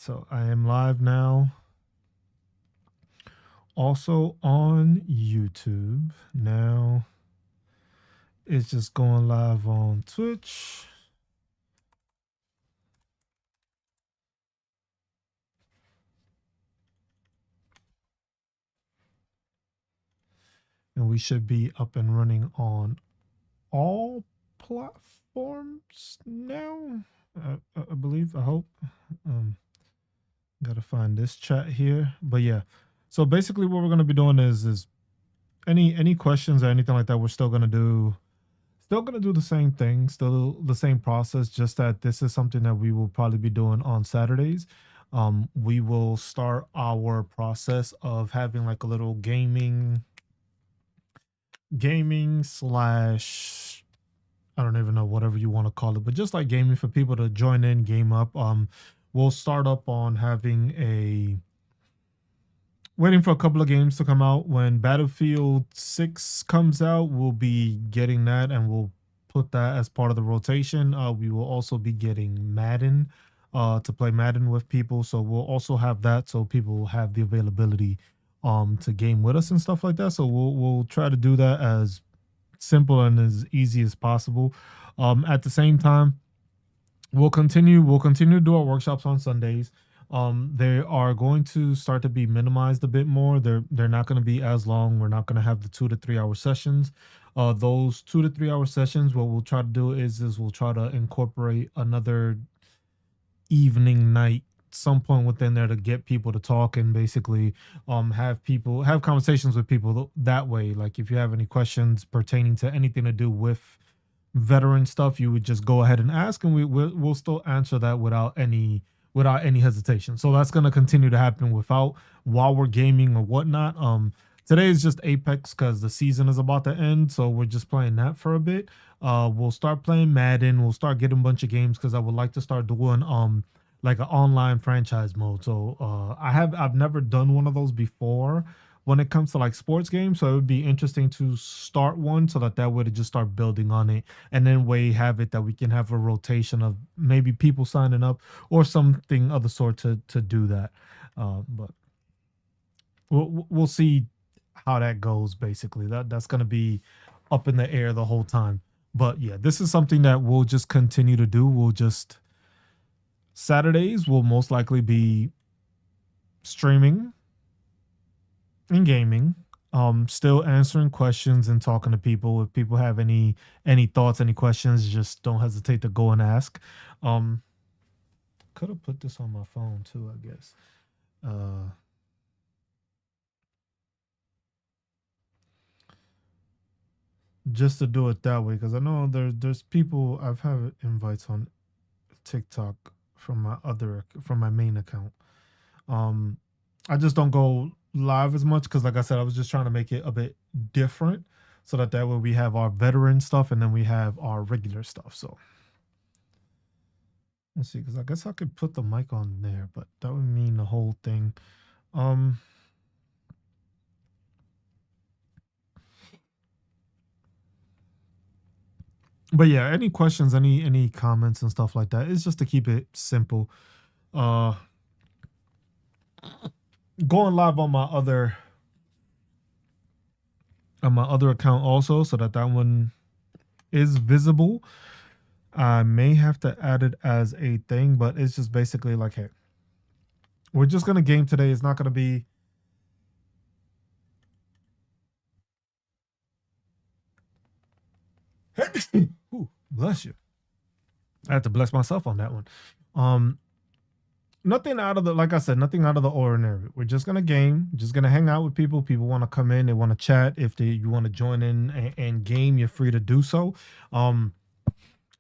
So I am live now, also on YouTube. Now it's just going live on Twitch. And we should be up and running on all platforms now. I believe, I hope. Um, Gotta find this chat here. But yeah. So basically what we're gonna be doing is any questions or anything like that, we're still gonna do the same thing, still the same process, just that this is something that we will probably be doing on Saturdays. We will start our process of having like a little gaming slash, I don't even know, whatever you want to call it, but just like gaming for people to join in, game up. We'll start up on having a waiting for a couple of games to come out. When Battlefield 6 comes out, we'll be getting that and we'll put that as part of the rotation. We will also be getting Madden to play Madden with people. So we'll also have that so people will have the availability to game with us and stuff like that. So we'll try to do that as simple and as easy as possible. At the same time, we'll continue to do our workshops on Sundays. They are going to start to be minimized a bit more. They're not going to be as long. We're not going to have the 2 to 3 hour sessions. Those 2 to 3 hour sessions, what we'll try to do is we'll try to incorporate another evening night some point within there to get people to talk and basically have conversations with people that way. Like if you have any questions pertaining to anything to do with veteran stuff, you would just go ahead and ask, and we'll still answer that without any hesitation. So that's going to continue to happen without while we're gaming or whatnot. Today is just Apex because the season is about to end, so we're just playing that for a bit. We'll start playing Madden. We'll start getting a bunch of games because I would like to start doing like an online franchise mode. So I've never done one of those before when it comes to like sports games. So it would be interesting to start one so that way to just start building on it, and then we have it that we can have a rotation of maybe people signing up or something of the sort to do that. But we'll see how that goes. Basically, that's gonna be up in the air the whole time. But yeah, this is something that we'll just continue to do. We'll just Saturdays will most likely be streaming and gaming, still answering questions and talking to people. If people have any thoughts, any questions, just don't hesitate to go and ask. um could have put this on my phone too, I guess. uh just to do it that way, because I know there's people I've had invites on TikTok from my main account. um I just don't go live as much because, like I said, I was just trying to make it a bit different so that way we have our veteran stuff and then we have our regular stuff. So let's see, because I guess I could put the mic on there, but that would mean the whole thing. Um, but yeah, any questions, any comments and stuff like that, it's just to keep it simple. Uh, Going live on my other account also, so that one is visible. I may have to add it as a thing, but it's just basically like, hey, we're just gonna game today. It's not gonna be Ooh, bless you. I had to bless myself on that one. Um, Nothing out of the, like I said, nothing out of the ordinary. We're just gonna game, just gonna hang out with people. People want to come in, they want to chat. If you want to join in and game, you're free to do so. Um,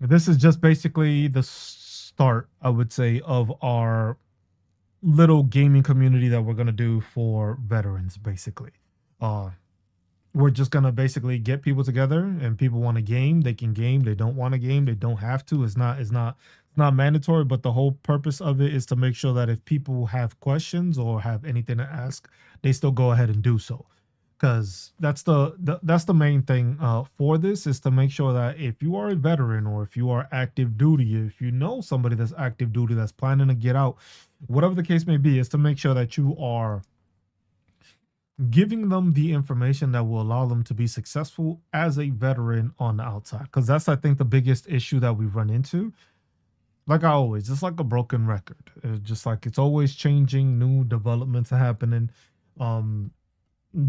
this is just basically the start, I would say, of our little gaming community that we're gonna do for veterans, basically. Uh, we're just gonna basically get people together, and people want to game, they can game. They don't want to game, they don't have to. It's not mandatory, but the whole purpose of it is to make sure that if people have questions or have anything to ask, they still go ahead and do so. because that's the main thing for this, is to make sure that if you are a veteran or if you are active duty, if you know somebody that's active duty that's planning to get out, whatever the case may be, is to make sure that you are giving them the information that will allow them to be successful as a veteran on the outside. Because that's, I think, the biggest issue that we run into. Like I always, it's like a broken record. It's just like it's always changing, new developments are happening. um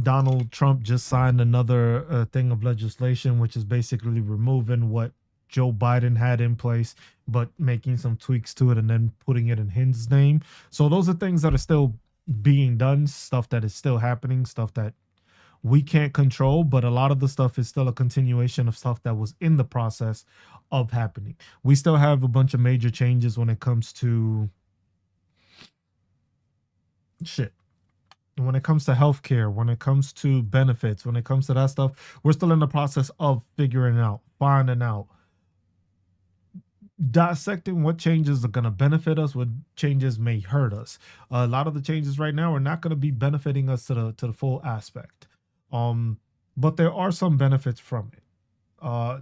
Donald Trump just signed another thing of legislation, which is basically removing what Joe Biden had in place, but making some tweaks to it and then putting it in his name. So those are things that are still being done, stuff that is still happening, stuff that we can't control, but a lot of the stuff is still a continuation of stuff that was in the process of happening. We still have a bunch of major changes when it comes to shit, when it comes to healthcare, when it comes to benefits, when it comes to that stuff. We're still in the process of figuring out, finding out, dissecting what changes are going to benefit us, what changes may hurt us. A lot of the changes right now are not going to be benefiting us to the full aspect. um but there are some benefits from it.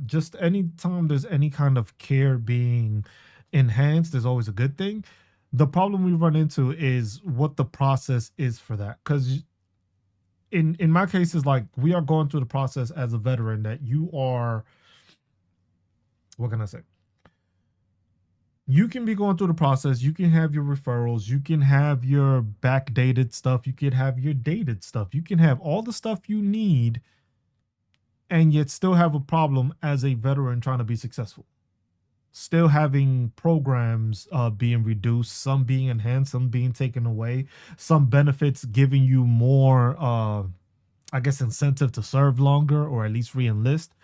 Just anytime there's any kind of care being enhanced is always a good thing. The problem we run into is what the process is for that, because in my case is like, we are going through the process as a veteran, that you are, what can I say, you can be going through the process, you can have your referrals, you can have your backdated stuff, you can have your dated stuff, you can have all the stuff you need, and yet still have a problem as a veteran trying to be successful. Still having programs being reduced, some being enhanced, some being taken away, some benefits giving you more, I guess, incentive to serve longer or at least re-enlist.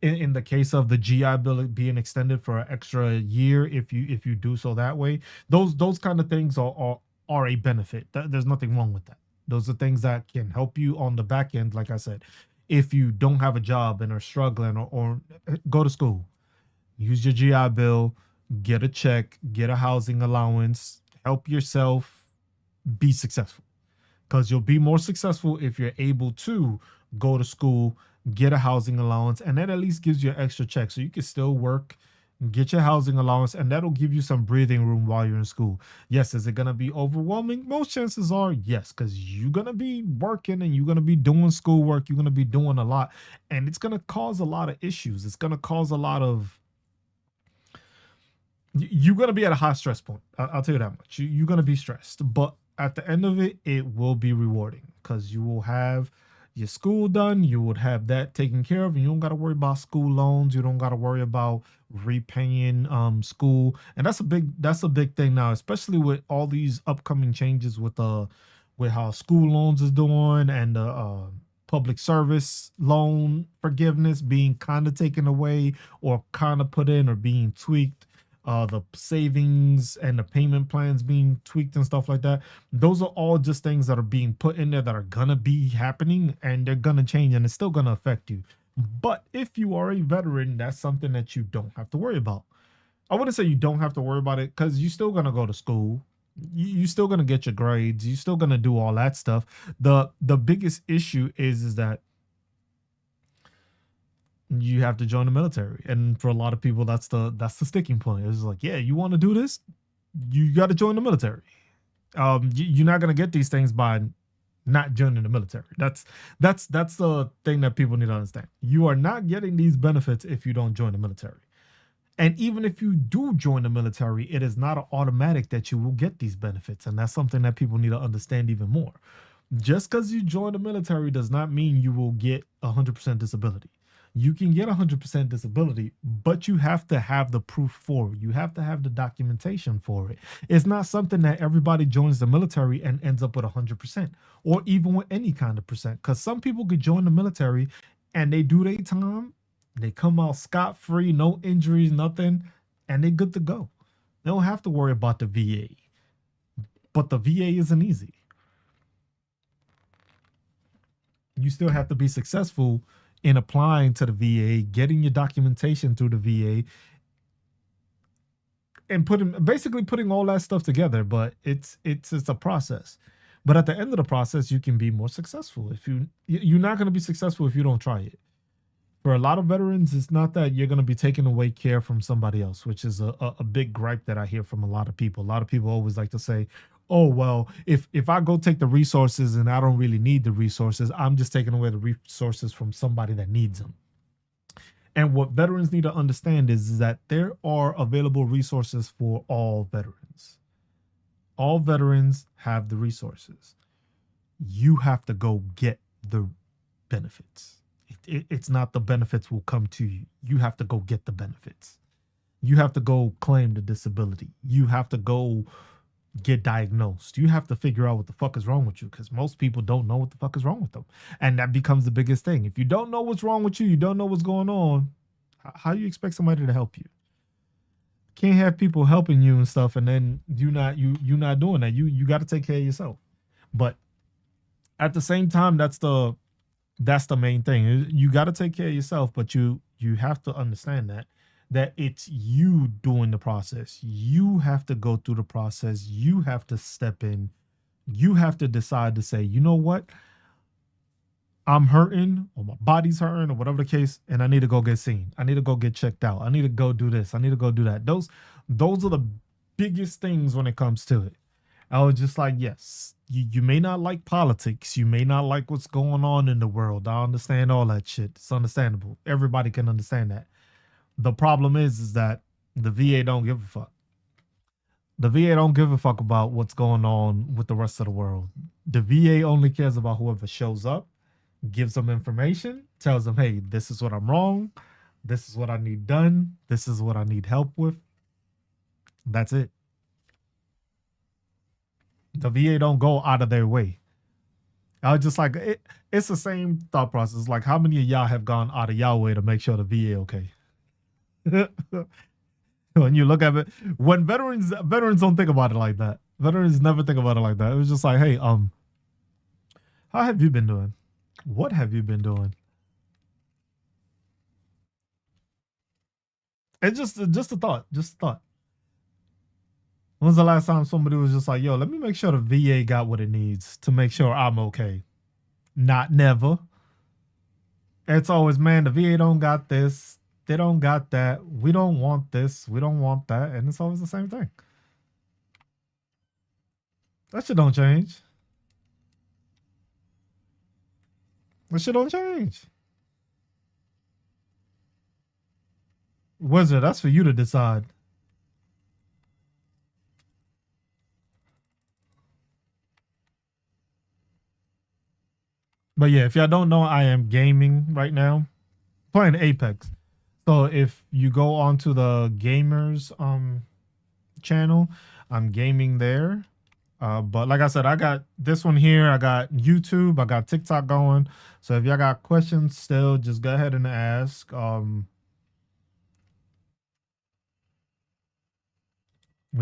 In the case of the GI Bill being extended for an extra year, if you do so that way, those kind of things are a benefit. There's nothing wrong with that. Those are things that can help you on the back end. Like I said, if you don't have a job and are struggling, or go to school, use your GI Bill, get a check, get a housing allowance, help yourself be successful, because you'll be more successful if you're able to go to school, get a housing allowance, and that at least gives you an extra check so you can still work, get your housing allowance, and that'll give you some breathing room while you're in school. Yes, is it going to be overwhelming? Most chances are yes, because you're going to be working and you're going to be doing schoolwork, you're going to be doing a lot, and it's going to cause a lot of issues. It's going to cause a lot of, you're going to be at a high stress point. I'll tell you that much. You're going to be stressed, but at the end of it, it will be rewarding, because you will have your school done. You would have that taken care of, and you don't got to worry about school loans. You don't got to worry about repaying school, and that's a big thing now, especially with all these upcoming changes with how school loans is doing, and the public service loan forgiveness being kind of taken away or kind of put in or being tweaked, the savings and the payment plans being tweaked and stuff like that. Those are all just things that are being put in there that are gonna be happening, and they're gonna change, and it's still gonna affect you. But if you are a veteran, that's something that you don't have to worry about. I wouldn't say you don't have to worry about it, because you're still gonna go to school. You're still gonna get your grades. You're still gonna do all that stuff. The biggest issue is that you have to join the military, and for a lot of people, that's the sticking point. It's like, yeah, you want to do this, you got to join the military. You're not going to get these things by not joining the military. That's the thing that people need to understand. You are not getting these benefits if you don't join the military. And even if you do join the military, it is not an automatic that you will get these benefits, and that's something that people need to understand even more. Just because you join the military does not mean you will get 100% disability. You can get 100% disability, but you have to have the proof for it. You have to have the documentation for it. It's not something that everybody joins the military and ends up with 100%, or even with any kind of percent. Because some people could join the military and they do their time, they come out scot free, no injuries, nothing, and they good to go. They don't have to worry about the VA. But the VA isn't easy. You still have to be successful in applying to the VA, getting your documentation through the VA, and putting all that stuff together. But it's a process. But at the end of the process, you can be more successful. If you're not going to be successful if you don't try it. For a lot of veterans, it's not that you're going to be taking away care from somebody else, which is a big gripe that I hear from a lot of people. A lot of people always like to say, oh, well, if I go take the resources and I don't really need the resources, I'm just taking away the resources from somebody that needs them. And what veterans need to understand is that there are available resources for all veterans. All veterans have the resources. You have to go get the benefits. It's not the benefits will come to you. You have to go get the benefits. You have to go claim the disability. You have to go get diagnosed. You have to figure out what the fuck is wrong with you, because most people don't know what the fuck is wrong with them. And that becomes the biggest thing. If you don't know what's wrong with you, you don't know what's going on, how do you expect somebody to help you? Can't have people helping you and stuff, and then you're not doing that. You got to take care of yourself. But at the same time, that's the main thing. You got to take care of yourself, but you have to understand that it's you doing the process. You have to go through the process. You have to step in. You have to decide to say, you know what? I'm hurting, or my body's hurting, or whatever the case, and I need to go get seen. I need to go get checked out. I need to go do this. I need to go do that. Those are the biggest things when it comes to it. I was just like, yes, you may not like politics. You may not like what's going on in the world. I understand all that shit. It's understandable. Everybody can understand that. The problem is that the VA don't give a fuck. The VA don't give a fuck about what's going on with the rest of the world. The VA only cares about whoever shows up, gives them information, tells them, hey, this is what I'm wrong. This is what I need done. This is what I need help with. That's it. The VA don't go out of their way. I was just like, it's the same thought process. Like, how many of y'all have gone out of y'all way to make sure the VA okay? When you look at it, when veterans don't think about it like that. Veterans never think about it like that. It was just like, hey, how have you been doing? What have you been doing? It's just a thought. Just a thought. When's the last time somebody was just like, yo, let me make sure the VA got what it needs to make sure I'm okay? Not never. It's always, man, the VA don't got this. They don't got that. We don't want this. We don't want that. And it's always the same thing. That shit don't change. That shit don't change. Wizard, that's for you to decide. But yeah, if y'all don't know, I am gaming right now, playing Apex. So if you go onto the gamers channel, I'm gaming there. But like I said, I got this one here. I got YouTube. I got TikTok going. So if y'all got questions still, just go ahead and ask. We're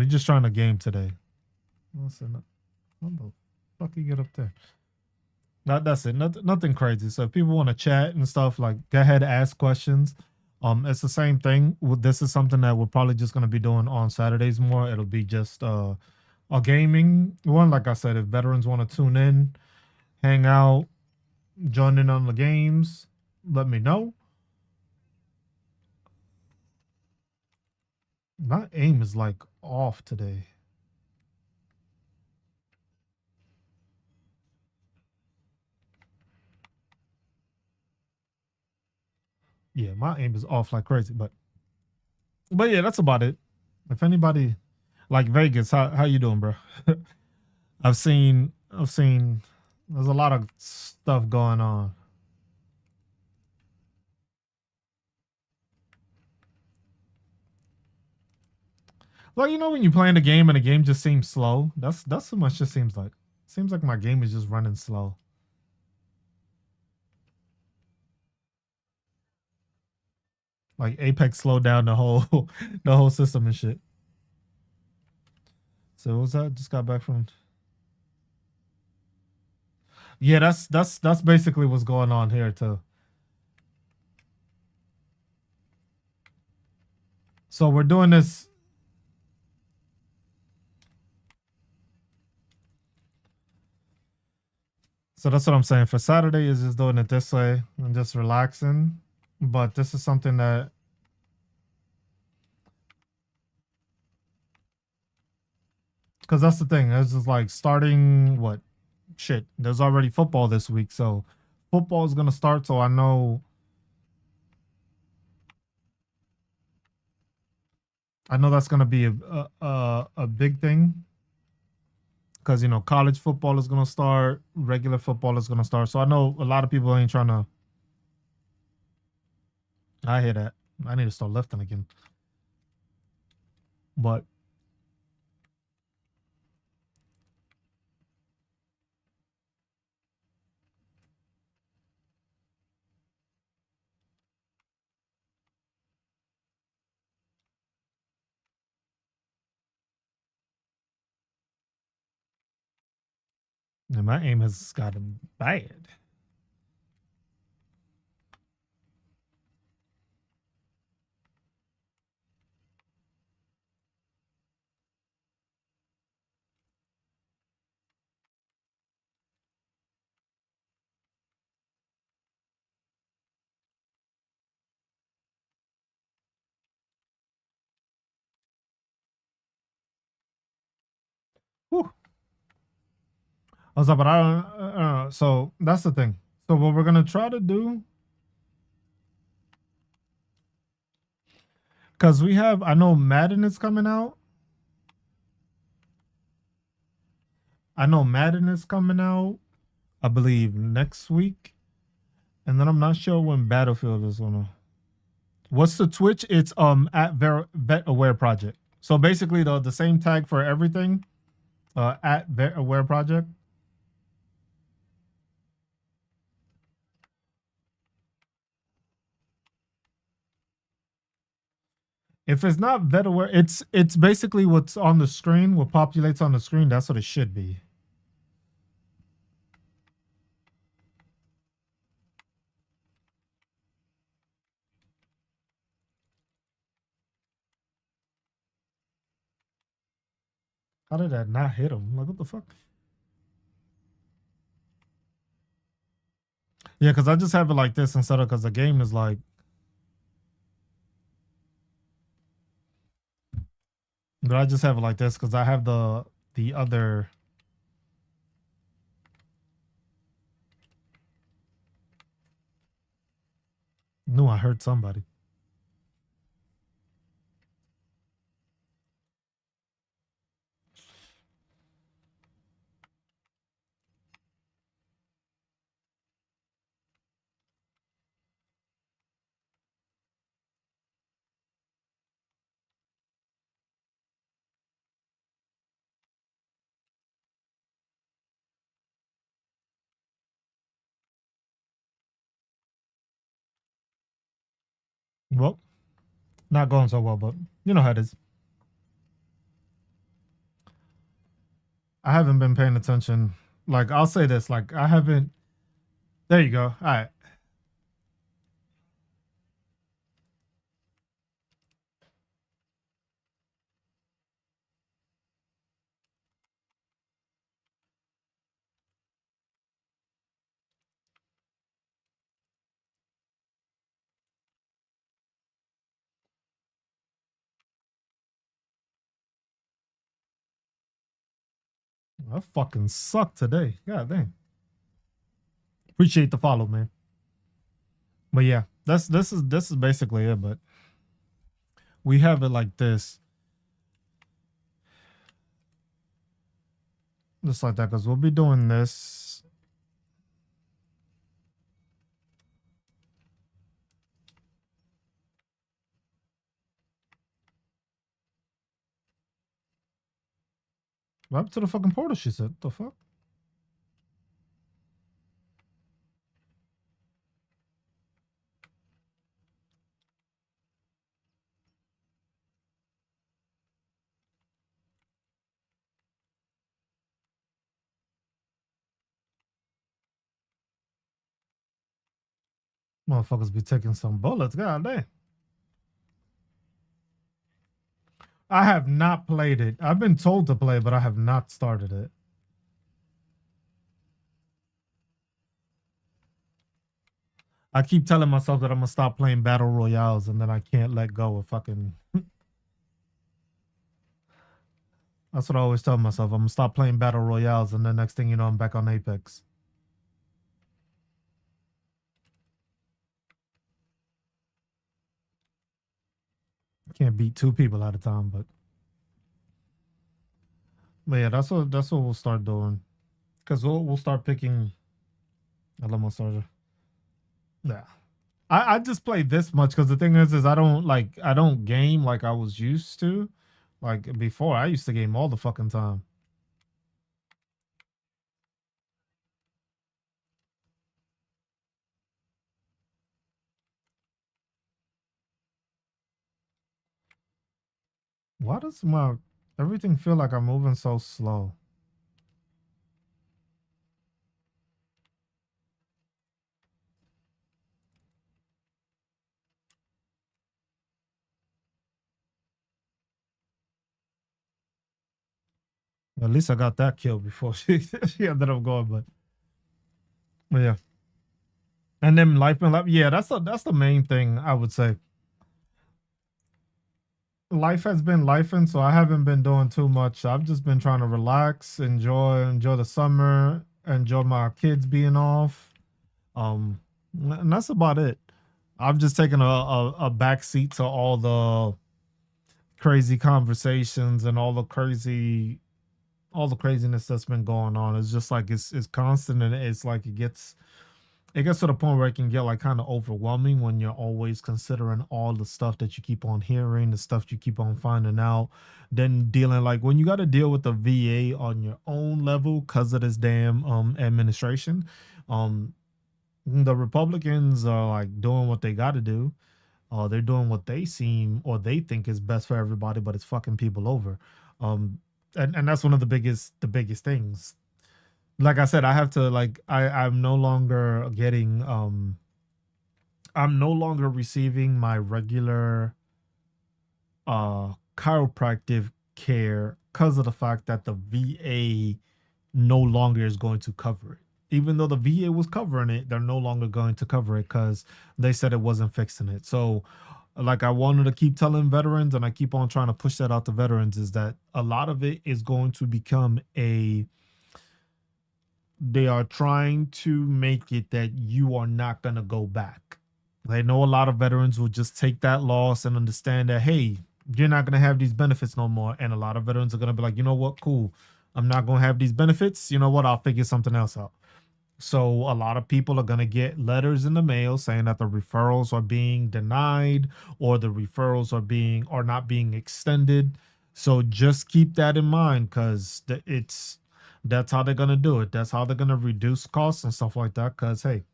just trying to game today. Listen, how the fuck you get up there? That's it. Nothing crazy. So if people want to chat and stuff, like, go ahead, ask questions. It's the same thing. This is something that we're probably just gonna be doing on Saturdays more. It'll be just a gaming one. Like I said, if veterans want to tune in, hang out, join in on the games, let me know. My aim is like off today. Yeah, my aim is off like crazy. But yeah, that's about it. If anybody like Vegas, how you doing, bro? I've seen there's a lot of stuff going on. Like, when you're playing a game and the game just seems slow. That's so much just seems like. Seems like my game is just running slow. Like Apex slowed down the whole the whole system and shit. So what was that? Just got back from. Yeah, that's basically what's going on here too. So we're doing this. So that's what I'm saying. For Saturday is just doing it this way and just relaxing. But this is something that, because that's the thing. It's just like starting what shit. There's already football this week, so football is gonna start. So I know that's gonna be a big thing because college football is gonna start, regular football is gonna start. So I know a lot of people ain't trying to. I hear that. I need to start lifting again, but my aim has gotten bad. Whew. I was like, but I don't. So that's the thing. So what we're gonna try to do, because we have, I know Madden is coming out. I know Madden is coming out. I believe next week, and then I'm not sure when Battlefield is gonna. What's the Twitch? It's at Vet Project. So basically the same tag for everything. At Vet Project. If it's not Vetaware, it's basically what's on the screen, what populates on the screen. That's what it should be. How did that not hit him? Like what the fuck? Yeah, because I just have it like this instead of because the game is like. But I just have it like this because I have the other. Knew I heard somebody. Well, not going so well, but you know how it is. I haven't been paying attention. Like I'll say this, like I haven't. There you go. All right. I fucking suck today. God dang. Appreciate the follow, man. But yeah, this is basically it. But we have it like this, just like that, because we'll be doing this. Right up to the fucking portal. She said, "The fuck." Motherfuckers be taking some bullets. God damn. I have not played it. I've been told to play, but I have not started it. I keep telling myself that I'm gonna stop playing battle royales, and then I can't let go of fucking. That's what I always tell myself. I'm gonna stop playing battle royales, and the next thing you know, I'm back on Apex. Can't beat two people at a time, but yeah, that's what we'll start doing. Cause we'll start picking. I love my starter. Yeah, I just play this much because the thing is I don't game like I was used to. Like before, I used to game all the fucking time. Why does my everything feel like I'm moving so slow? At least I got that kill before she ended up going, but yeah. And then life and life, yeah, that's the main thing I would say. Life has been lifing, so I haven't been doing too much. I've just been trying to relax, enjoy the summer, enjoy my kids being off. Um, and that's about it. I've just taken a back seat to all the crazy conversations and all the craziness that's been going on. It's just like it's constant, and it's like it gets to the point where it can get like kind of overwhelming when you're always considering all the stuff that you keep on hearing, the stuff you keep on finding out, then dealing like when you got to deal with the VA on your own level because of this damn administration. Um, the Republicans are like doing what they got to do. They're doing what they seem or they think is best for everybody, but it's fucking people over. Um, and that's one of the biggest things. Like I said, I have to like I'm no longer getting I'm no longer receiving my regular chiropractic care because of the fact that the VA no longer is going to cover it. Even though the VA was covering it, they're no longer going to cover it because they said it wasn't fixing it. So, like, I wanted to keep telling veterans, and I keep on trying to push that out to veterans, is that a lot of it is going to become a they are trying to make it that you are not going to go back. I know a lot of veterans will just take that loss and understand that, hey, you're not going to have these benefits no more. And a lot of veterans are going to be like, you know what, cool. I'm not going to have these benefits. You know what? I'll figure something else out. So a lot of people are going to get letters in the mail saying that the referrals are being denied or the referrals are not being extended. So just keep that in mind because that's how they're going to do it. That's how they're going to reduce costs and stuff like that. Because hey,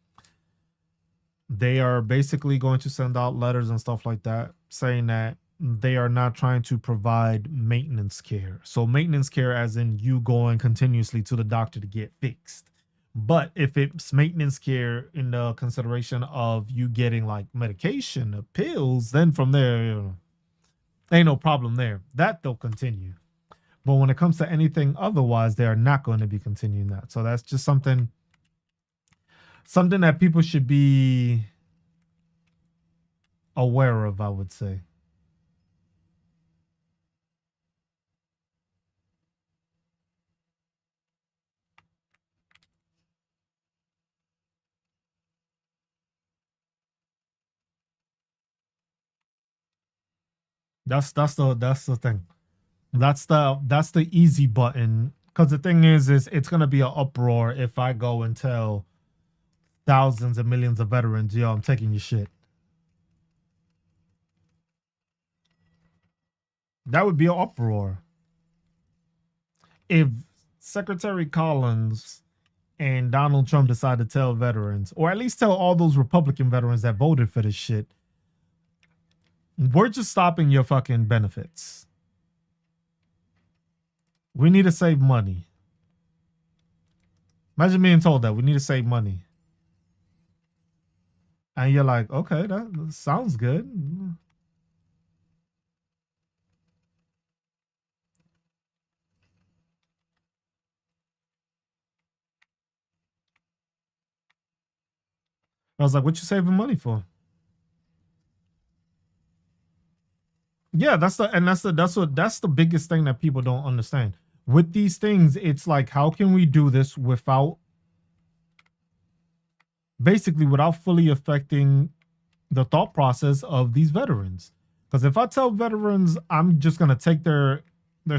they are basically going to send out letters and stuff like that saying that they are not trying to provide maintenance care. So maintenance care as in you going continuously to the doctor to get fixed. But if it's maintenance care in the consideration of you getting like medication or pills, then from there, ain't no problem there. That they'll continue. But when it comes to anything otherwise, they are not going to be continuing that. So that's just something that people should be aware of, I would say. That's the thing. That's the easy button. Because the thing is it's gonna be an uproar if I go and tell thousands and millions of veterans, yo, I'm taking your shit. That would be an uproar. If Secretary Collins and Donald Trump decide to tell veterans, or at least tell all those Republican veterans that voted for this shit, we're just stopping your fucking benefits. We need to save money. Imagine being told that we need to save money. And you're like, okay, that sounds good. I was like, what you saving money for? Yeah, that's the biggest thing that people don't understand. With these things, it's like, how can we do this without basically without fully affecting the thought process of these veterans? Because if I tell veterans I'm just gonna take their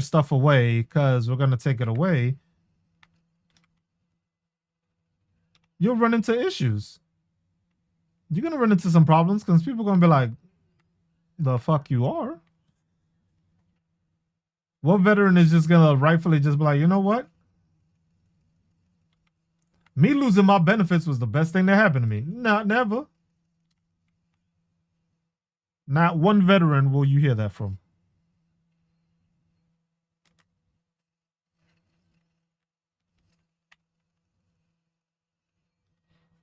stuff away because we're gonna take it away, you'll run into issues. You're gonna run into some problems because people are gonna be like, the fuck you are? What veteran is just gonna rightfully just be like, you know what? Me losing my benefits was the best thing that happened to me. Not never. Not one veteran will you hear that from.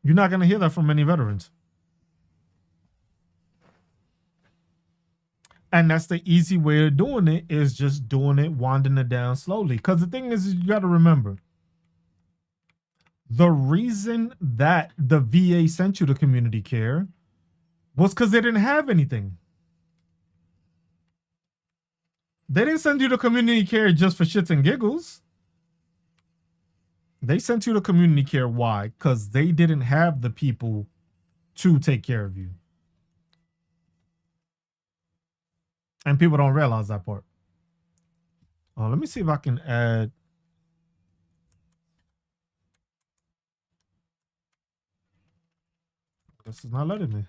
You're not gonna hear that from many veterans. And that's the easy way of doing it, is just doing it, winding it down slowly. Because the thing is, you got to remember, the reason that the VA sent you to community care was because they didn't have anything. They didn't send you to community care just for shits and giggles. They sent you to community care. Why? Because they didn't have the people to take care of you. And people don't realize that part. Let me see if I can add. This is not letting me.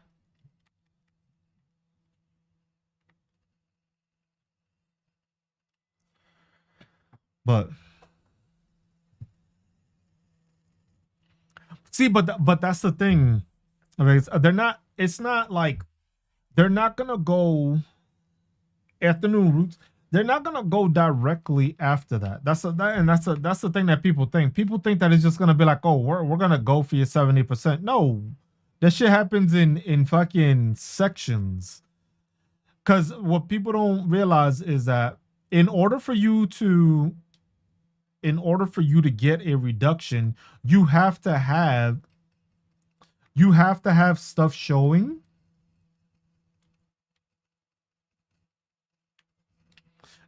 But see, but that's the thing. I mean, they're not. It's not like they're not gonna go afternoon routes. They're not gonna go directly after that. That's the thing that people think. People think that it's just gonna be like, oh, we're gonna go for your 70%. No, that shit happens in fucking sections. Because what people don't realize is that in order for you to get a reduction, you have to have stuff showing.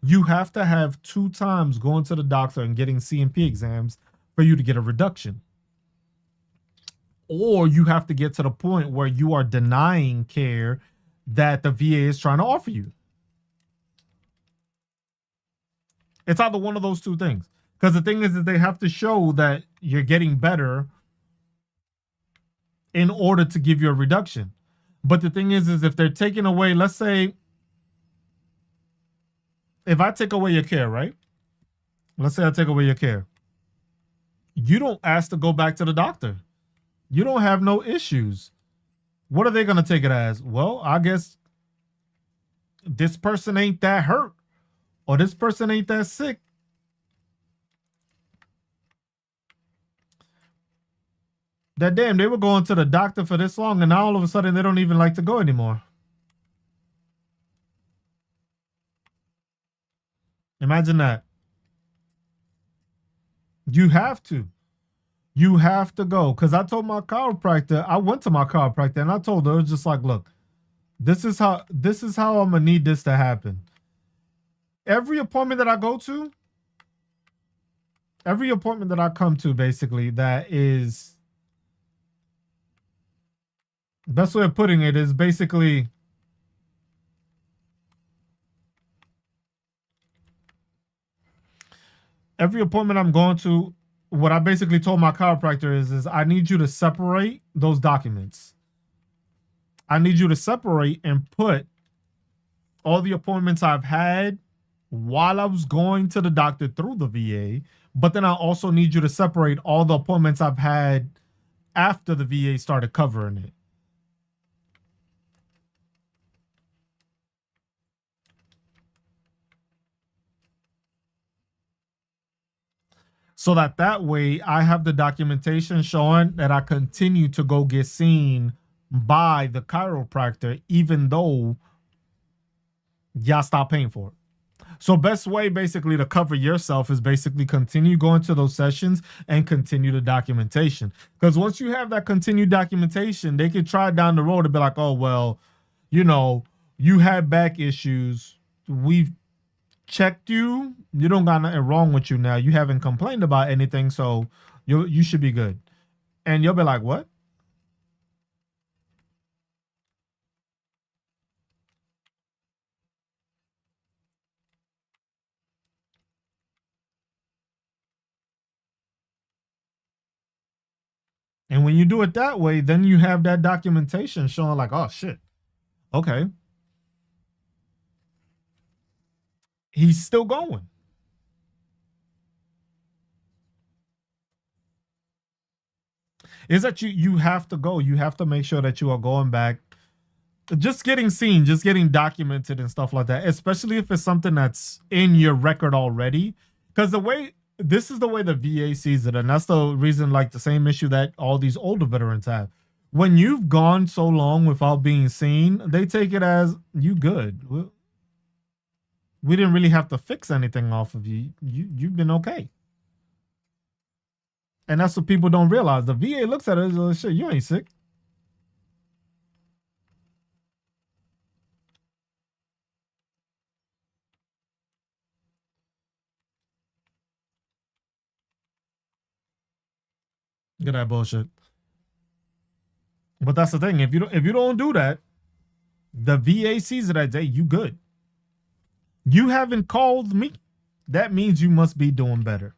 You have to have 2 times going to the doctor and getting C&P exams for you to get a reduction. Or you have to get to the point where you are denying care that the VA is trying to offer you. It's either one of those 2 things. Because the thing is that they have to show that you're getting better in order to give you a reduction. But the thing is if they're taking away, let's say, if I take away your care, right? Let's say I take away your care. You don't ask to go back to the doctor. You don't have no issues. What are they going to take it as? Well, I guess this person ain't that hurt, or this person ain't that sick. That damn, they were going to the doctor for this long, and now all of a sudden they don't even like to go anymore. Imagine that. You have to. You have to go. Because I told my chiropractor, I went to my chiropractor and I told her, it's just like, look, this is how I'm gonna need this to happen. Every appointment that I go to, every appointment that I come to, basically, that is, best way of putting it is basically, every appointment I'm going to, what I basically told my chiropractor is I need you to separate those documents. I need you to separate and put all the appointments I've had while I was going to the doctor through the VA, but then I also need you to separate all the appointments I've had after the VA started covering it. So that way I have the documentation showing that I continue to go get seen by the chiropractor, even though y'all stop paying for it. So best way basically to cover yourself is basically continue going to those sessions and continue the documentation. Because once you have that continued documentation, they could try down the road to be like, oh well, you know, you had back issues. We've checked you. You don't got nothing wrong with you now. You haven't complained about anything, so you should be good. And you'll be like, what? And when you do it that way, then you have that documentation showing like, oh shit, okay, he's still going. Is that you have to go. You have to make sure that you are going back, just getting seen, just getting documented and stuff like that, especially if it's something that's in your record already. Because the way this is the way the VA sees it, and that's the reason, like the same issue that all these older veterans have. When you've gone so long without being seen, they take it as you good. We didn't really have to fix anything off of you. You've been okay. And that's what people don't realize. The VA looks at it as like, shit, you ain't sick. Get that bullshit. But that's the thing. If you don't do that, the VA sees it as, hey, you good. You haven't called me. That means you must be doing better.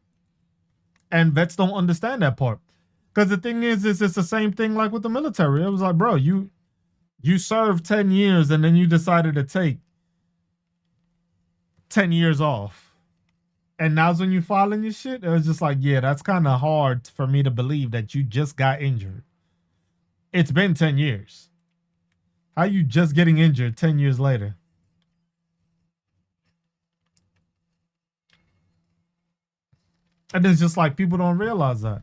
And vets don't understand that part. Because the thing is it's the same thing like with the military. It was like, bro, you served 10 years and then you decided to take 10 years off. And now's when you filing your shit. It was just like, yeah, that's kind of hard for me to believe that you just got injured. It's been 10 years. How you just getting injured 10 years later? And it's just like people don't realize that.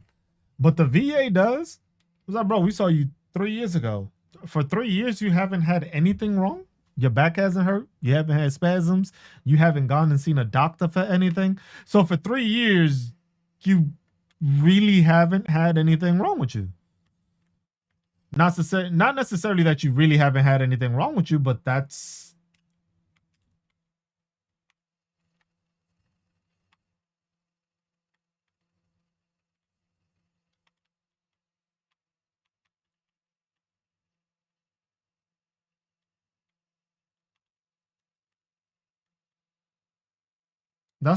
But the VA does. It's like, bro, we saw you 3 years ago. For 3 years, you haven't had anything wrong. Your back hasn't hurt. You haven't had spasms. You haven't gone and seen a doctor for anything. So for 3 years, you really haven't had anything wrong with you. Not necessarily that you really haven't had anything wrong with you, but that's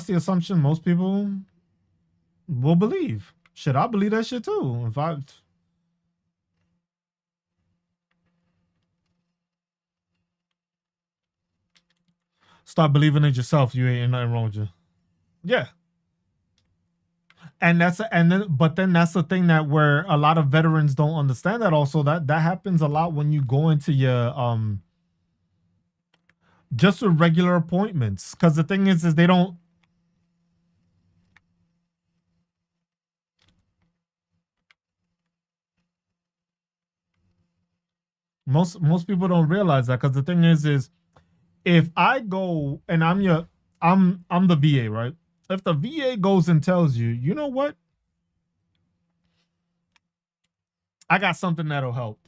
the assumption most people will believe. Should I believe that shit too? If I start believing it yourself, you ain't nothing wrong with you. Yeah. But then that's the thing that where a lot of veterans don't understand that also that happens a lot when you go into your just with regular appointments. Because the thing is they don't most people don't realize that. Because the thing is if I go and I'm the VA, right? If the VA goes and tells you, you know what, I got something that'll help.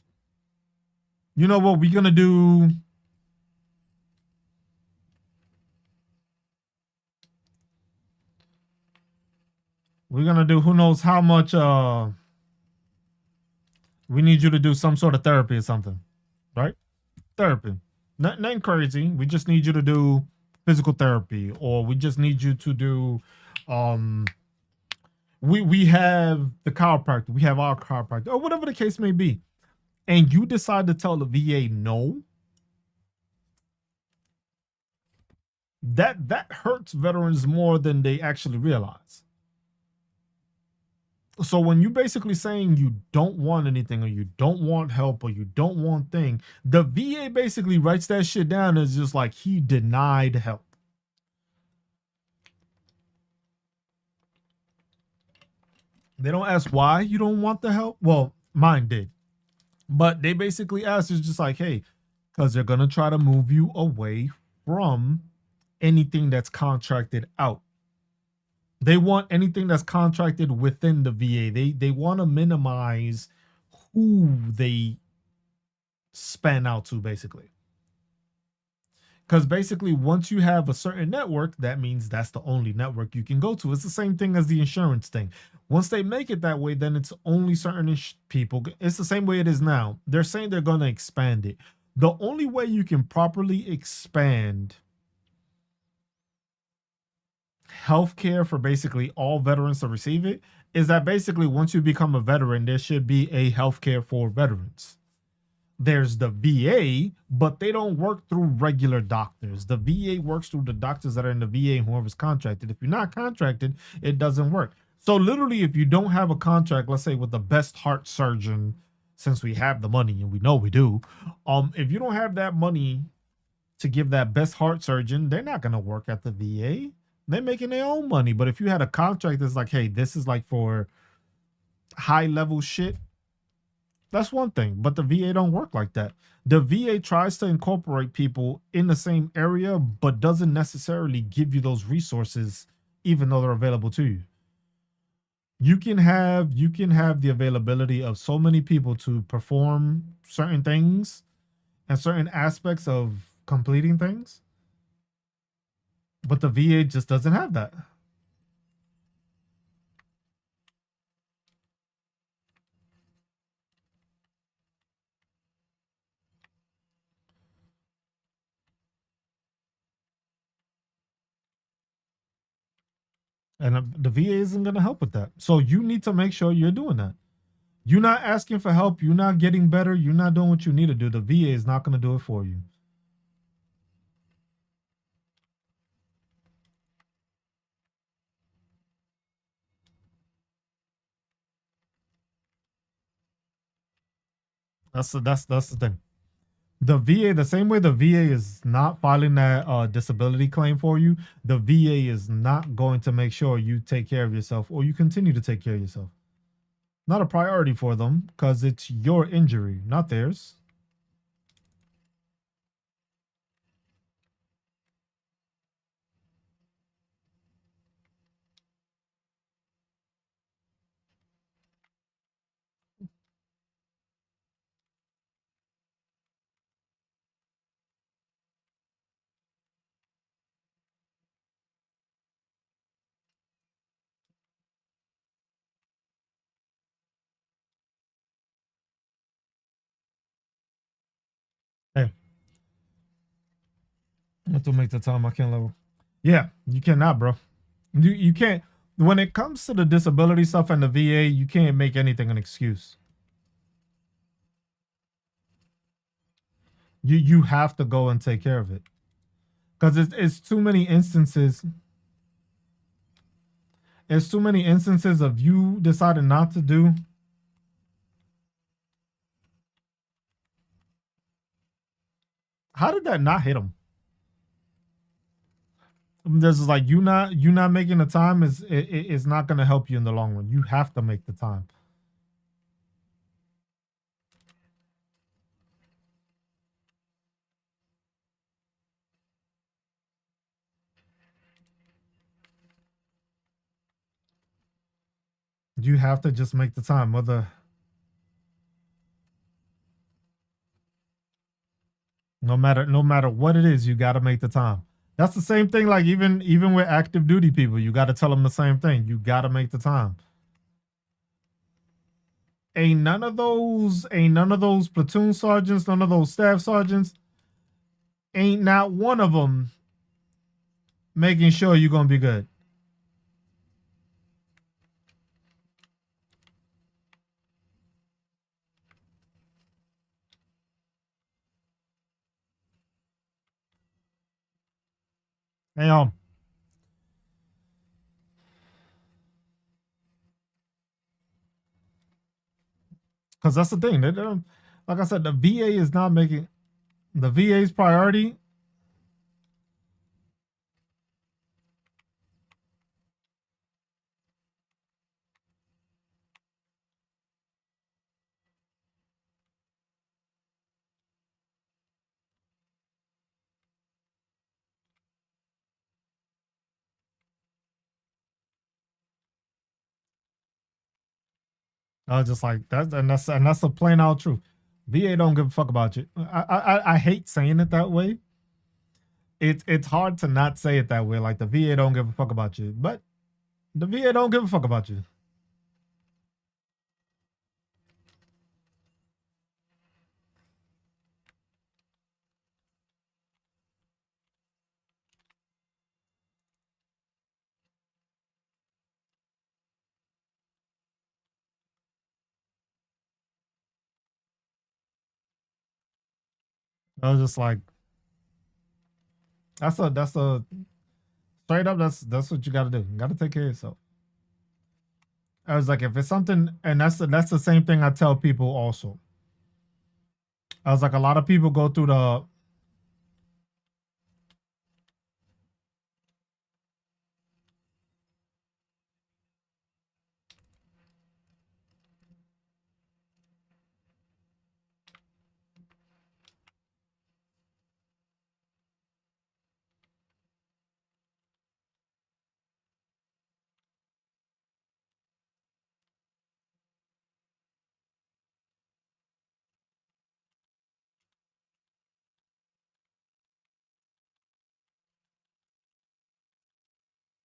You know what we're gonna do? We're gonna do who knows how much. We need you to do some sort of therapy or something, right? Therapy, nothing crazy. We just need you to do physical therapy, or we just need you to do. Um, we have the chiropractor, we have our chiropractor, or whatever the case may be, and you decide to tell the VA no. That hurts veterans more than they actually realize. So when you basically saying you don't want anything or you don't want help or you don't want thing, the VA basically writes that shit down as just like he denied help. They don't ask why you don't want the help. Well, mine did. But they basically ask is just like, hey, because they're gonna try to move you away from anything that's contracted out. They want anything that's contracted within the VA. They want to minimize who they span out to, basically. Because basically, once you have a certain network, that means that's the only network you can go to. It's the same thing as the insurance thing. Once they make it that way, then it's only certain people. It's the same way it is now. They're saying they're going to expand it. The only way you can properly expand healthcare for basically all veterans to receive it is that basically once you become a veteran, there should be a healthcare for veterans. There's the VA, but they don't work through regular doctors. The VA works through the doctors that are in the VA and whoever's contracted. If you're not contracted, it doesn't work. So literally, if you don't have a contract, let's say with the best heart surgeon, since we have the money and we know we do, if you don't have that money to give that best heart surgeon, they're not gonna work at the VA. They're making their own money. But if you had a contract that's like, hey, this is like for high level shit, that's one thing. But the VA don't work like that. The VA tries to incorporate people in the same area, but doesn't necessarily give you those resources, even though they're available to you. You can have the availability of so many people to perform certain things and certain aspects of completing things, but the VA just doesn't have that. And the VA isn't going to help with that. So you need to make sure you're doing that. You're not asking for help. You're not getting better. You're not doing what you need to do. The VA is not going to do it for you. That's the thing. The VA, the same way the VA is not filing that disability claim for you, the VA is not going to make sure you take care of yourself or you continue to take care of yourself. Not a priority for them because it's your injury, not theirs. Hey, what to make the time I can't level? Yeah, you cannot, bro. You can't. When it comes to the disability stuff and the VA, you can't make anything an excuse. You have to go and take care of it because it's too many instances. It's too many instances of you deciding not to do. How did that not hit him? This is like you not making the time is not going to help you in the long run. You have to make the time. You have to just make the time. Whether no matter what it is, you got to make the time. That's the same thing. Like even with active duty people, you got to tell them the same thing. You got to make the time. Ain't none of those platoon sergeants, none of those staff sergeants, ain't not one of them making sure you're gonna be good. Hey, because that's the thing. Like I said, the VA is not making the VA's priority. I was just like that, and that's a plain out truth. VA don't give a fuck about you. I hate saying it that way. It's hard to not say it that way. Like the VA don't give a fuck about you, but the VA don't give a fuck about you. I was just like, that's a straight up. That's what you got to do. You got to take care of yourself. I was like, if it's something, and that's the same thing I tell people also. I was like, a lot of people go through the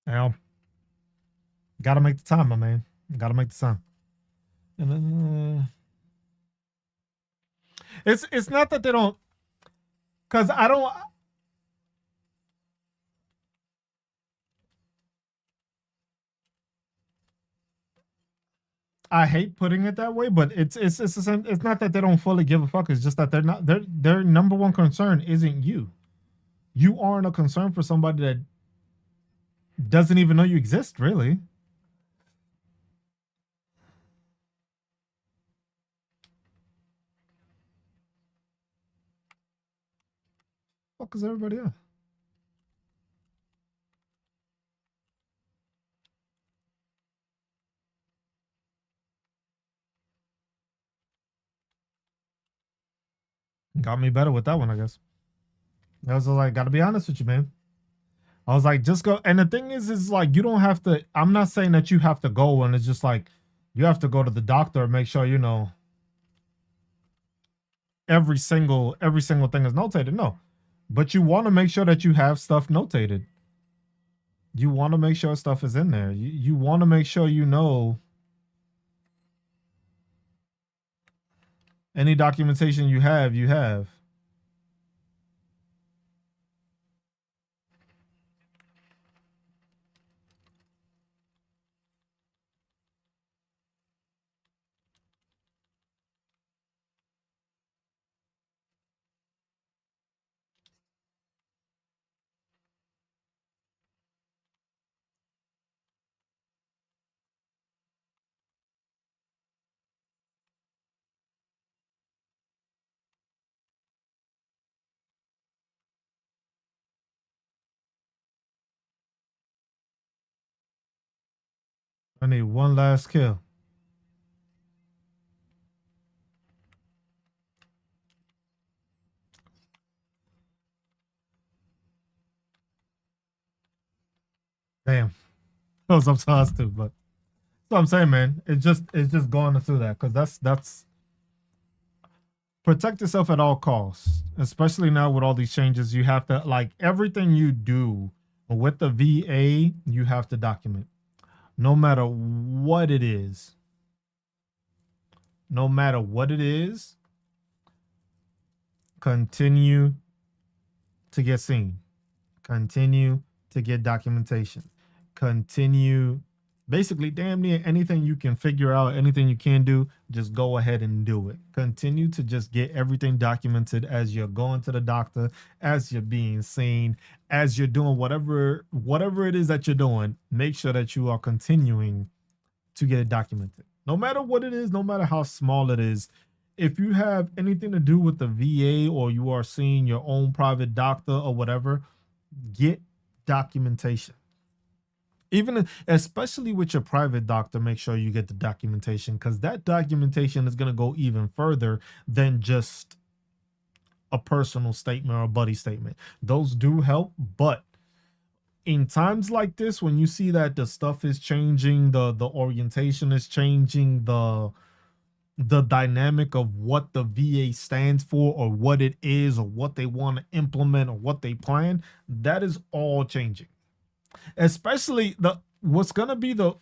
you know, got to make the time, my man. Got to make the time. And then, it's not that they don't, because I don't. I hate putting it that way, but it's the same. It's not that they don't fully give a fuck. It's just that they're not. Their number one concern isn't you. You aren't a concern for somebody that doesn't even know you exist. Really, fuck is everybody else? Got me better with that one, I guess. I was like, gotta be honest with you, man. I was like, just go. And the thing is like, you don't have to. I'm not saying that you have to go, and it's just like you have to go to the doctor and make sure you know every single thing is notated. No, but you want to make sure that you have stuff notated. You want to make sure stuff is in there. You want to make sure you know any documentation you have. You have. I need one last kill. Damn, those up to us too. But that's what I'm saying, man. It's just going through that because that's protect yourself at all costs. Especially now with all these changes, you have to like everything you do with the VA, you have to document, no matter what it is. No matter what it is, continue to get seen, continue to get documentation, continue basically damn near anything you can figure out, anything you can do, just go ahead and do it. Continue to just get everything documented as you're going to the doctor, as you're being seen, as you're doing whatever it is that you're doing. Make sure that you are continuing to get it documented. No matter what it is, no matter how small it is, if you have anything to do with the VA or you are seeing your own private doctor or whatever, get documentation. Even especially with your private doctor, make sure you get the documentation because that documentation is going to go even further than just a personal statement or a buddy statement. Those do help, but in times like this when you see that the stuff is changing, the orientation is changing, the dynamic of what the VA stands for or what it is or what they want to implement or what they plan, that is all changing. Especially the what's going to be the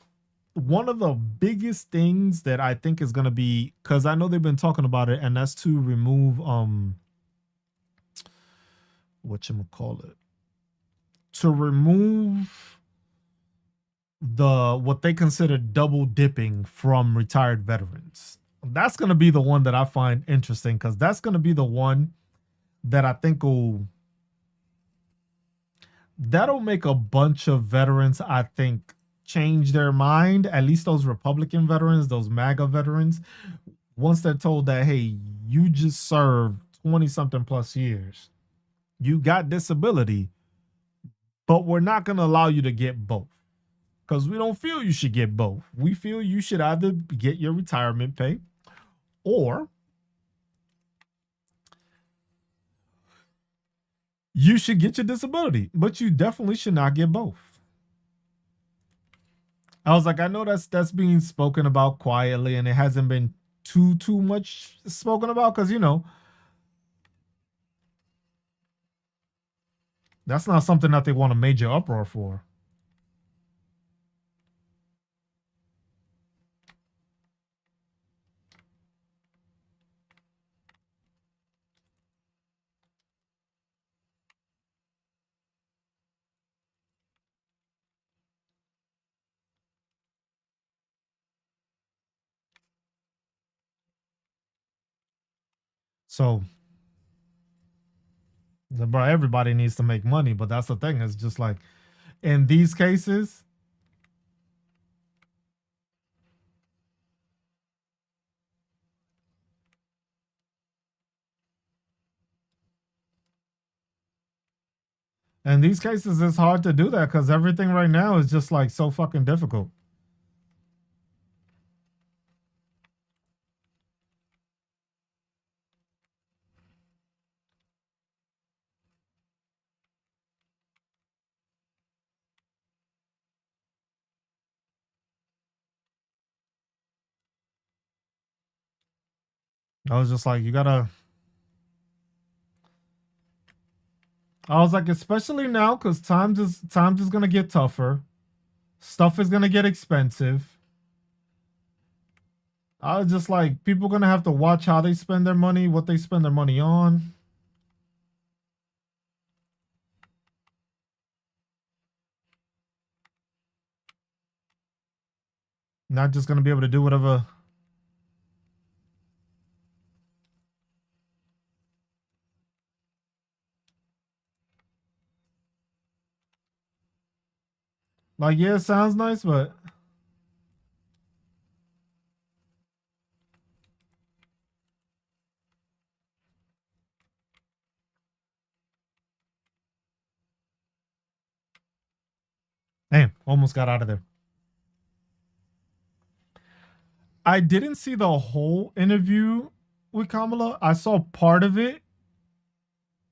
one of the biggest things that I think is going to be, cuz I know they've been talking about it, and that's to remove what you call it, to remove the what they consider double dipping from retired veterans. That's going to be the one that I find interesting, cuz that's going to be the one that I think will that'll make a bunch of veterans, I think, change their mind. At least those Republican veterans, those MAGA veterans, once they're told that, hey, you just served 20 something plus years, you got disability, but we're not going to allow you to get both because we don't feel you should get both. We feel you should either get your retirement pay or you should get your disability, but you definitely should not get both. I was like, I know that's being spoken about quietly, and it hasn't been too much spoken about because that's not something that they want a major uproar for. So, bro, everybody needs to make money, but that's the thing. It's just like in these cases, it's hard to do that because everything right now is just like so fucking difficult. I was just like, you gotta. I was like, especially now because times is gonna get tougher. Stuff is gonna get expensive. I was just like, people gonna have to watch how they spend their money, what they spend their money on. Not just gonna be able to do whatever. Like, yeah, it sounds nice, but damn, almost got out of there. I didn't see the whole interview with Kamala. I saw part of it,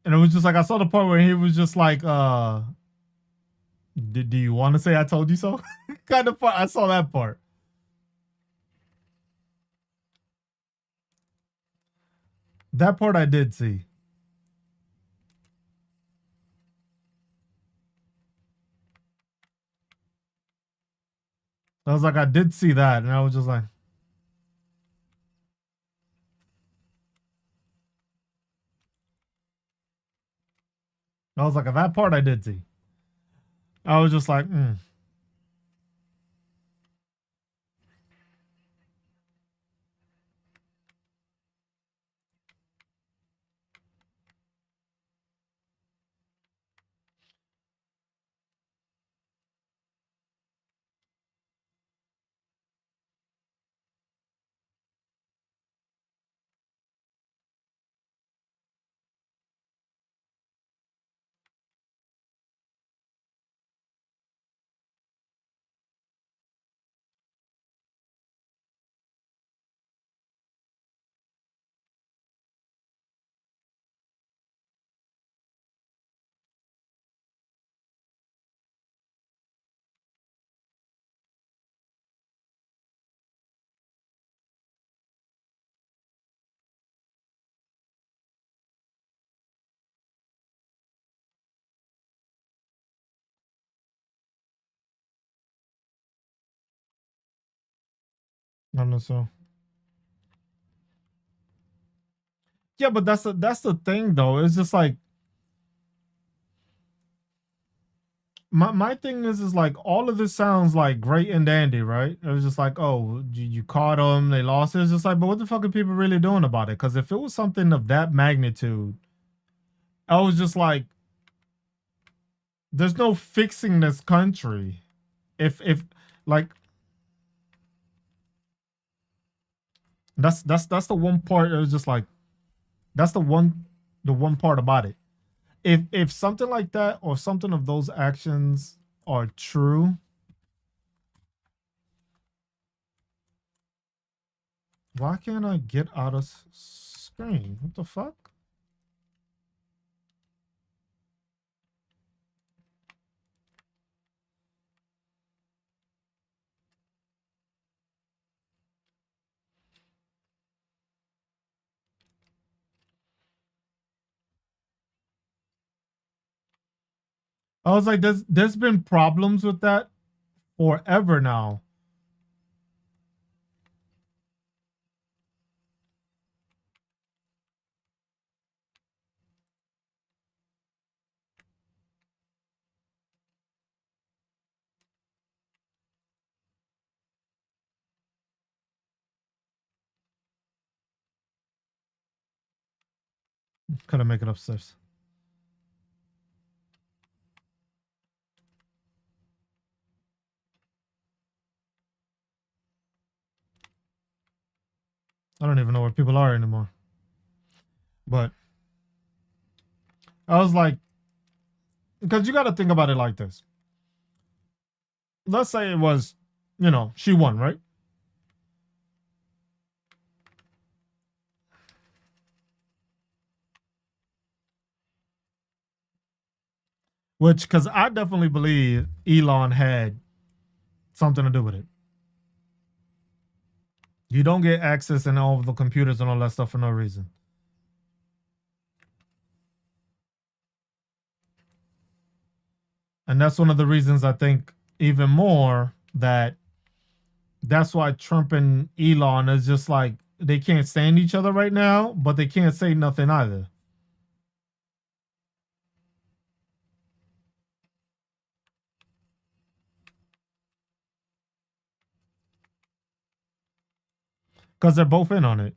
and it was just like I saw the part where he was just like, do you want to say I told you so?" Kind of part. I saw that part. That part I did see. I was like, I did see that, and I was just like, that part I did see. I was just like, I don't know. So yeah, but that's the thing though. It's just like my thing is like all of this sounds like great and dandy, right? It was just like, oh, you caught them, they lost. It's just like, but what the fuck are people really doing about it? Because if it was something of that magnitude, I was just like, there's no fixing this country. If like that's the one part. It was just like that's the one part about it. If something like that or something of those actions are true, why can't I get out of screen? What the fuck? I was like, there's been problems with that forever now. Couldn't make it upstairs. I don't even know where people are anymore. But I was like, because you got to think about it like this. Let's say it was, she won, right? Which, because I definitely believe Elon had something to do with it. You don't get access in all of the computers and all that stuff for no reason. And that's one of the reasons I think even more that that's why Trump and Elon is just like they can't stand each other right now, but they can't say nothing either. Because they're both in on it.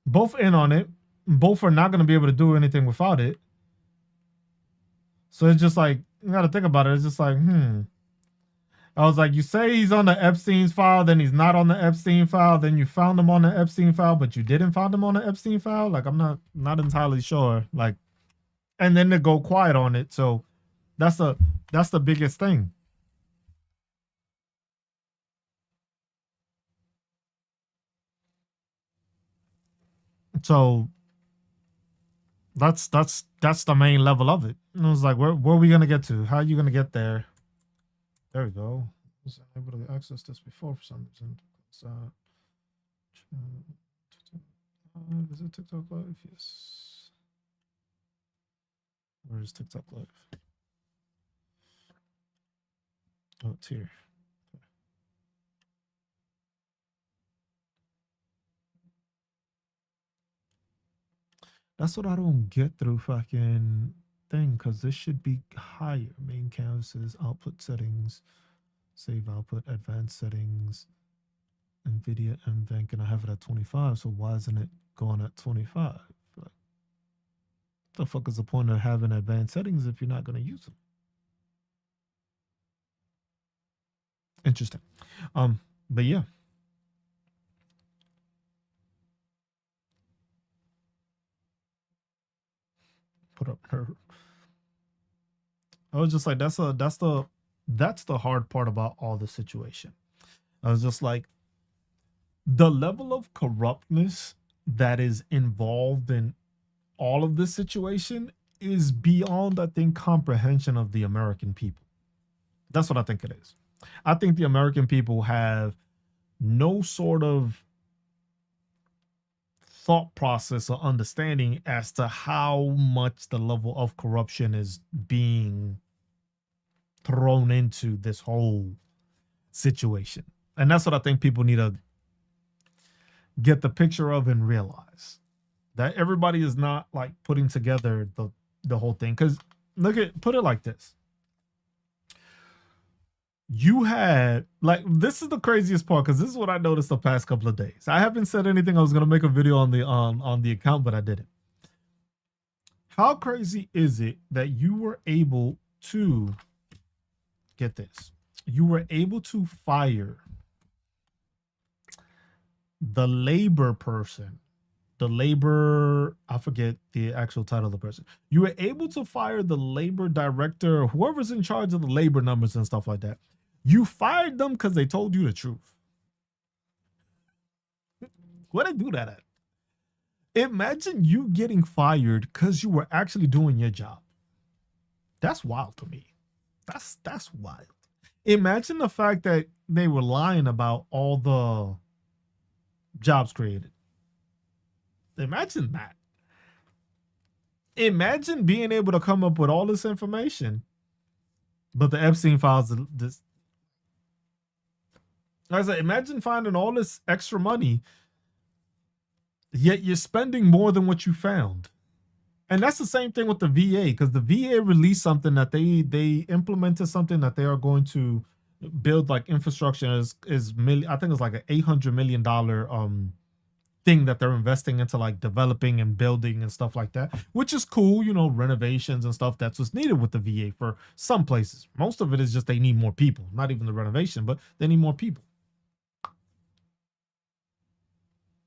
Both in on it. Both are not going to be able to do anything without it. So it's just like, you got to think about it. It's just like, I was like, you say he's on the Epstein's file, then he's not on the Epstein file, then you found him on the Epstein file, but you didn't find him on the Epstein file. Like, I'm not entirely sure. Like, and then they go quiet on it. So that's the biggest thing. So that's the main level of it. And I was like, where are we gonna get to? How are you gonna get there? There we go. I was able to access this before for some reason. Is it TikTok Live? Yes. Where is TikTok Live? Oh, it's here. That's what I don't get through fucking thing, because this should be higher. Main canvases, output settings, save output, advanced settings, NVIDIA NVENC, and I have it at 25. So why isn't it going at 25? Like, the fuck is the point of having advanced settings if you're not going to use them? Interesting. But yeah. Put up her. I was just like, that's the hard part about all the situation. I was just like, the level of corruptness that is involved in all of this situation is beyond, I think, comprehension of the American people. That's what I think it is. I think the American people have no sort of thought process or understanding as to how much the level of corruption is being thrown into this whole situation. And that's what I think people need to get the picture of and realize that everybody is not like putting together the whole thing. Because put it like this: you had like this is the craziest part because this is what I noticed the past couple of days. I haven't said anything. I was gonna make a video on the account, but I didn't. How crazy is it that you were able to get this? You were able to fire the labor person, the labor, I forget the actual title of the person. You were able to fire the labor director, whoever's in charge of the labor numbers and stuff like that. You fired them because they told you the truth. Where they do that at? Imagine you getting fired because you were actually doing your job. That's wild to me. That's wild. Imagine the fact that they were lying about all the jobs created. Imagine that. Imagine being able to come up with all this information, but the Epstein files, this. Like I said, imagine finding all this extra money, yet you're spending more than what you found. And that's the same thing with the VA, because the VA released something that they implemented something that they are going to build like infrastructure is I think it's like an $800 million thing that they're investing into like developing and building and stuff like that, which is cool, you know, renovations and stuff. That's what's needed with the VA for some places. Most of it is just they need more people, not even the renovation, but they need more people.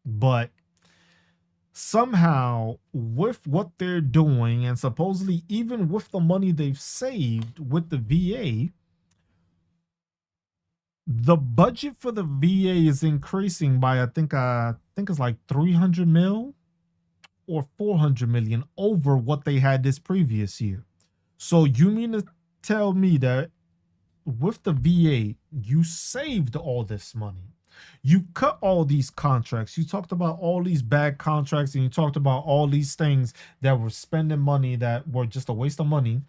But somehow with what they're doing and supposedly even with the money they've saved with the VA, the budget for the VA is increasing by I think it's like 300 mil or 400 million over what they had this previous year. So you mean to tell me that with the VA, you saved all this money? You cut all these contracts. You talked about all these bad contracts and you talked about all these things that were spending money that were just a waste of money.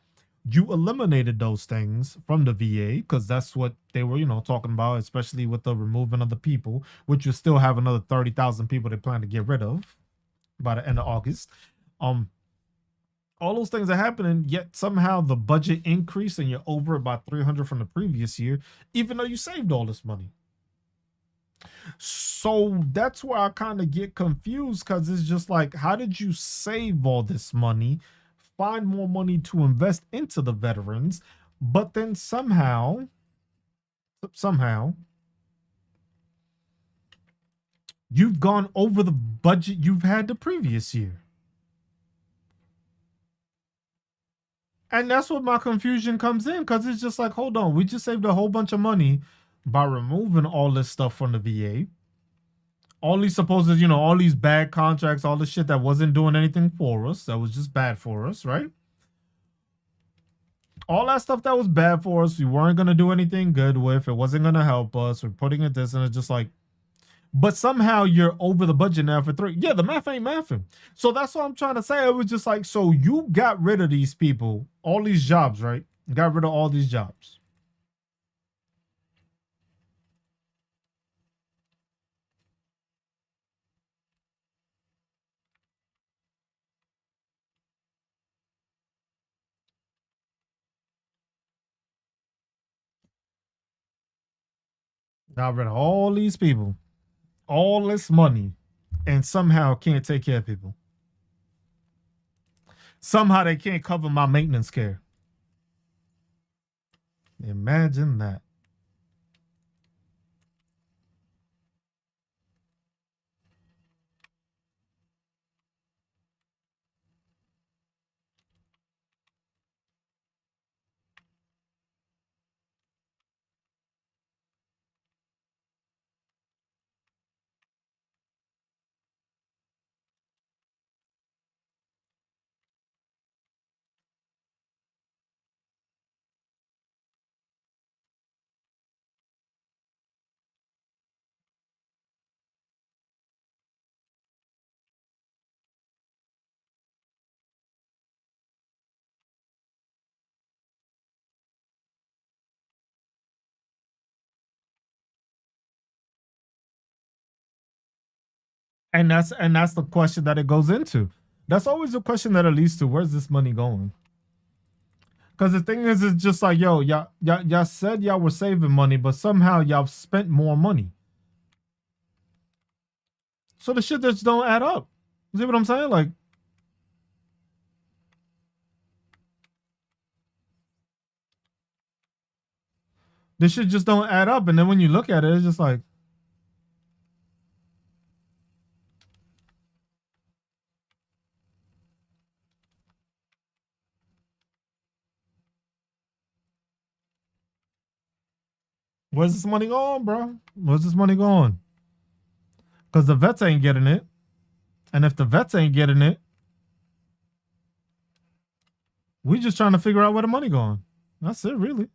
You eliminated those things from the VA because that's what they were, you know, talking about, especially with the removing of the people, which you still have another 30,000 people they plan to get rid of by the end of August. Um, all those things are happening, yet somehow the budget increased and you're over about 300 from the previous year, even though you saved all this money. So that's where I kind of get confused because it's just like, how did you save all this money, find more money to invest into the veterans, but then somehow you've gone over the budget you've had the previous year? And that's what my confusion comes in because it's just like, hold on, we just saved a whole bunch of money by removing all this stuff from the VA. All these supposed, you know, all these bad contracts, all the shit that wasn't doing anything for us, that was just bad for us, right? All that stuff that was bad for us, we weren't gonna do anything good with. It wasn't gonna help us. We're putting it this, and it's just like, but somehow you're over the budget now for three. Yeah, the math ain't mathing. So that's what I'm trying to say. It was just like, so you got rid of these people, all these jobs, right? Got rid of all these jobs. Got rid of all these people, all this money, and somehow can't take care of people. Somehow they can't cover my maintenance care. Imagine that. and that's the question that it goes into. That's always the question that it leads to. Where's this money going? Because the thing is, it's just like, yo, y'all said y'all were saving money, but somehow y'all spent more money. So the shit just don't add up. See what I'm saying? Like, this shit just don't add up. And then when you look at it, it's just like, where's this money going, bro? Where's this money going? Because the vets ain't getting it. And if the vets ain't getting it, we just trying to figure out where the money going. That's it, really.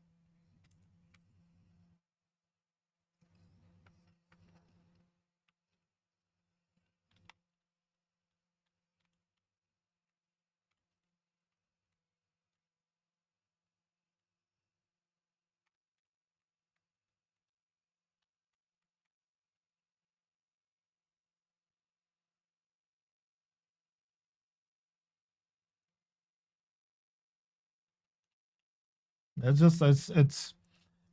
It's just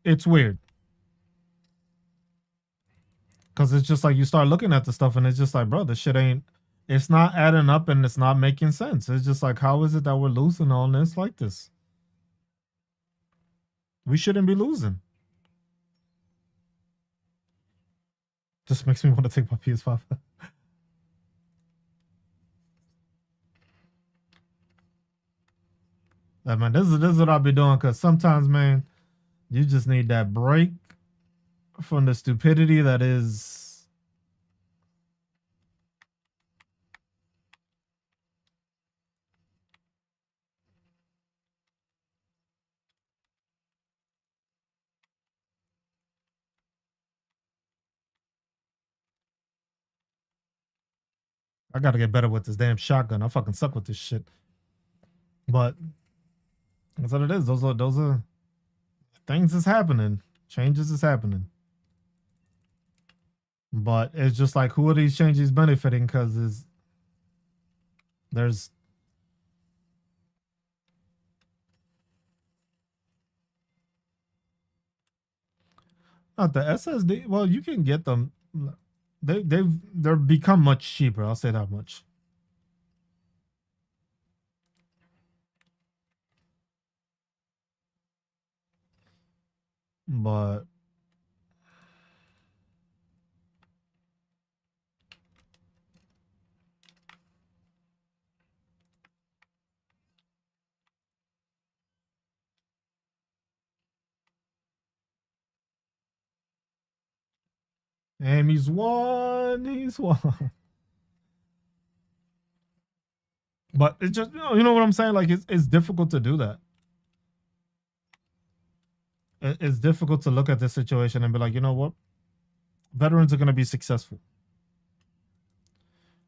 it's weird because it's just like you start looking at the stuff and it's just like, bro, this shit ain't. It's not adding up and it's not making sense. It's just like, how is it that we're losing on this like this? We shouldn't be losing. Just makes me want to take my PS5. Man, this is what I'll be doing because sometimes, man, you just need that break from the stupidity that is. I gotta get better with this damn shotgun. I fucking suck with this shit. But that's what it is. Those are things is happening. Changes is happening. But it's just like, who are these changes benefiting? Because there's not the SSD. Well, you can get them. They're become much cheaper. I'll say that much. But and he's one. He's one. But it's just, you know what I'm saying. Like, it's difficult to do that. It's difficult to look at this situation and be like, you know what, veterans are going to be successful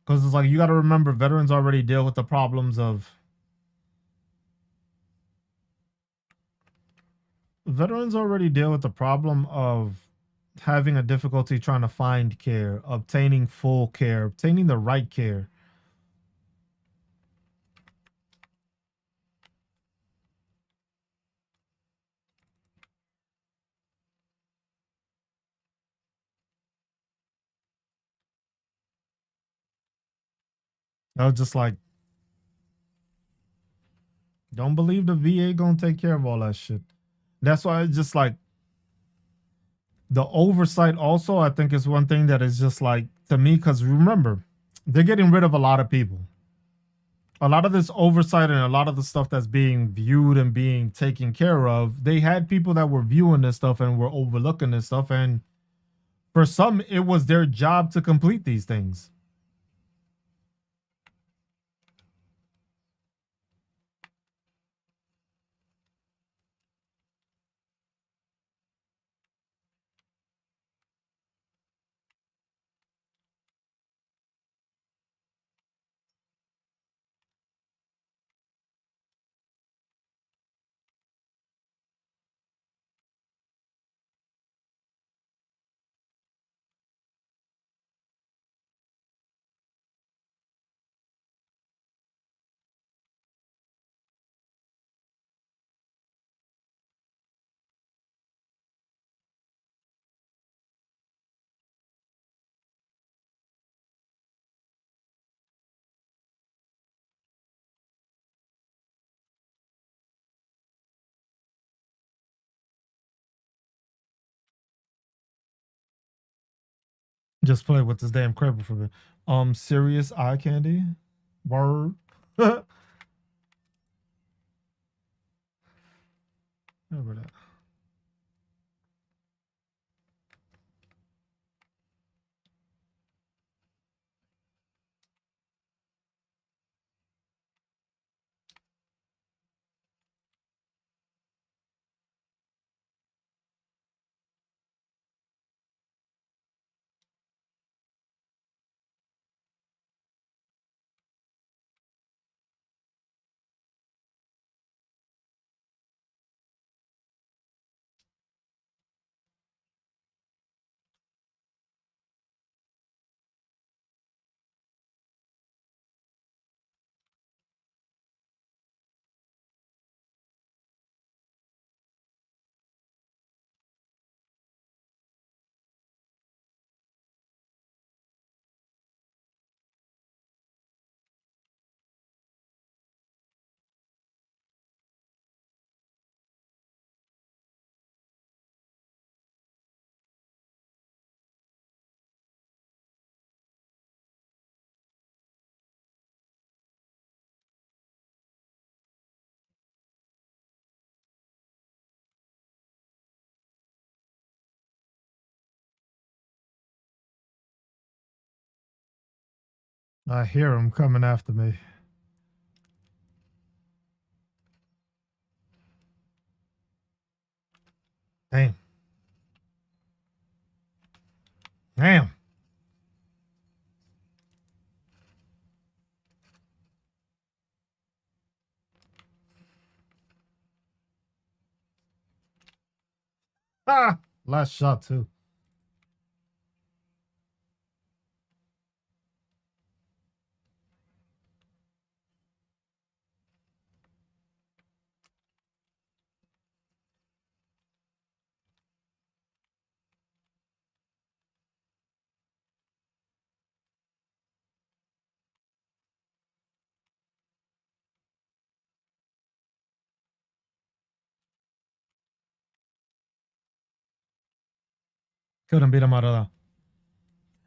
because it's like, you got to remember, veterans already deal with the problems of veterans already deal with the problem of having a difficulty trying to find care, obtaining full care, obtaining the right care. I was just like, don't believe the VA gonna take care of all that shit. That's why it's just like, the oversight also, I think, is one thing that is just like, to me, because remember, they're getting rid of a lot of people. A lot of this oversight and a lot of the stuff that's being viewed and being taken care of, they had people that were viewing this stuff and were overlooking this stuff. And for some, it was their job to complete these things. Just play with this damn crabber for me. Serious eye candy. Word. Remember that. I hear him coming after me. Damn. Damn. Ah! Last shot, too. Couldn't beat him out of that.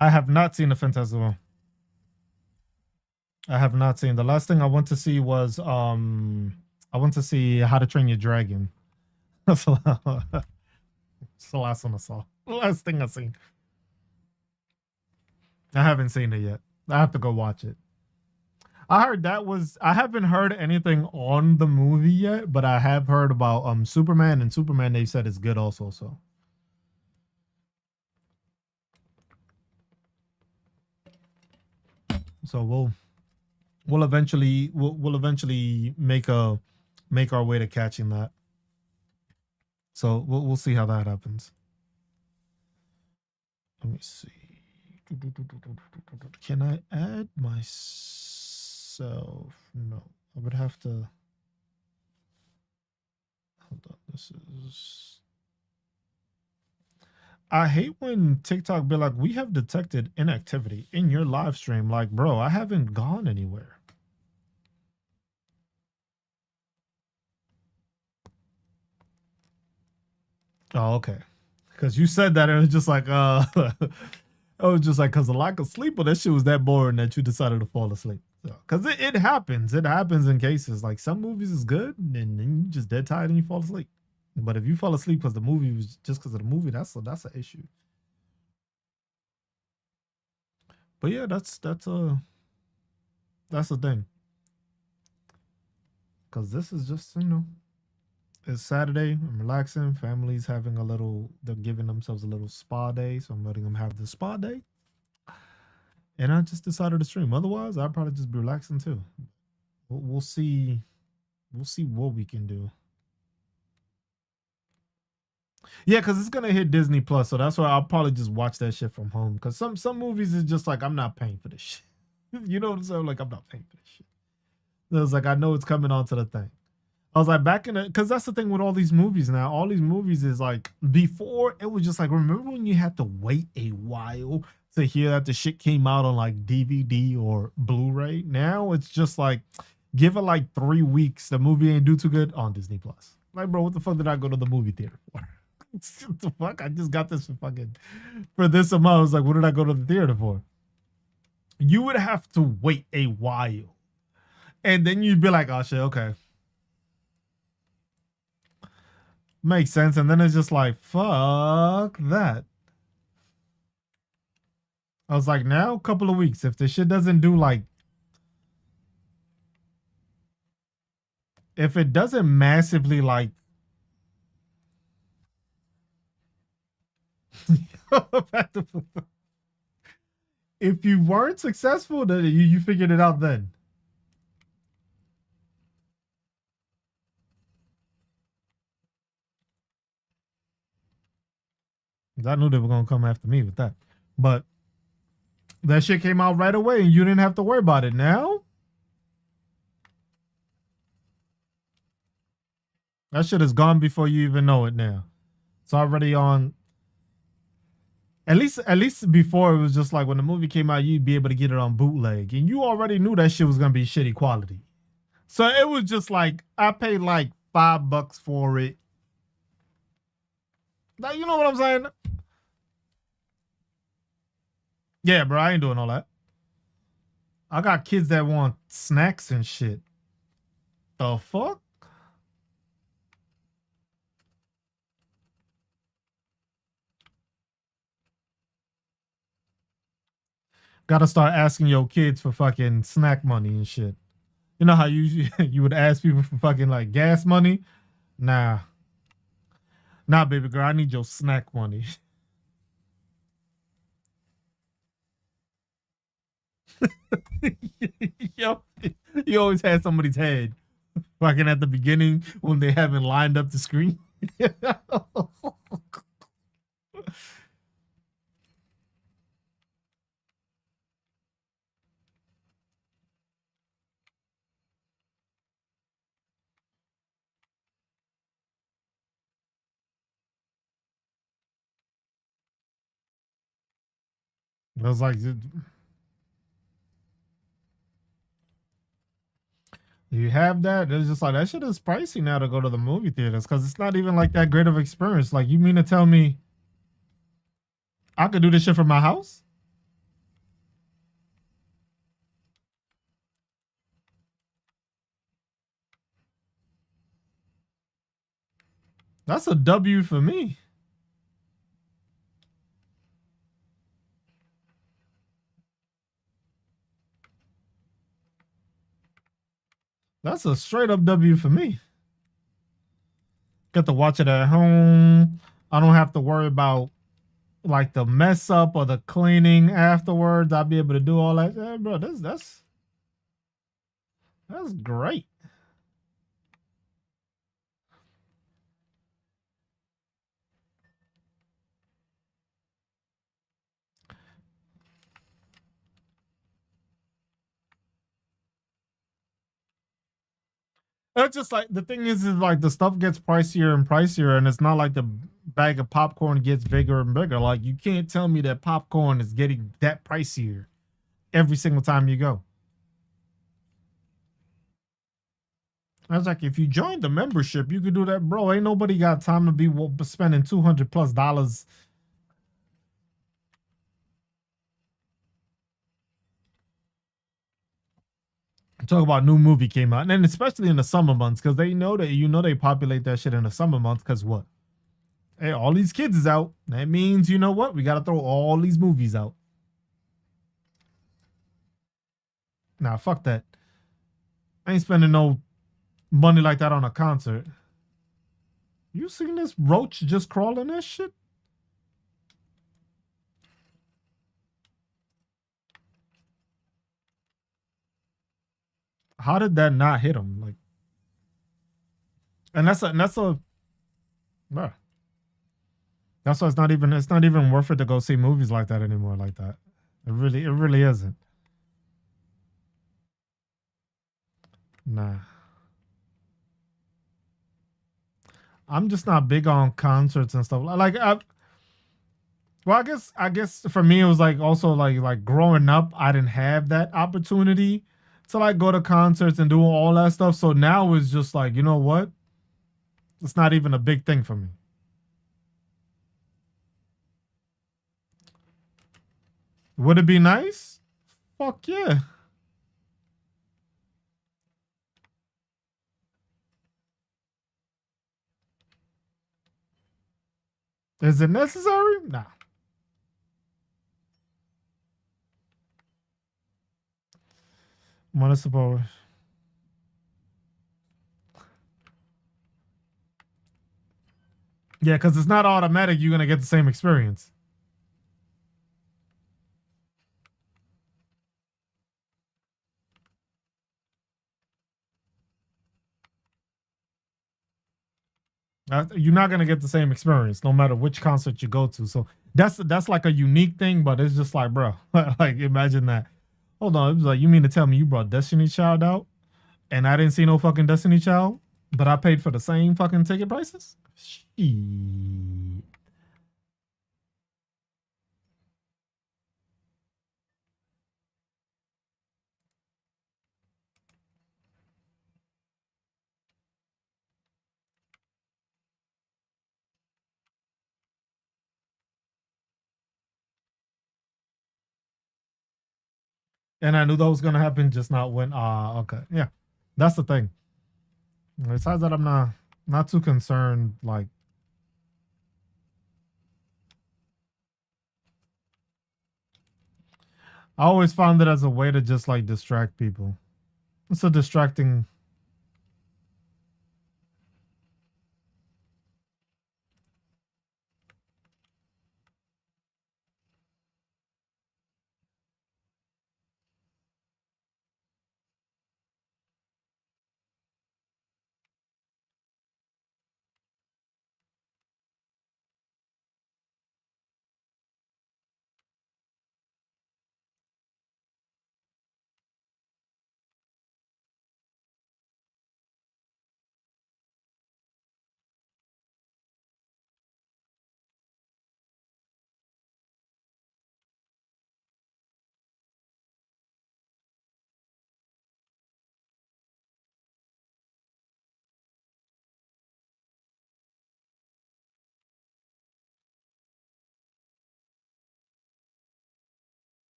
I have not seen the Fantastic one. I have not seen. The last thing I went to see was I went to see How to Train Your Dragon. That's the last one I saw. The last thing I seen. I haven't seen it yet. I have to go watch it. I heard that was I haven't heard anything on the movie yet, but I have heard about Superman, and Superman they said is good also, so we'll eventually make our way to catching that. So we'll see how that happens. Let me see. Can I add myself? No, I would have to. Hold on. This is. I hate when TikTok be like, we have detected inactivity in your live stream. Like, bro, I haven't gone anywhere. Oh, okay. Because you said that, and it was just like, I was just like, because the lack of sleep, but that shit was that boring that you decided to fall asleep. Because it happens. It happens in cases. Like some movies is good, and then you just dead tired and you fall asleep. But if you fall asleep because the movie was just because of the movie, that's an issue. But yeah, that's the thing. Because this is just it's Saturday. I'm relaxing. Family's having a little. They're giving themselves a little spa day, so I'm letting them have the spa day. And I just decided to stream. Otherwise, I'd probably just be relaxing too. We'll see. We'll see what we can do. Yeah, because it's gonna hit Disney Plus, so that's why I'll probably just watch that shit from home. Because some movies is just like I'm not paying for this shit. You know what I'm saying? Like I'm not paying for this shit. So it's like I know it's coming onto the thing. I was like back in the because that's the thing with all these movies now. All these movies is like before it was just like remember when you had to wait a while to hear that the shit came out on like DVD or Blu-ray. Now it's just like give it like 3 weeks. The movie ain't do too good on Disney Plus. Like, bro, what the fuck did I go to the movie theater for? What the fuck? I just got this for this amount. I was like, what did I go to the theater for? You would have to wait a while. And then you'd be like, oh shit, okay. Makes sense. And then it's just like, fuck that. I was like, now a couple of weeks. If the shit doesn't do like, if it doesn't massively like, if you weren't successful, then you figured it out then. 'Cause I knew they were gonna come after me with that. But that shit came out right away and you didn't have to worry about it. Now that shit is gone before you even know it now. It's already on. At least before it was just like when the movie came out, you'd be able to get it on bootleg. And you already knew that shit was gonna be shitty quality. So it was just like I paid like $5 for it. Like, you know what I'm saying? Yeah, bro, I ain't doing all that. I got kids that want snacks and shit. The fuck? Gotta start asking your kids for fucking snack money and shit. You know how you you would ask people for fucking like gas money? Nah. Nah, baby girl, I need your snack money. Yo, you always had somebody's head fucking at the beginning when they haven't lined up the screen. I was like, you have that? It's just like that shit is pricey now to go to the movie theaters because it's not even like that great of experience. Like, you mean to tell me I could do this shit from my house? That's a W for me. That's a straight up W for me. Get to watch it at home. I don't have to worry about like the mess up or the cleaning afterwards. I'll be able to do all that. Yeah, bro, that's great. That's just like the thing is like the stuff gets pricier and pricier, and it's not like the bag of popcorn gets bigger and bigger. Like, you can't tell me that popcorn is getting that pricier every single time you go. I was like, if you joined the membership, you could do that, bro. Ain't nobody got time to be spending $200+ talk about new movie came out, and then especially in the summer months, because they know that they populate that shit in the summer months. Because what? Hey, all these kids is out. That means you know what? We got to throw all these movies out. Nah, fuck that. I ain't spending no money like that on a concert. You seen this roach just crawling that shit? How did that not hit him? Like, and that's a bruh. That's why it's not even worth it to go see movies like that anymore. Like that, it really isn't. Nah, I'm just not big on concerts and stuff. Like, well, I guess for me it was like also like growing up, I didn't have that opportunity to like go to concerts and do all that stuff. So now it's just like, you know what? It's not even a big thing for me. Would it be nice? Fuck yeah. Is it necessary? Nah. Municipal. Yeah, because it's not automatic. You're gonna get the same experience. You're not gonna get the same experience no matter which concert you go to. So that's like a unique thing, but it's just like, bro, like imagine that. Hold on, it was like you mean to tell me you brought Destiny Child out and I didn't see no fucking Destiny Child, but I paid for the same fucking ticket prices? Shit. And I knew that was gonna happen, just not when. Okay, yeah, that's the thing. Besides that, I'm not too concerned. Like I always found it as a way to just like distract people. It's a distracting.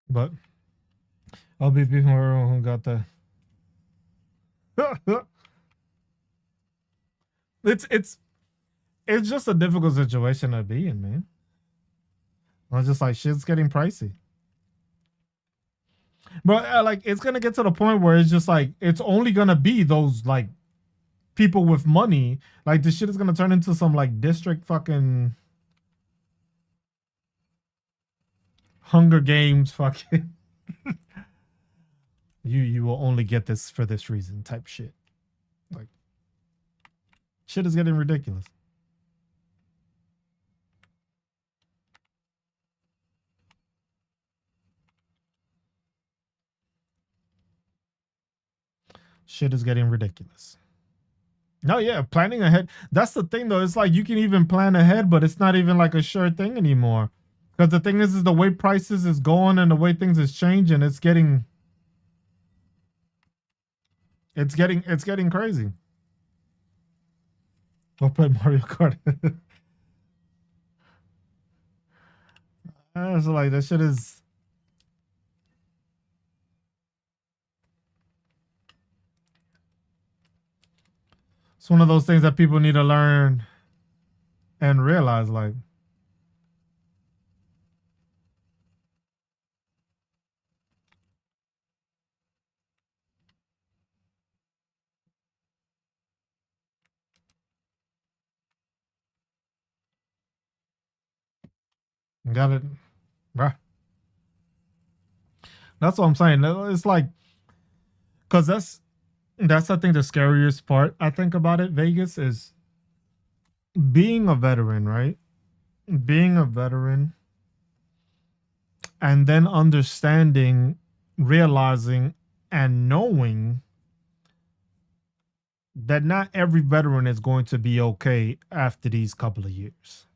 But I'll be people who got the. it's it's it's just a difficult situation to be in, man. I was just like shit's getting pricey. But like it's gonna get to the point where it's just like it's only gonna be those like people with money. Like this shit is gonna turn into some like district fucking Hunger Games fucking. You will only get this for this reason type shit. Like shit is getting ridiculous. Shit is getting ridiculous. No, yeah, planning ahead. That's the thing though. It's like you can even plan ahead, but it's not even like a sure thing anymore. Because the thing is the way prices is going and the way things is changing, it's getting crazy. We'll play Mario Kart. It's like that shit is. It's one of those things that people need to learn and realize. Like, got it, bruh. That's what I'm saying. It's like, cause that's I think the scariest part. I think about it. Vegas is being a veteran, right? Being a veteran, and then understanding, realizing, and knowing that not every veteran is going to be okay after these couple of years.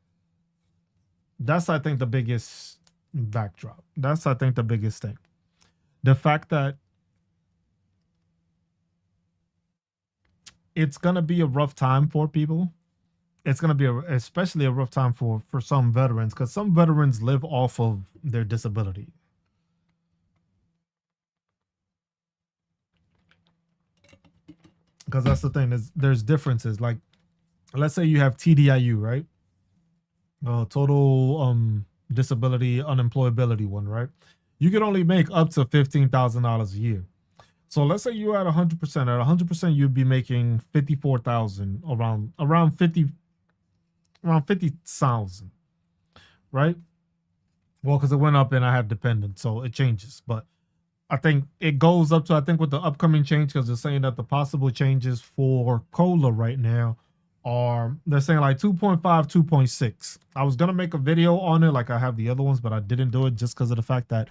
That's I think the biggest backdrop. That's I think the biggest thing. The fact that it's gonna be a rough time for people. It's gonna be especially a rough time for some veterans because some veterans live off of their disability. Because that's the thing. There's differences. Like let's say you have TDIU, right? Total disability unemployability one, right? You can only make up to $15,000 a year. So let's say you're at 100%. At 100%, you'd be making 54,000, around 50,000, right? Well, because it went up and I have dependents, so it changes. But I think it goes up to, I think with the upcoming change, because they're saying that the possible changes for cola right now are, they're saying like 2.5, 2.6. I was gonna make a video on it like I have the other ones, but I didn't do it just because of the fact that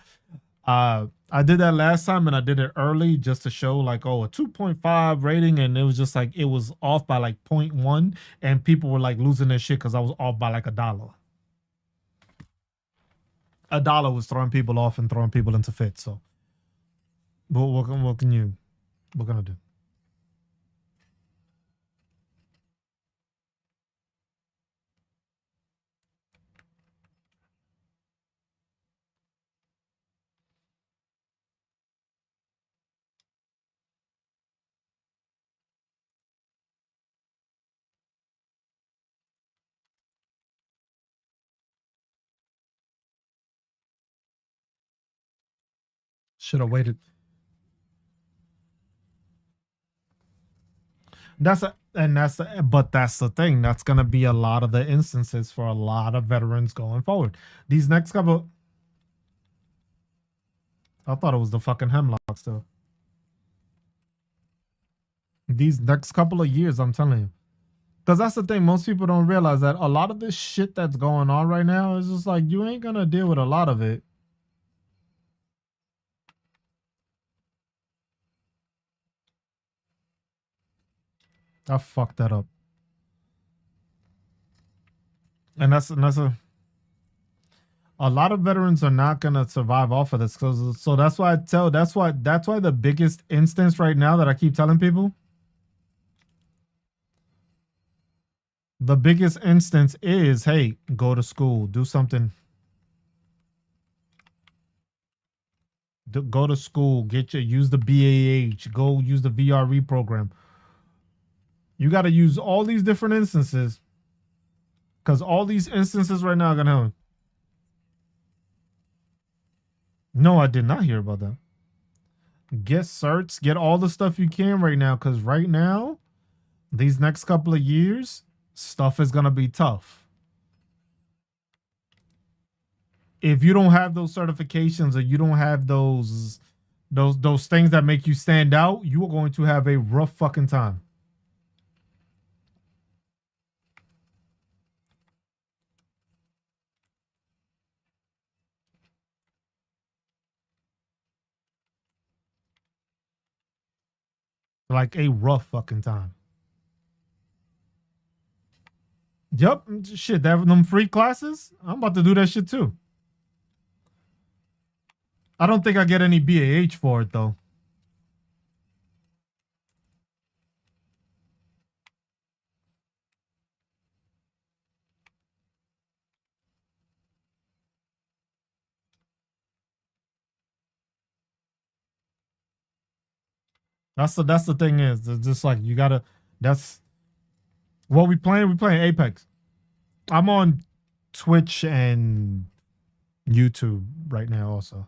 I did that last time and I did it early just to show like, oh, a 2.5 rating, and it was just like it was off by like point 0.1, and people were like losing their shit because I was off by like a dollar. A dollar was throwing people off and throwing people into fits. So what can you what can I do? Should have waited. That's the thing. That's gonna be a lot of the instances for a lot of veterans going forward. These next couple, I thought it was the fucking hemlock still. These next couple of years, I'm telling you, because that's the thing. Most people don't realize that a lot of this shit that's going on right now is just like you ain't gonna deal with a lot of it. I fucked that up, and that's a lot of veterans are not gonna survive off of this. So that's why I tell. That's why the biggest instance right now that I keep telling people, the biggest instance is, hey, go to school, do something, go to school, use the BAH, go use the VRE program. You got to use all these different instances because all these instances right now are gonna happen. No, I did not hear about that. Get certs, get all the stuff you can right now because right now, these next couple of years, stuff is gonna be tough. If you don't have those certifications or you don't have those things that make you stand out, you are going to have a rough fucking time. Like a rough fucking time. Yep, shit. That them free classes. I'm about to do that shit too. I don't think I get any BAH for it though. That's the thing is it's just like you gotta. That's what we playing. We playing Apex. I'm on Twitch and YouTube right now also.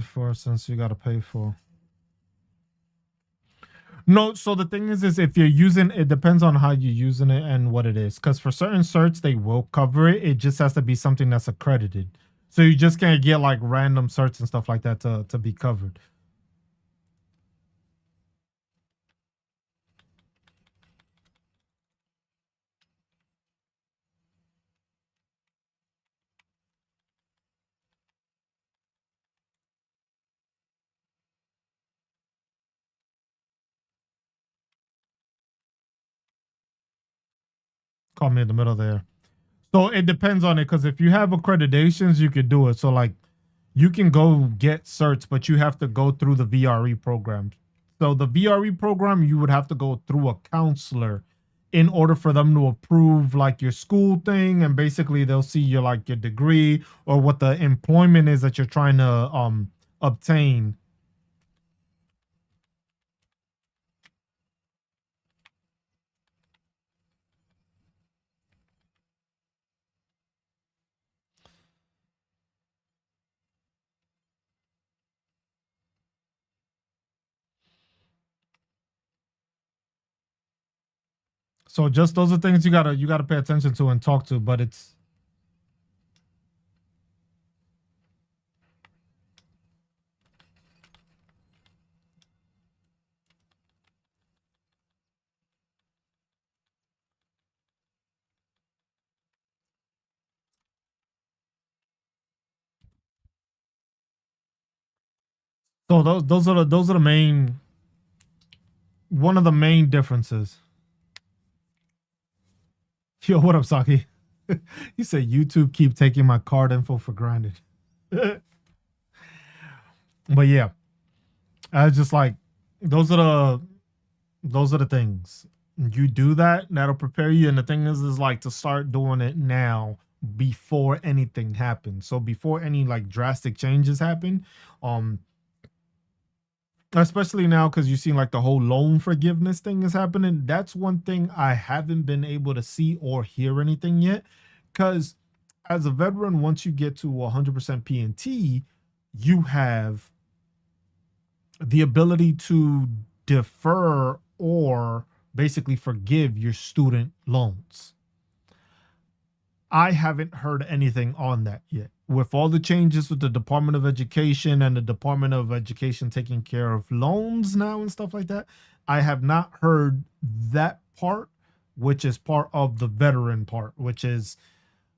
For since you got to pay for. No, so the thing is if you're using it depends on how you're using it and what it is. Because for certain certs, they will cover it. It just has to be something that's accredited. So you just can't get like random certs and stuff like that to be covered. Call me in the middle there. So it depends on it because if you have accreditations, you could do it. So like you can go get certs, but you have to go through the VRE program. So the VRE program, you would have to go through a counselor in order for them to approve like your school thing, and basically they'll see your like your degree or what the employment is that you're trying to obtain. So just those are things you gotta pay attention to and talk to, but it's so those are the main one of the main differences. Yo, what up, Saki? You said YouTube keep taking my card info for granted. But yeah, I was just like those are the those are the things. You do that, that'll prepare you. And the thing is like to start doing it now before anything happens. So before any like drastic changes happen, um, especially now because you've seen like the whole loan forgiveness thing is happening. That's one thing I haven't been able to see or hear anything yet. Because as a veteran, once you get to 100% PNT, you have the ability to defer or basically forgive your student loans. I haven't heard anything on that yet. With all the changes with the Department of Education and the Department of Education taking care of loans now and stuff like that, I have not heard that part, which is part of the veteran part, which is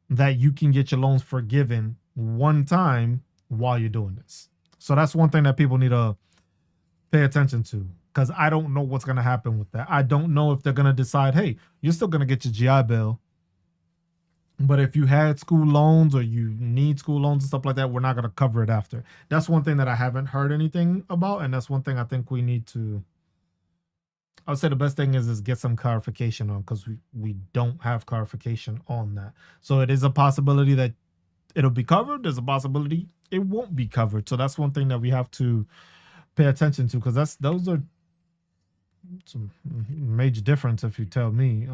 that you can get your loans forgiven one time while you're doing this. So that's one thing that people need to pay attention to because I don't know what's going to happen with that. I don't know if they're going to decide, hey, you're still going to get your GI Bill, but if you had school loans or you need school loans and stuff like that, we're not going to cover it after. That's one thing that I haven't heard anything about, and that's one thing I think we need to. I would say the best thing is get some clarification on because we don't have clarification on that. So it is a possibility that it'll be covered. There's a possibility it won't be covered. So that's one thing that we have to pay attention to because those are some major difference if you tell me.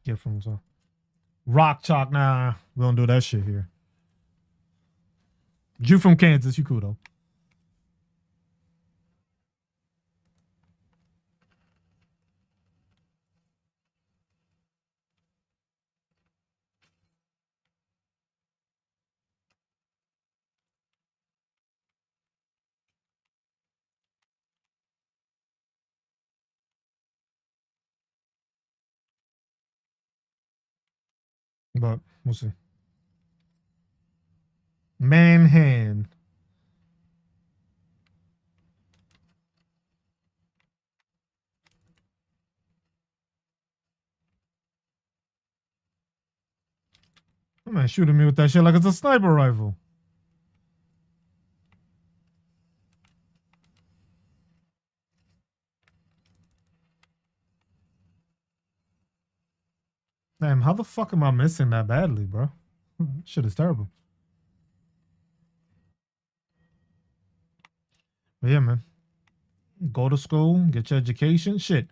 Get from so rock chalk. Nah, we don't do that shit here. You from Kansas? You cool though. But we'll see. Man hand. Man shooting me with that shit like it's a sniper rifle. Damn, how the fuck am I missing that badly, bro? Shit is terrible. But yeah, man. Go to school, get your education. Shit.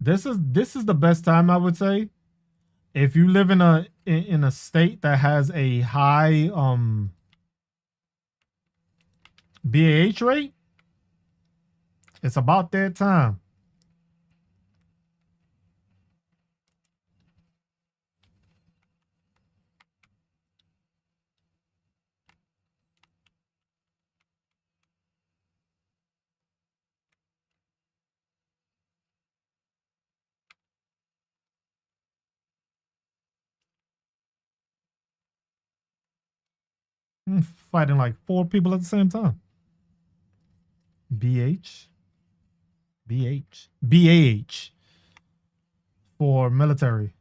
This is the best time, I would say. If you live in a state that has a high BAH rate, it's about that time. I'm fighting like 4 people at the same time. BH, BAH for military.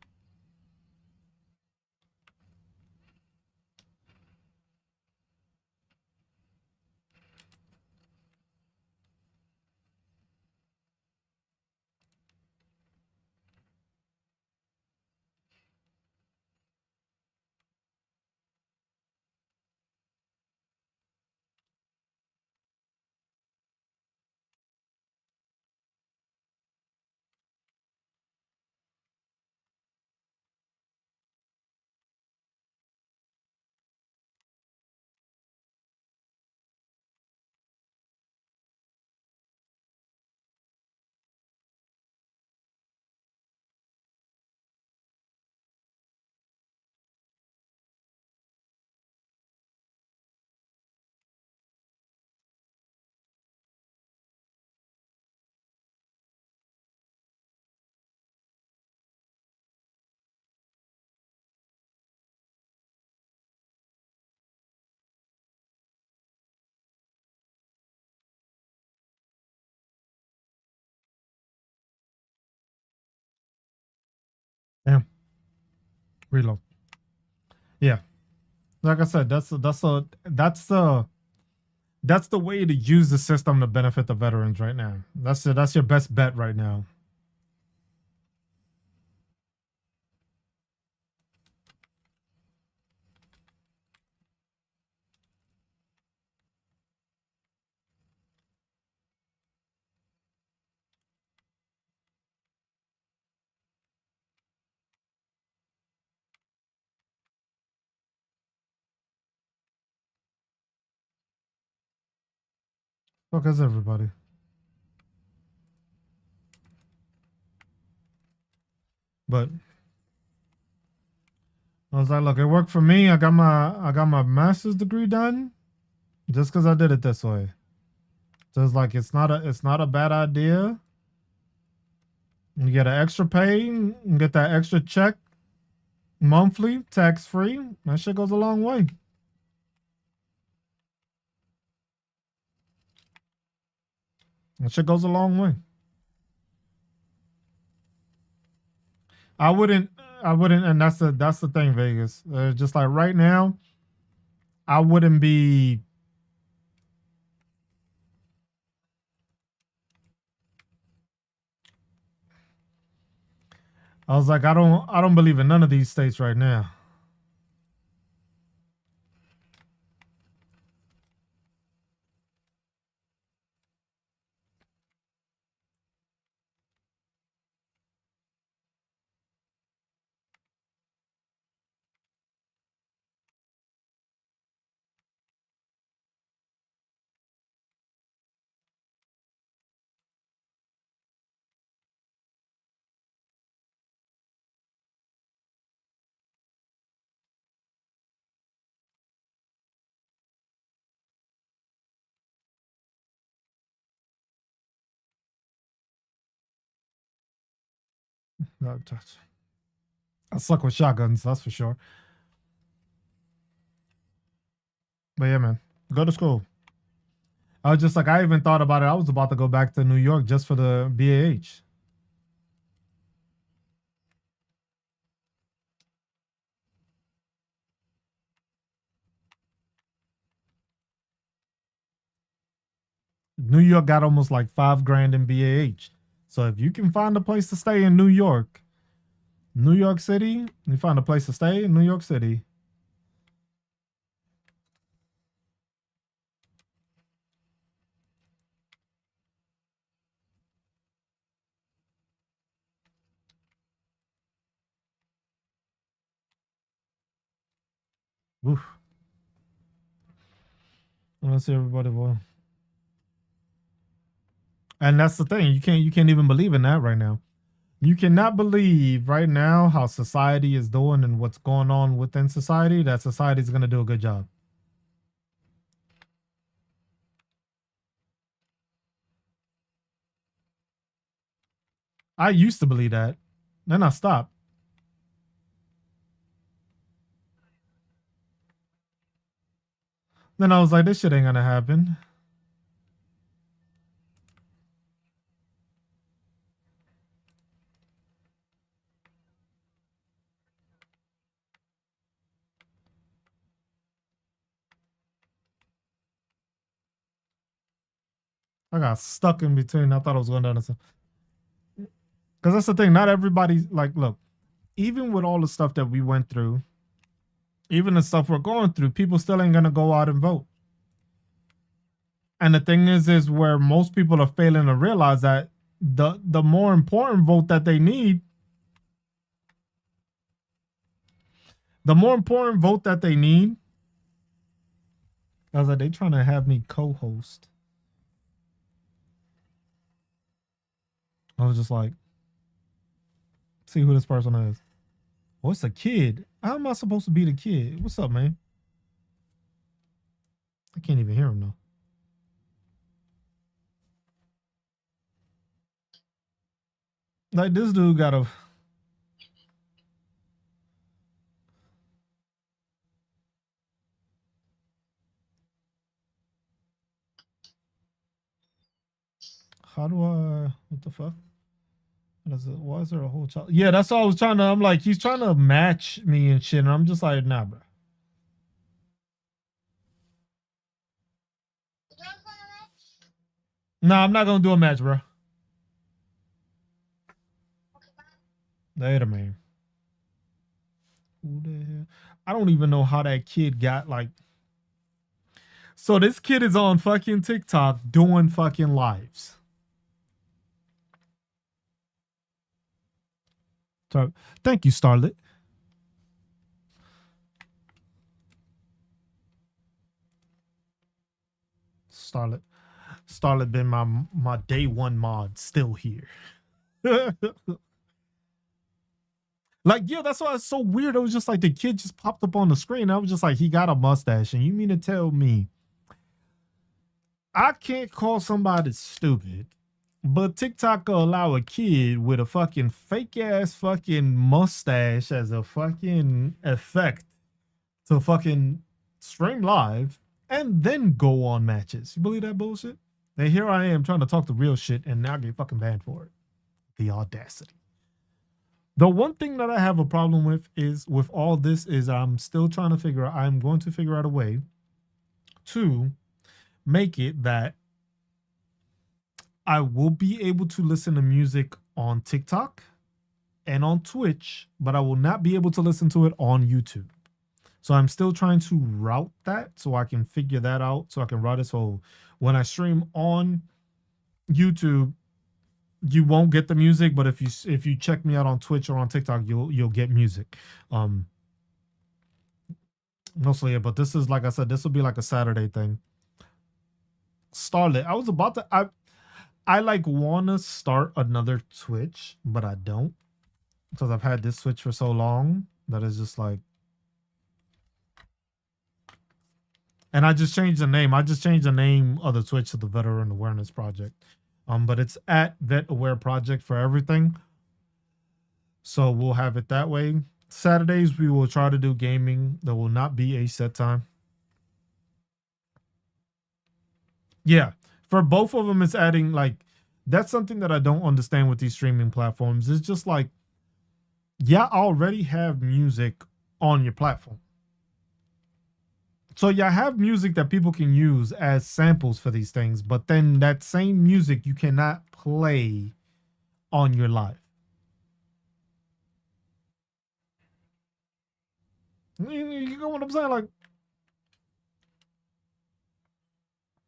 Damn, reload. Yeah, like I said, that's the way to use the system to benefit the veterans right now. That's your best bet right now. Fuck is everybody? But I was like, look, it worked for me. I got my master's degree done just because I did it this way. So it's like it's not a bad idea. You get an extra pay, you get that extra check monthly, tax free. That shit goes a long way. That shit goes a long way. I wouldn't, I wouldn't, and that's the thing, Vegas. Just like right now, I wouldn't be. I was like, I don't believe in none of these states right now. I suck with shotguns, that's for sure. But yeah, man, go to school. I was just like, I even thought about it. I was about to go back to New York just for the BAH. New York got almost like 5 grand in BAH. So if you can find a place to stay in New York, New York City, you find a place to stay in New York City. Oof. Let's see everybody. Boy. And that's the thing. You can't even believe in that right now. You cannot believe right now how society is doing and what's going on within society, that society is going to do a good job. I used to believe that. Then I stopped. Then I was like, this shit ain't going to happen. I got stuck in between. I thought I was going down to, because that's the thing. Not everybody, like, look, even with all the stuff that we went through, even the stuff we're going through, people still ain't going to go out and vote. And the thing is where most people are failing to realize that the more important vote that they need, the more important vote that they need. I was like, they trying to have me co-host. I was just like, see who this person is. Oh, it's a kid. How am I supposed to be the kid? What's up, man? I can't even hear him though. Like this dude got a. How do I? What the fuck? What is it? Why is there a whole child? Yeah, that's all I was trying to. I'm like, he's trying to match me and shit, and I'm just like, nah, bro. Nah, I'm not gonna do a match, bro. Later, man. Who the hell? I don't even know how that kid got like. So this kid is on fucking TikTok doing fucking lives. So thank you, Starlet. Starlet. Starlet been my day one mod, still here. Like, yeah, that's why it's so weird. It was just like the kid just popped up on the screen. I was just like, he got a mustache. And you mean to tell me I can't call somebody stupid, but TikTok will allow a kid with a fucking fake ass fucking mustache as a fucking effect to fucking stream live and then go on matches. You believe that bullshit? And here I am trying to talk the real shit and now I get fucking banned for it. The audacity. The one thing that I have a problem with is with all this is I'm still trying to figure out, I'm going to figure out a way to make it that I will be able to listen to music on TikTok and on Twitch, but I will not be able to listen to it on YouTube. So I'm still trying to route that so I can figure that out so I can route it. So when I stream on YouTube, you won't get the music, but if you check me out on Twitch or on TikTok, you'll get music. Mostly, but this is like I said, this will be like a Saturday thing. Starlit. I was about to I like wanna start another Twitch, but I don't. Because I've had this Twitch for so long that it's just like, and I just changed the name. I just changed the name of the Twitch to the Veteran Awareness Project. But it's at Vet Aware Project for everything. So we'll have it that way. Saturdays we will try to do gaming. There will not be a set time. Yeah, for both of them, it's adding like that's something that I don't understand with these streaming platforms. It's just like, yeah, I already have music on your platform. So you have music that people can use as samples for these things, but then that same music you cannot play on your live. You know what I'm saying? Like,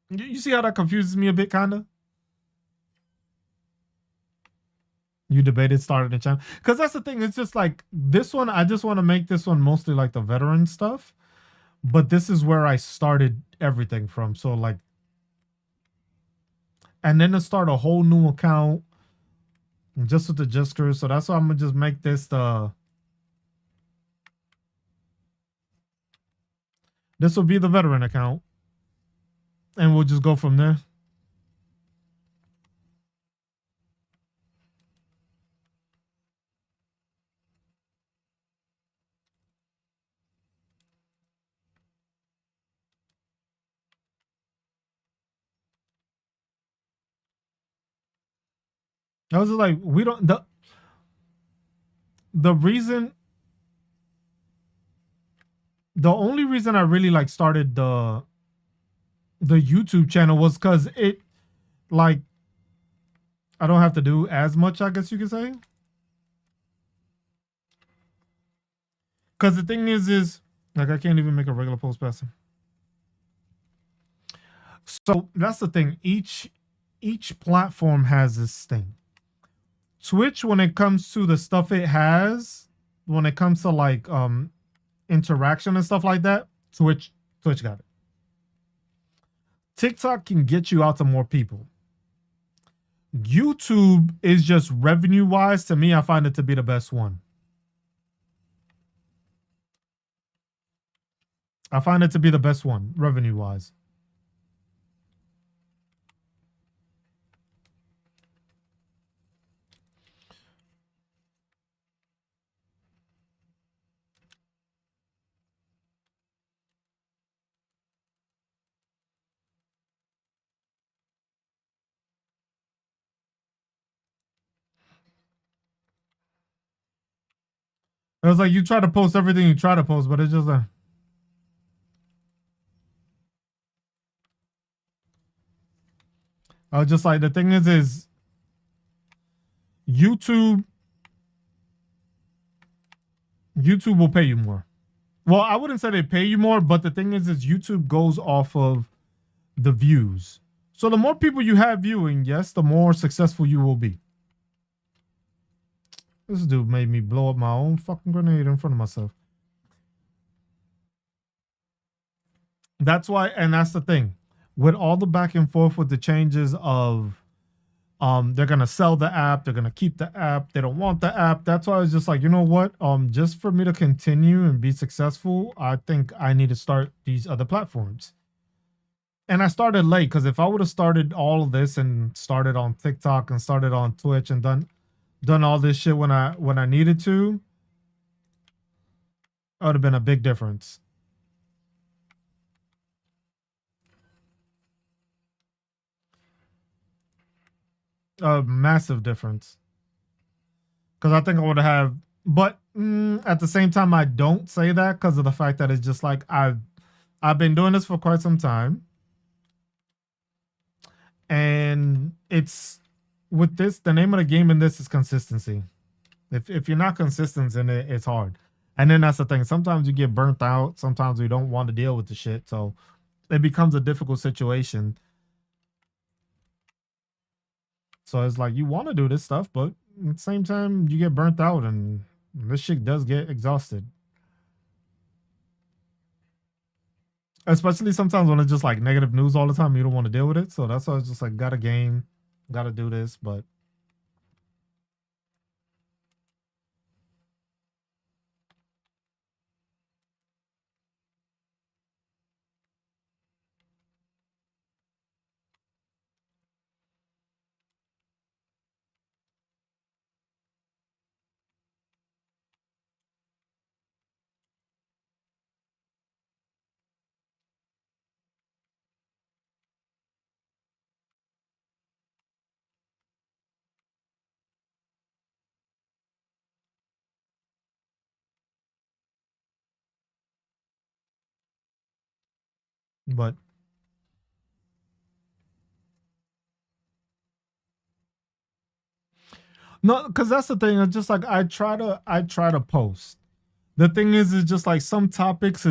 you see how that confuses me a bit, kind of. You debated starting the channel because that's the thing. It's just like this one. I just want to make this one mostly like the veteran stuff, but this is where I started everything from. So like, and then to start a whole new account just with the gestures. So that's why I'm gonna just make this the. This will be the veteran account, and we'll just go from there. I was just like, we don't the reason the only reason I really like started the YouTube channel was because it like I don't have to do as much, I guess you could say. Because the thing is like I can't even make a regular post person. So that's the thing. Each platform has this thing. Twitch, when it comes to the stuff it has, when it comes to like interaction and stuff like that, Twitch got it. TikTok can get you out to more people. YouTube is just revenue wise, to me, I find it to be the best one. I find it to be the best one, revenue wise. It was like you try to post everything you try to post, but it's just I was just like the thing is YouTube YouTube will pay you more. Well, I wouldn't say they pay you more, but the thing is YouTube goes off of the views. So the more people you have viewing, yes, the more successful you will be. This dude made me blow up my own fucking grenade in front of myself. That's why, and that's the thing. With all the back and forth with the changes of they're gonna sell the app, they're gonna keep the app, they don't want the app. That's why I was just like, you know what? Just for me to continue and be successful, I think I need to start these other platforms. And I started late because if I would have started all of this and started on TikTok and started on Twitch and done all this shit when I needed to, it would have been a big difference. A massive difference. Because I think I would have, but at the same time, I don't say that because of the fact that it's just like I've been doing this for quite some time, and it's with this the name of the game in this is consistency. If you're not consistent in it, it's hard. And then that's the thing. Sometimes you get burnt out. Sometimes we don't want to deal with the shit. So it becomes a difficult situation. So it's like you want to do this stuff, but at the same time you get burnt out and this shit does get exhausted. Especially sometimes when it's just like negative news all the time, you don't want to deal with it. So that's why it's just like got a game, got to do this. But But no, because that's the thing. It's just like I try to post. The thing is just like some topics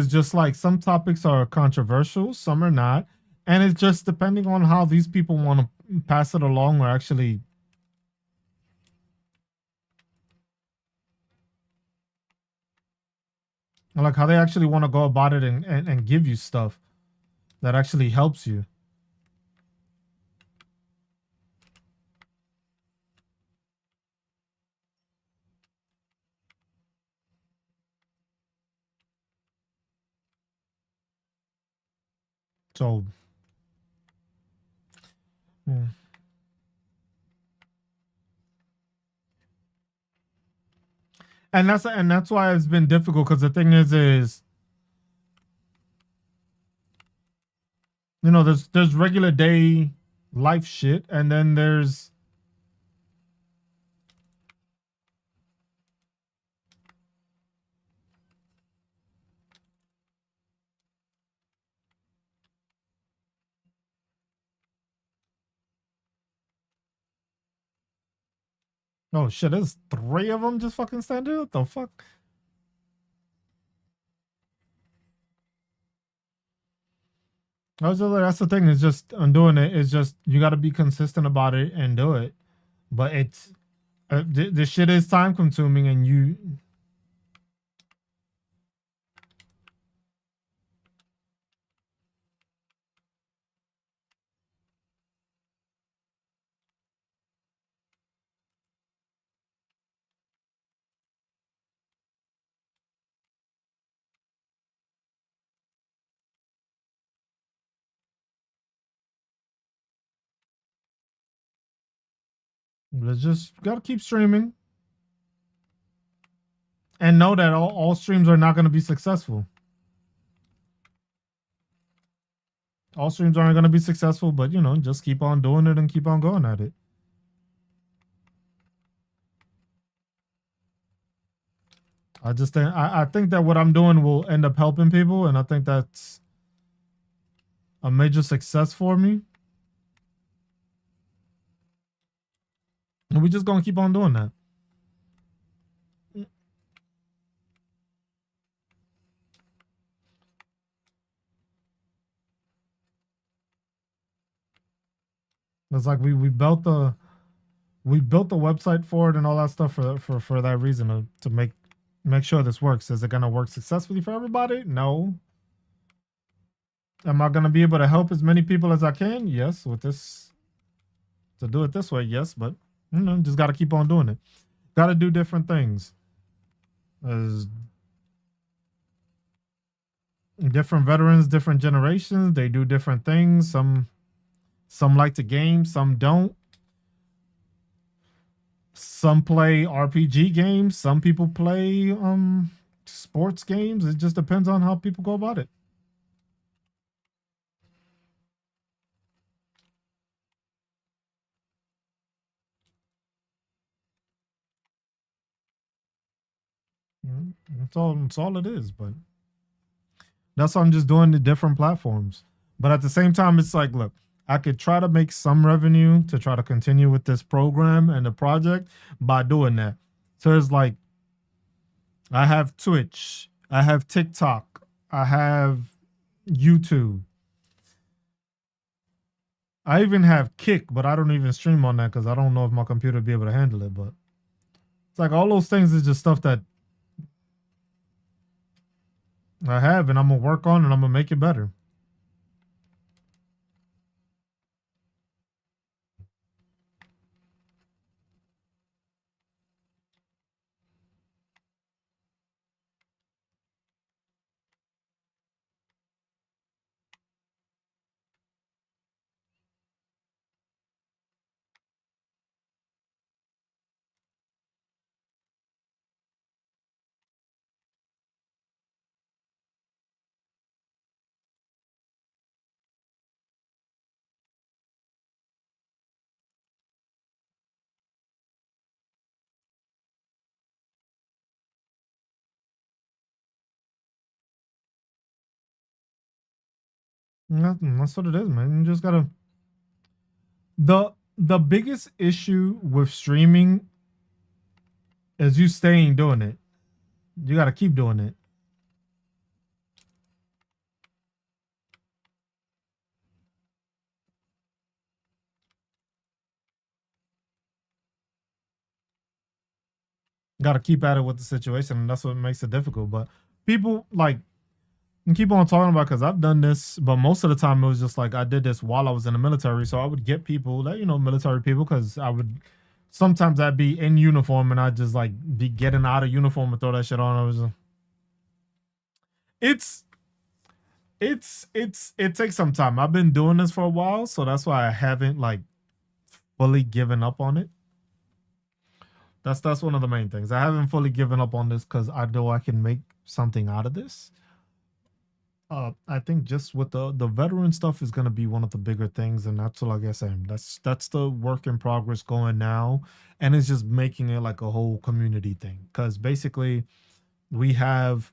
are controversial, some are not, and it's just depending on how these people want to pass it along or actually like how they actually want to go about it and give you stuff that actually helps you. So, mm. And that's why it's been difficult because the thing is there's regular day life shit, and then there's oh shit, there's three of them just fucking standing. What the fuck? I was just like, that's the thing. It's just I'm doing it. It's just you got to be consistent about it and do it. But it's this shit is time consuming, and you just got to keep streaming and know that all streams are not going to be successful. All streams aren't going to be successful, but just keep on doing it and keep on going at it. I think that what I'm doing will end up helping people, and I think that's a major success for me. And we just gonna keep on doing that. It's like we built the website for it and all that stuff for that reason to make sure this works. Is it gonna work successfully for everybody? No. Am I gonna be able to help as many people as I can? Yes. With this to do it this way, yes. But just got to keep on doing it. Got to do different things. As different veterans, different generations, they do different things. Some like to game, some don't. Some play RPG games, some people play sports games. It just depends on how people go about it. That's all it is. But that's why I'm just doing the different platforms. But at the same time, it's like, look, I could try to make some revenue to try to continue with this program and the project by doing that. So it's like I have Twitch, I have TikTok, I have YouTube. I even have Kick, but I don't even stream on that because I don't know if my computer will be able to handle it. But it's like all those things is just stuff that I have and I'm gonna work on and I'm gonna make it better. That's what it is, man. You just gotta the biggest issue with streaming is you staying doing it. You gotta keep doing it. Got to keep at it with the situation, and that's what makes it difficult. But people like keep on talking about because I've done this, but most of the time it was just like I did this while I was in the military. So I would get people that military people because I would sometimes I'd be in uniform and I'd just like be getting out of uniform and throw that shit on. I was it's it takes some time. I've been doing this for a while, so that's why I haven't like fully given up on it. That's one of the main things. I haven't fully given up on this because I know I can make something out of this. I think just with the veteran stuff is going to be one of the bigger things, and that's like I said, that's the work in progress going now, and it's just making it like a whole community thing. Because basically, we have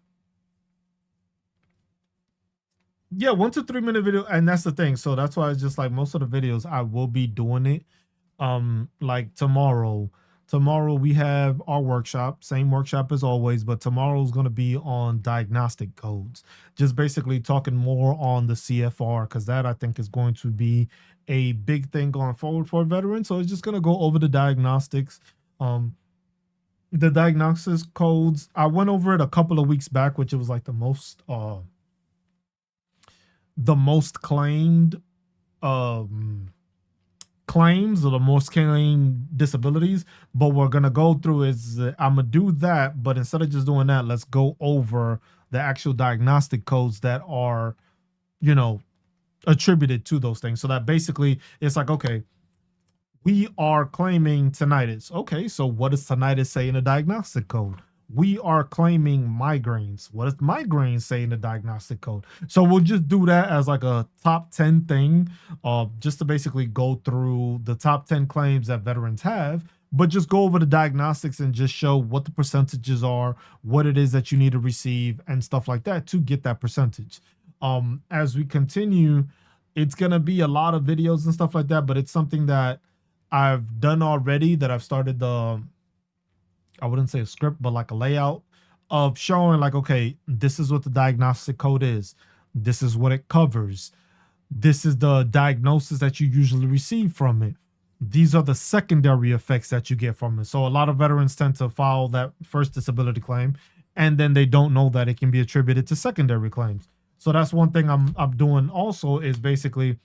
1 to 3 minute video, and that's the thing. So that's why it's just like most of the videos I will be doing it like tomorrow we have our workshop, same workshop as always, but tomorrow's going to be on diagnostic codes, just basically talking more on the CFR, because that I think is going to be a big thing going forward for veterans. So it's just going to go over um the diagnosis codes. I went over it a couple of weeks back, which it was like the most claimed um claims or the most claimed disabilities. But we're gonna go through is I'm gonna do that, but instead of just doing that, let's go over the actual diagnostic codes that are, you know, attributed to those things. So that basically it's like, okay, we are claiming tinnitus. Okay, so what does tinnitus say in the diagnostic code? We are claiming migraines. What does migraines say in the diagnostic code? So we'll just do that as like a top 10 thing, just to basically go through the top 10 claims that veterans have, but just go over the diagnostics and just show what the percentages are, what it is that you need to receive, and stuff like that to get that percentage. As we continue, it's gonna be a lot of videos and stuff like that, but it's something that I've done already, that I've started I wouldn't say a script, but like a layout of showing like, okay, this is what the diagnostic code is. This is what it covers. This is the diagnosis that you usually receive from it. These are the secondary effects that you get from it. So a lot of veterans tend to file that first disability claim, and then they don't know that it can be attributed to secondary claims. So that's one thing I'm doing also, is basically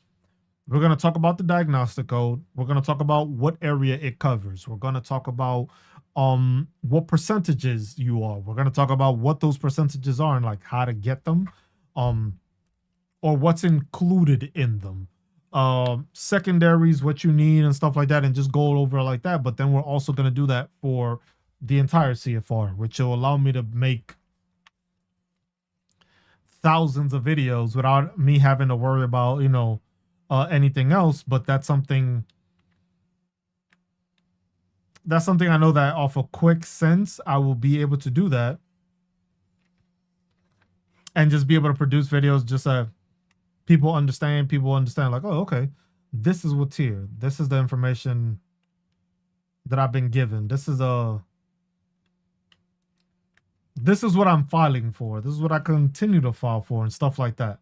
we're going to talk about the diagnostic code. We're going to talk about what area it covers. We're going to talk about what percentages you are. We're going to talk about what those percentages are and like how to get them, um or what's included in them. Secondaries, what you need and stuff like that, and just go over like that. But then we're also going to do that for the entire CFR, which will allow me to make thousands of videos without me having to worry about, anything else. But that's something I know that off a quick sense I will be able to do that and just be able to produce videos just so people understand like, oh, okay, this is what's here. This is the information that I've been given. This is what I'm filing for. This is what I continue to file for and stuff like that.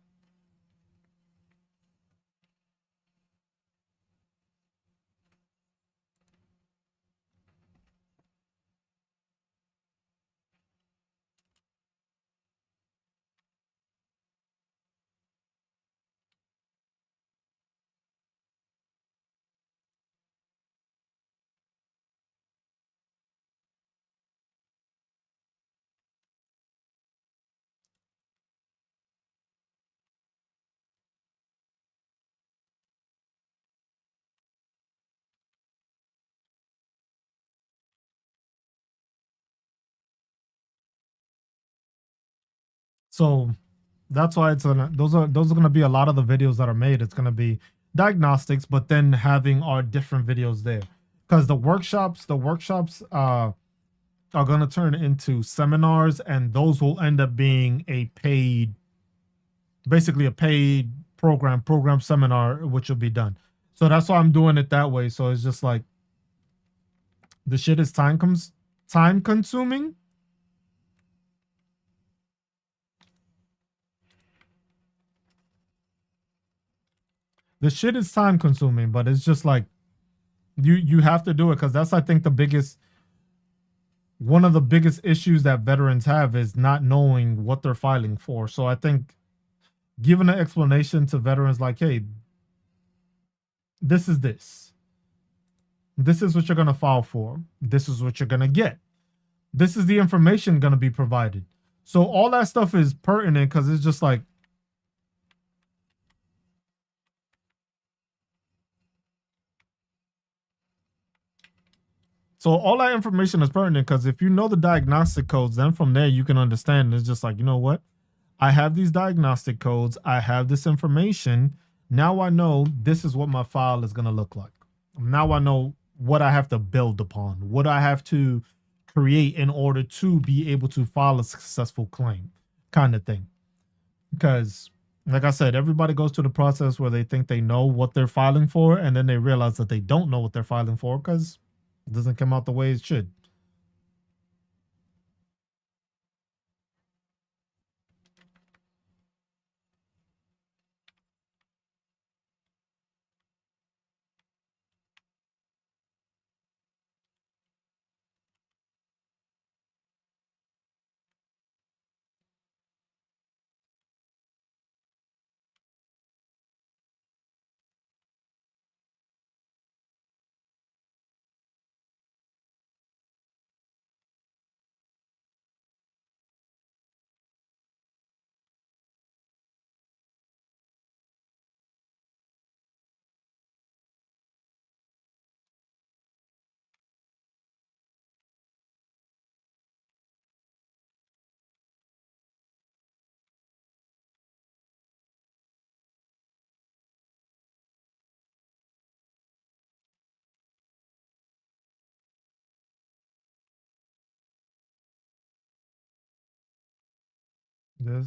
So that's why those are going to be a lot of the videos that are made. It's going to be diagnostics, but then having our different videos there, because the workshops are going to turn into seminars, and those will end up being basically a paid program seminar, which will be done. So that's why I'm doing it that way. So it's just like the shit is time consuming. The shit is time consuming, but it's just like you have to do it because that's I think the biggest one of the biggest issues that veterans have is not knowing what they're filing for. So I think giving an explanation to veterans like, hey, this is this. This is what you're gonna file for. This is what you're gonna get. This is the information gonna be provided. So all that stuff is pertinent because it's just like so all that information is pertinent because if you know the diagnostic codes, then from there you can understand. It's just like, you know what? I have these diagnostic codes. I have this information. Now I know this is what my file is going to look like. Now I know what I have to build upon, what I have to create in order to be able to file a successful claim, kind of thing. Because, like I said, everybody goes through the process where they think they know what they're filing for, and then they realize that they don't know what they're filing for because it doesn't come out the way it should.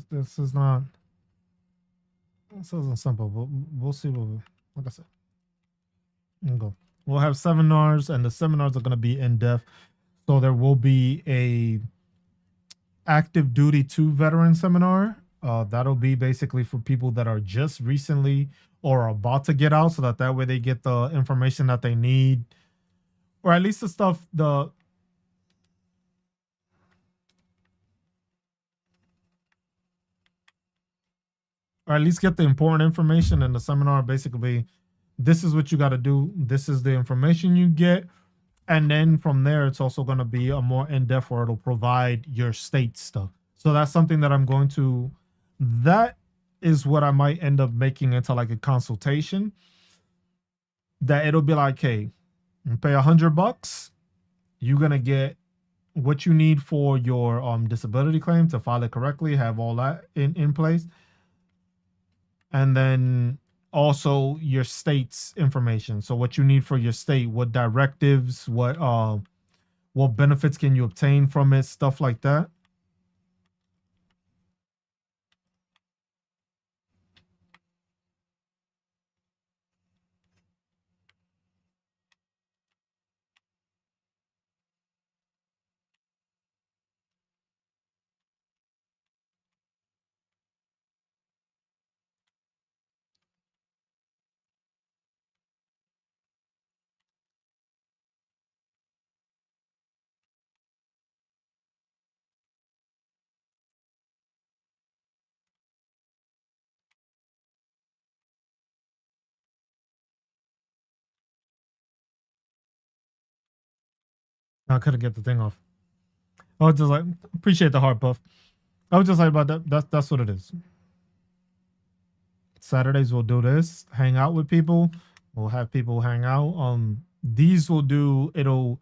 This is not. This isn't simple, but we'll see. Like I said, we'll go. We'll have seminars, and the seminars are going to be in depth. So there will be a active duty to veteran seminar. That'll be basically for people that are just recently or about to get out, so that way they get the information that they need, or at least the stuff or at least get the important information in the seminar. Basically, this is what you got to do. This is the information you get. And then from there, it's also going to be a more in-depth where it'll provide your state stuff. So that's something that that is what I might end up making into like a consultation. That it'll be like, hey, you pay $100, you're going to get what you need for your disability claim to file it correctly, have all that in place. And then also your state's information. So what you need for your state, what directives, what benefits can you obtain from it, stuff like that. I couldn't get the thing off. I was just like, appreciate the heart buff. I was just like, about that. That's what it is. Saturdays we'll do this, hang out with people. We'll have people hang out. These will do. It'll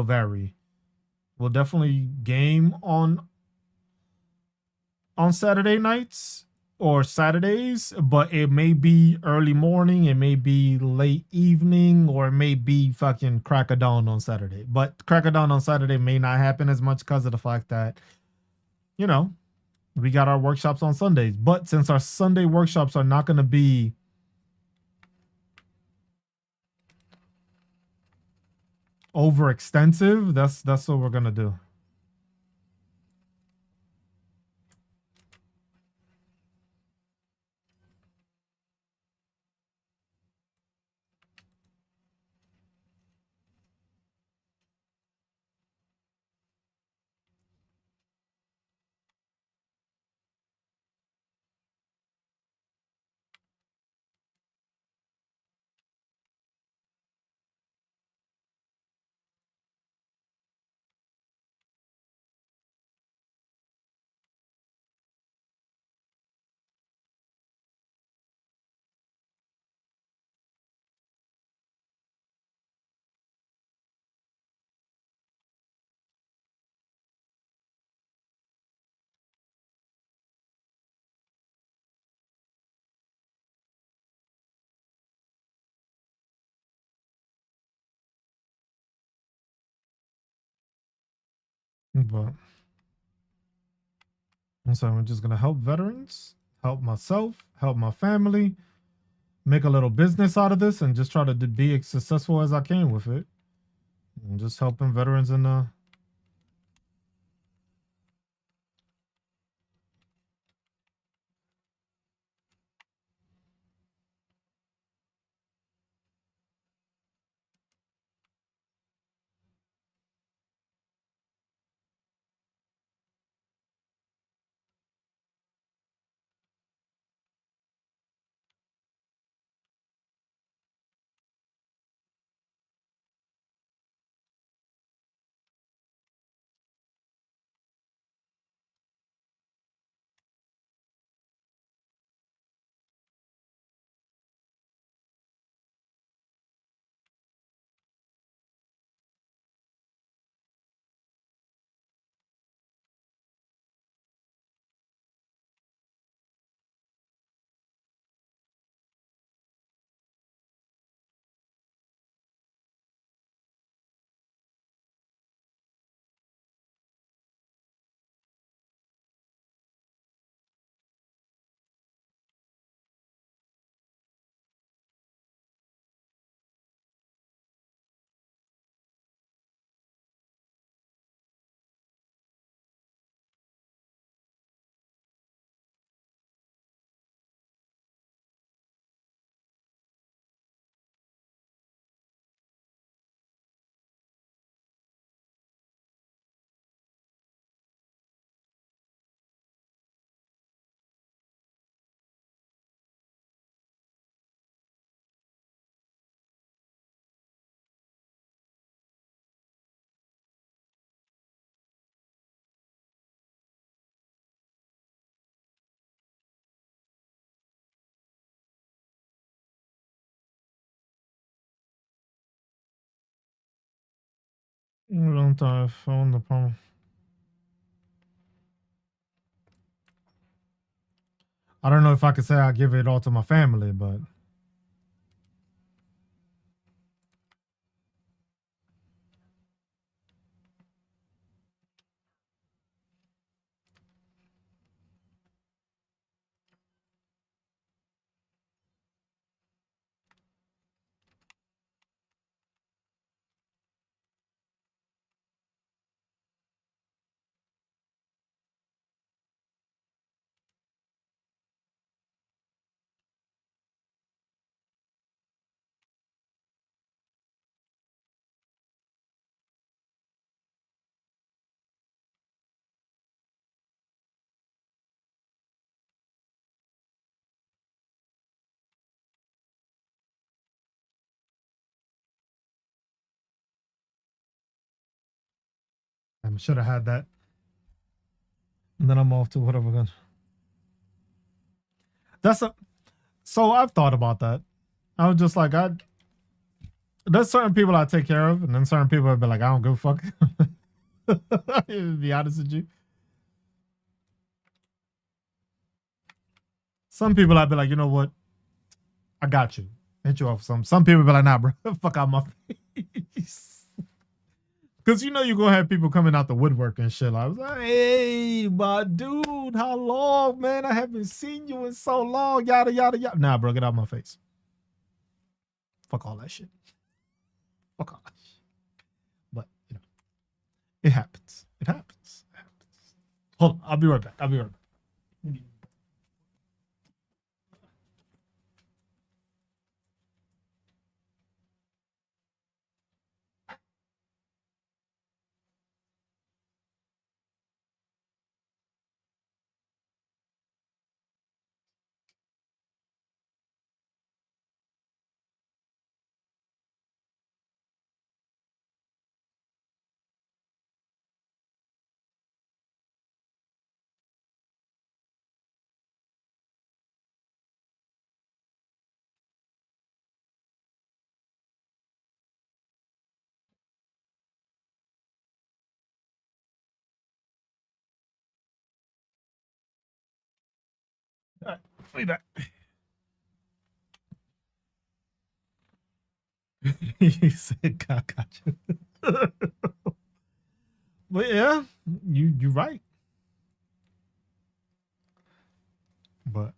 vary. We'll definitely game on Saturday nights or Saturdays, but it may be early morning, it may be late evening, or it may be fucking crack of dawn on Saturday. But crack of dawn on Saturday may not happen as much because of the fact that, you know, we got our workshops on Sundays. But since our Sunday workshops are not going to be overextensive, that's what we're going to do. But so we're just going to help veterans, help myself, help my family, make a little business out of this, and just try to be as successful as I can with it. And just helping veterans in the. Don't phone the problem. I don't know if I could say I give it all to my family, but I should have had that. And then I'm off to whatever. That's a. So I've thought about that. I was just like, there's certain people I take care of, and then certain people I'd be like, I don't give a fuck. To be honest with you, some people I'd be like, you know what, I got you. Hit you off some. Some people be like, nah, bro, fuck out my face. Because you know you're gonna have people coming out the woodwork and shit. I was like, hey, my dude, how long, man? I haven't seen you in so long. Yada yada yada. Nah, bro, get out of my face. Fuck all that shit. Fuck all that shit. But you know, it happens. It happens. It happens. Hold on, I'll be right back. I'll be right back. All right, be back. He said, "God, got you." But yeah, you're right. But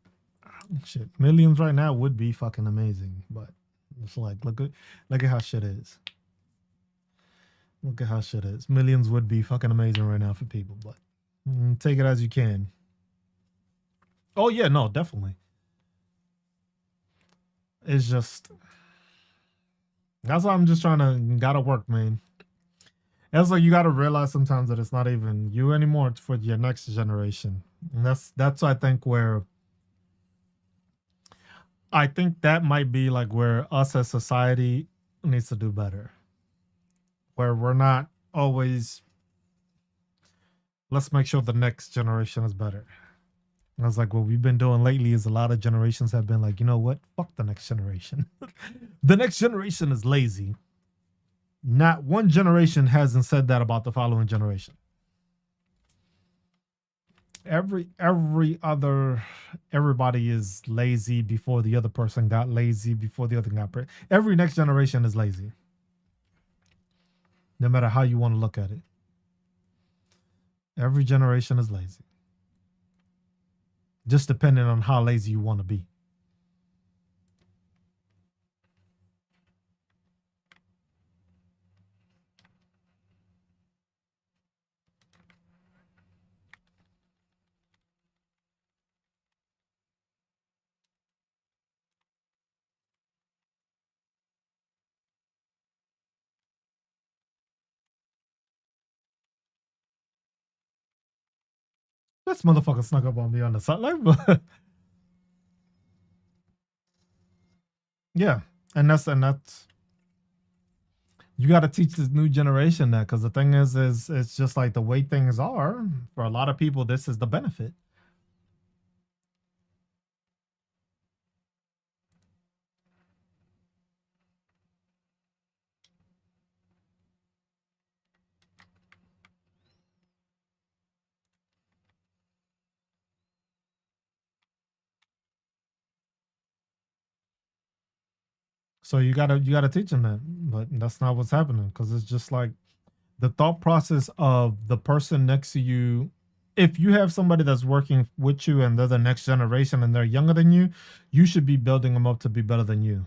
shit, millions right now would be fucking amazing. But it's like look at how shit is. Look at how shit is. Millions would be fucking amazing right now for people, but take it as you can. Oh yeah, no, definitely. It's just that's why I'm just trying to gotta work, man. It's like you gotta realize sometimes that it's not even you anymore; it's for your next generation. And that's I think where I think that might be like where us as society needs to do better. Where we're not always let's make sure the next generation is better. I was like, what we've been doing lately is a lot of generations have been like, you know what? Fuck the next generation. The next generation is lazy. Not one generation hasn't said that about the following generation. Everybody is lazy before the other person got lazy before the other got every next generation is lazy. No matter how you want to look at it. Every generation is lazy. Just depending on how lazy you want to be. This motherfucker snuck up on me on the sideline, but yeah. And that's you got to teach this new generation that because the thing is it's just like the way things are for a lot of people. This is the benefit. So you gotta teach them that, but that's not what's happening because it's just like the thought process of the person next to you. If you have somebody that's working with you and they're the next generation and they're younger than you should be building them up to be better than you.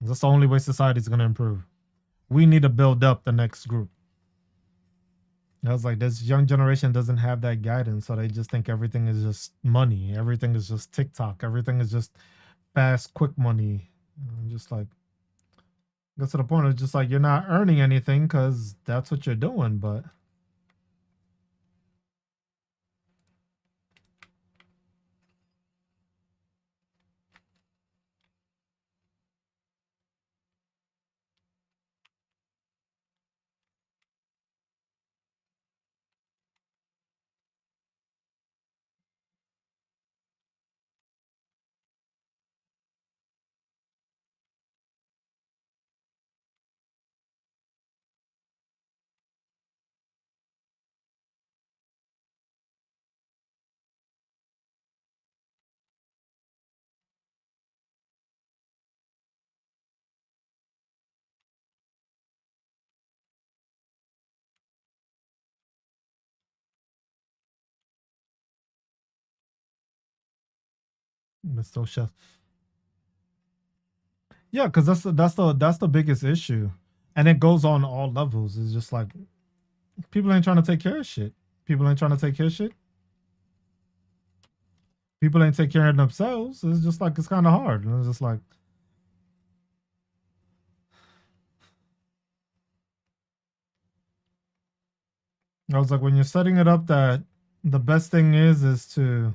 That's the only way society is gonna improve. We need to build up the next group. I was like, this young generation doesn't have that guidance, so they just think everything is just money. Everything is just TikTok. Everything is just fast, quick money. I'm just like, gets to the point. It's just like you're not earning anything because that's what you're doing. But Mr. Chef. Yeah, because that's the biggest issue, and it goes on all levels. It's just like people ain't trying to take care of shit. People ain't trying to take care of shit. People ain't take care of themselves. It's just like it's kind of hard. And it's just like I was like when you're setting it up that the best thing is to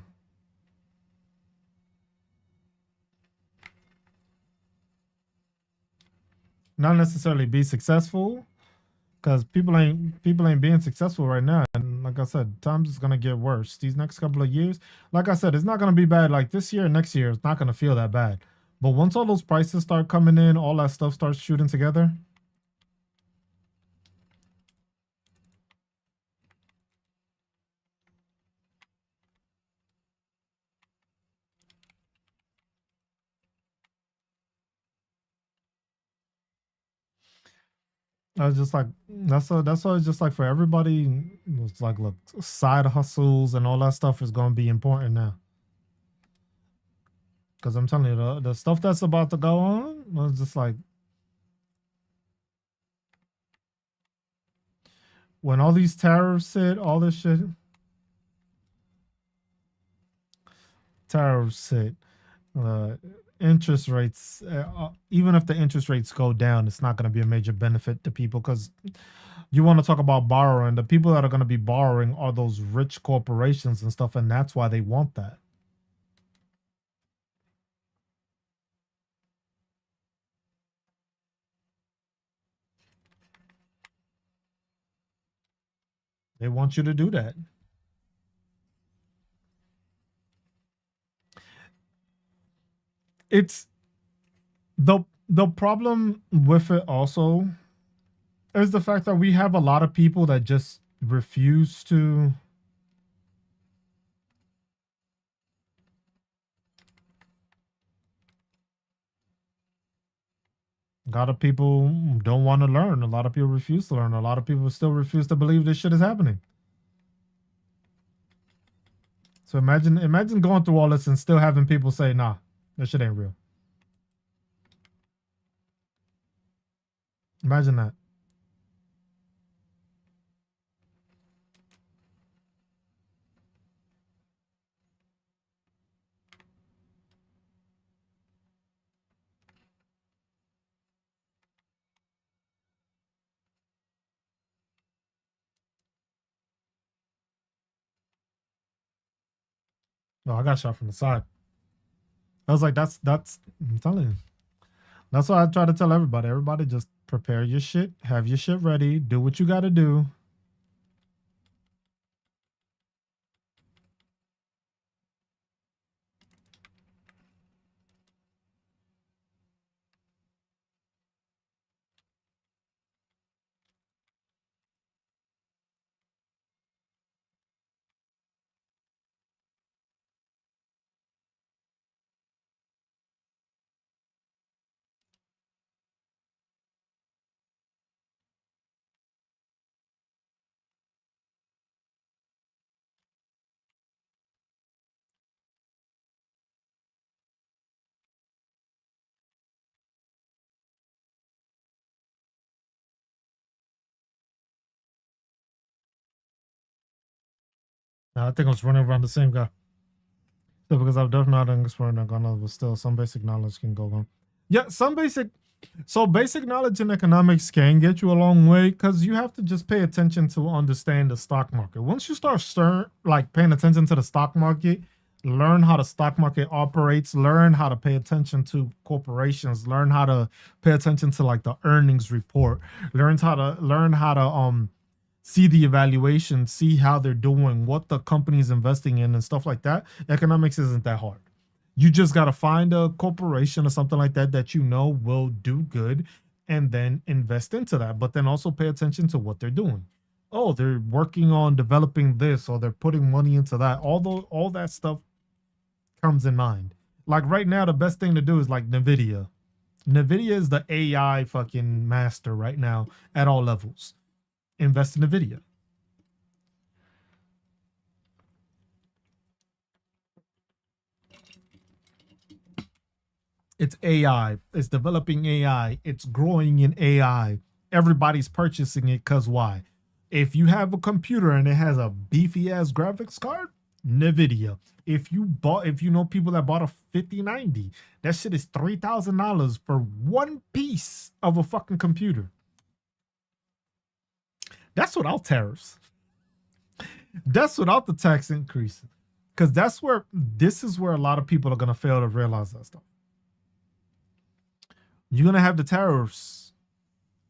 not necessarily be successful because people ain't being successful right now. And like I said, times is gonna get worse. These next couple of years, like I said, it's not gonna be bad. Like this year, next year, it's not gonna feel that bad. But once all those prices start coming in, all that stuff starts shooting together. I was just like, that's why it's just like for everybody. It's like, look, side hustles and all that stuff is gonna be important now. Because I'm telling you, the stuff that's about to go on, it's just like when all these tariffs hit, all this shit, tariffs hit, uh, interest rates, even if the interest rates go down, it's not going to be a major benefit to people because you want to talk about borrowing. The people that are going to be borrowing are those rich corporations and stuff, and that's why they want that. They want you to do that. It's the problem with it also is the fact that we have a lot of people that just refuse to. A lot of people don't want to learn. A lot of people refuse to learn. A lot of people still refuse to believe this shit is happening. So imagine going through all this and still having people say, "Nah, that shit ain't real." Imagine that. No, I got shot from the side. I was like, that's. I'm telling you. That's why I try to tell everybody. Everybody just prepare your shit, have your shit ready, do what you got to do. I think I was running around the same guy. So because I've definitely not exploring that gone, but still some basic knowledge can go on. Yeah, some basic. So basic knowledge in economics can get you a long way because you have to just pay attention to understand the stock market. Once you start like paying attention to the stock market, learn how the stock market operates, learn how to pay attention to corporations, learn how to pay attention to like the earnings report, learn how to see the evaluation, see how they're doing, what the company's investing in and stuff like that. Economics isn't that hard. You just got to find a corporation or something like that that you know will do good and then invest into that. But then also pay attention to what they're doing. Oh, they're working on developing this or they're putting money into that. All that stuff comes in mind. Like right now, the best thing to do is like Nvidia. Nvidia is the AI fucking master right now at all levels. Invest in Nvidia. It's AI. It's developing AI. It's growing in AI. Everybody's purchasing it because why? If you have a computer and it has a beefy ass graphics card, NVIDIA. If you know people that bought a 5090, that shit is $3,000 for one piece of a fucking computer. That's without tariffs. That's without the tax increase. Because this is where a lot of people are gonna fail to realize that stuff. You're gonna have the tariffs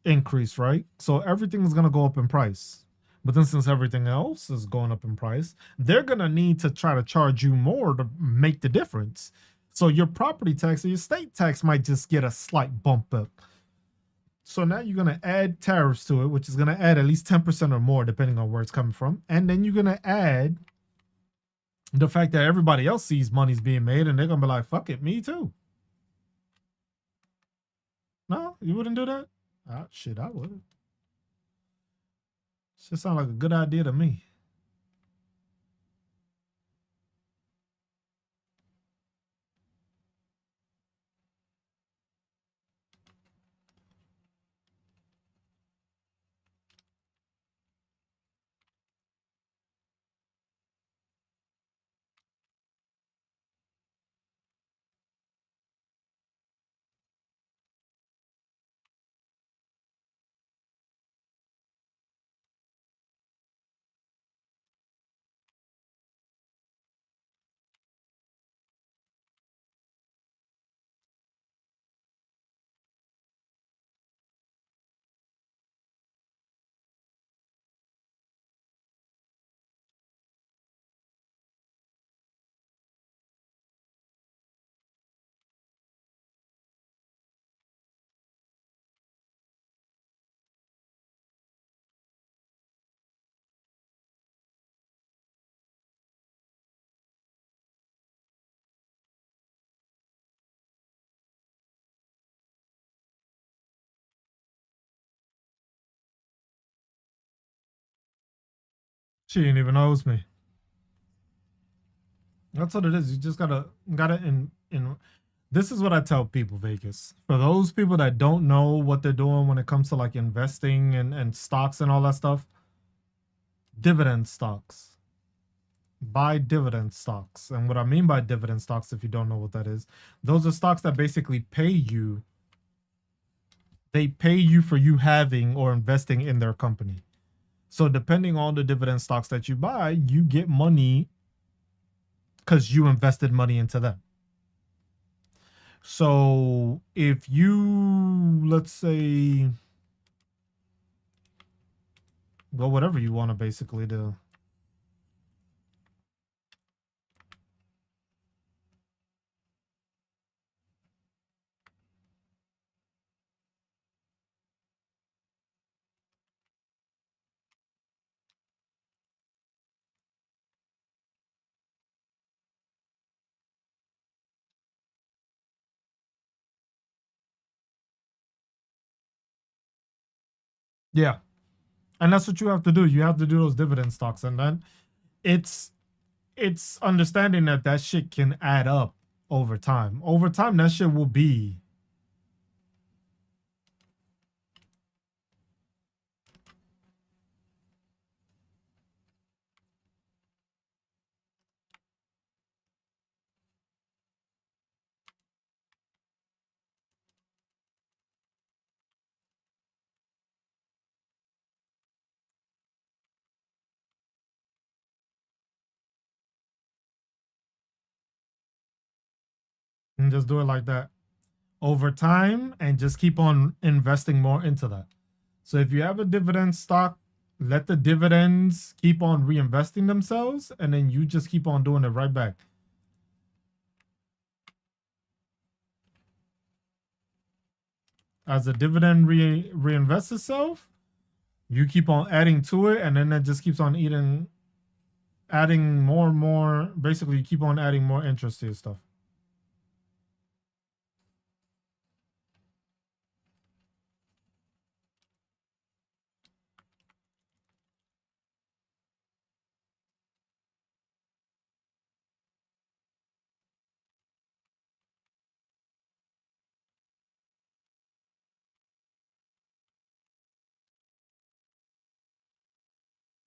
increase, right? So everything is going to go up in price. But then since everything else is going up in price, they're going to need to try to charge you more to make the difference. So your property tax or your state tax might just get a slight bump up. So now you're going to add tariffs to it, which is going to add at least 10% or more, depending on where it's coming from. And then you're going to add the fact that everybody else sees money's being made and they're going to be like, fuck it, me too. No, you wouldn't do that? Shit, I would. Shit sound like a good idea to me. She ain't even knows me. That's what it is. You just gotta in this is what I tell people, Vegas. For those people that don't know what they're doing when it comes to like investing and stocks and all that stuff, dividend stocks. Buy dividend stocks. And what I mean by dividend stocks, if you don't know what that is, those are stocks that basically pay you. They pay you for you having or investing in their company. So depending on the dividend stocks that you buy, you get money because you invested money into them. So if you, let's say, well, whatever you want to basically do. Yeah. And that's what you have to do. You have to do those dividend stocks. And then it's it's understanding that that shit can add up over time. Over time, that shit will be. And just do it like that over time and just keep on investing more into that. So if you have a dividend stock, let the dividends keep on reinvesting themselves and then you just keep on doing it right back. As the dividend reinvests itself, you keep on adding to it and then it just keeps on adding more and more. Basically, you keep on adding more interest to your stuff.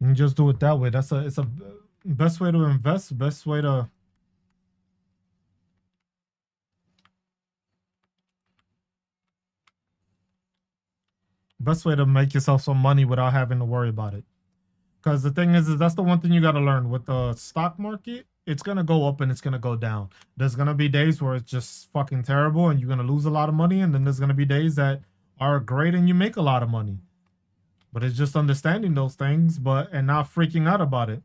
You just do it that way. It's a best way to invest, best way to make yourself some money without having to worry about it. Because the thing is that's the one thing you got to learn with the stock market. It's gonna go up and it's gonna go down. There's gonna be days where it's just fucking terrible and you're gonna lose a lot of money, and then there's gonna be days that are great and you make a lot of money. But it's just understanding those things, but and not freaking out about it.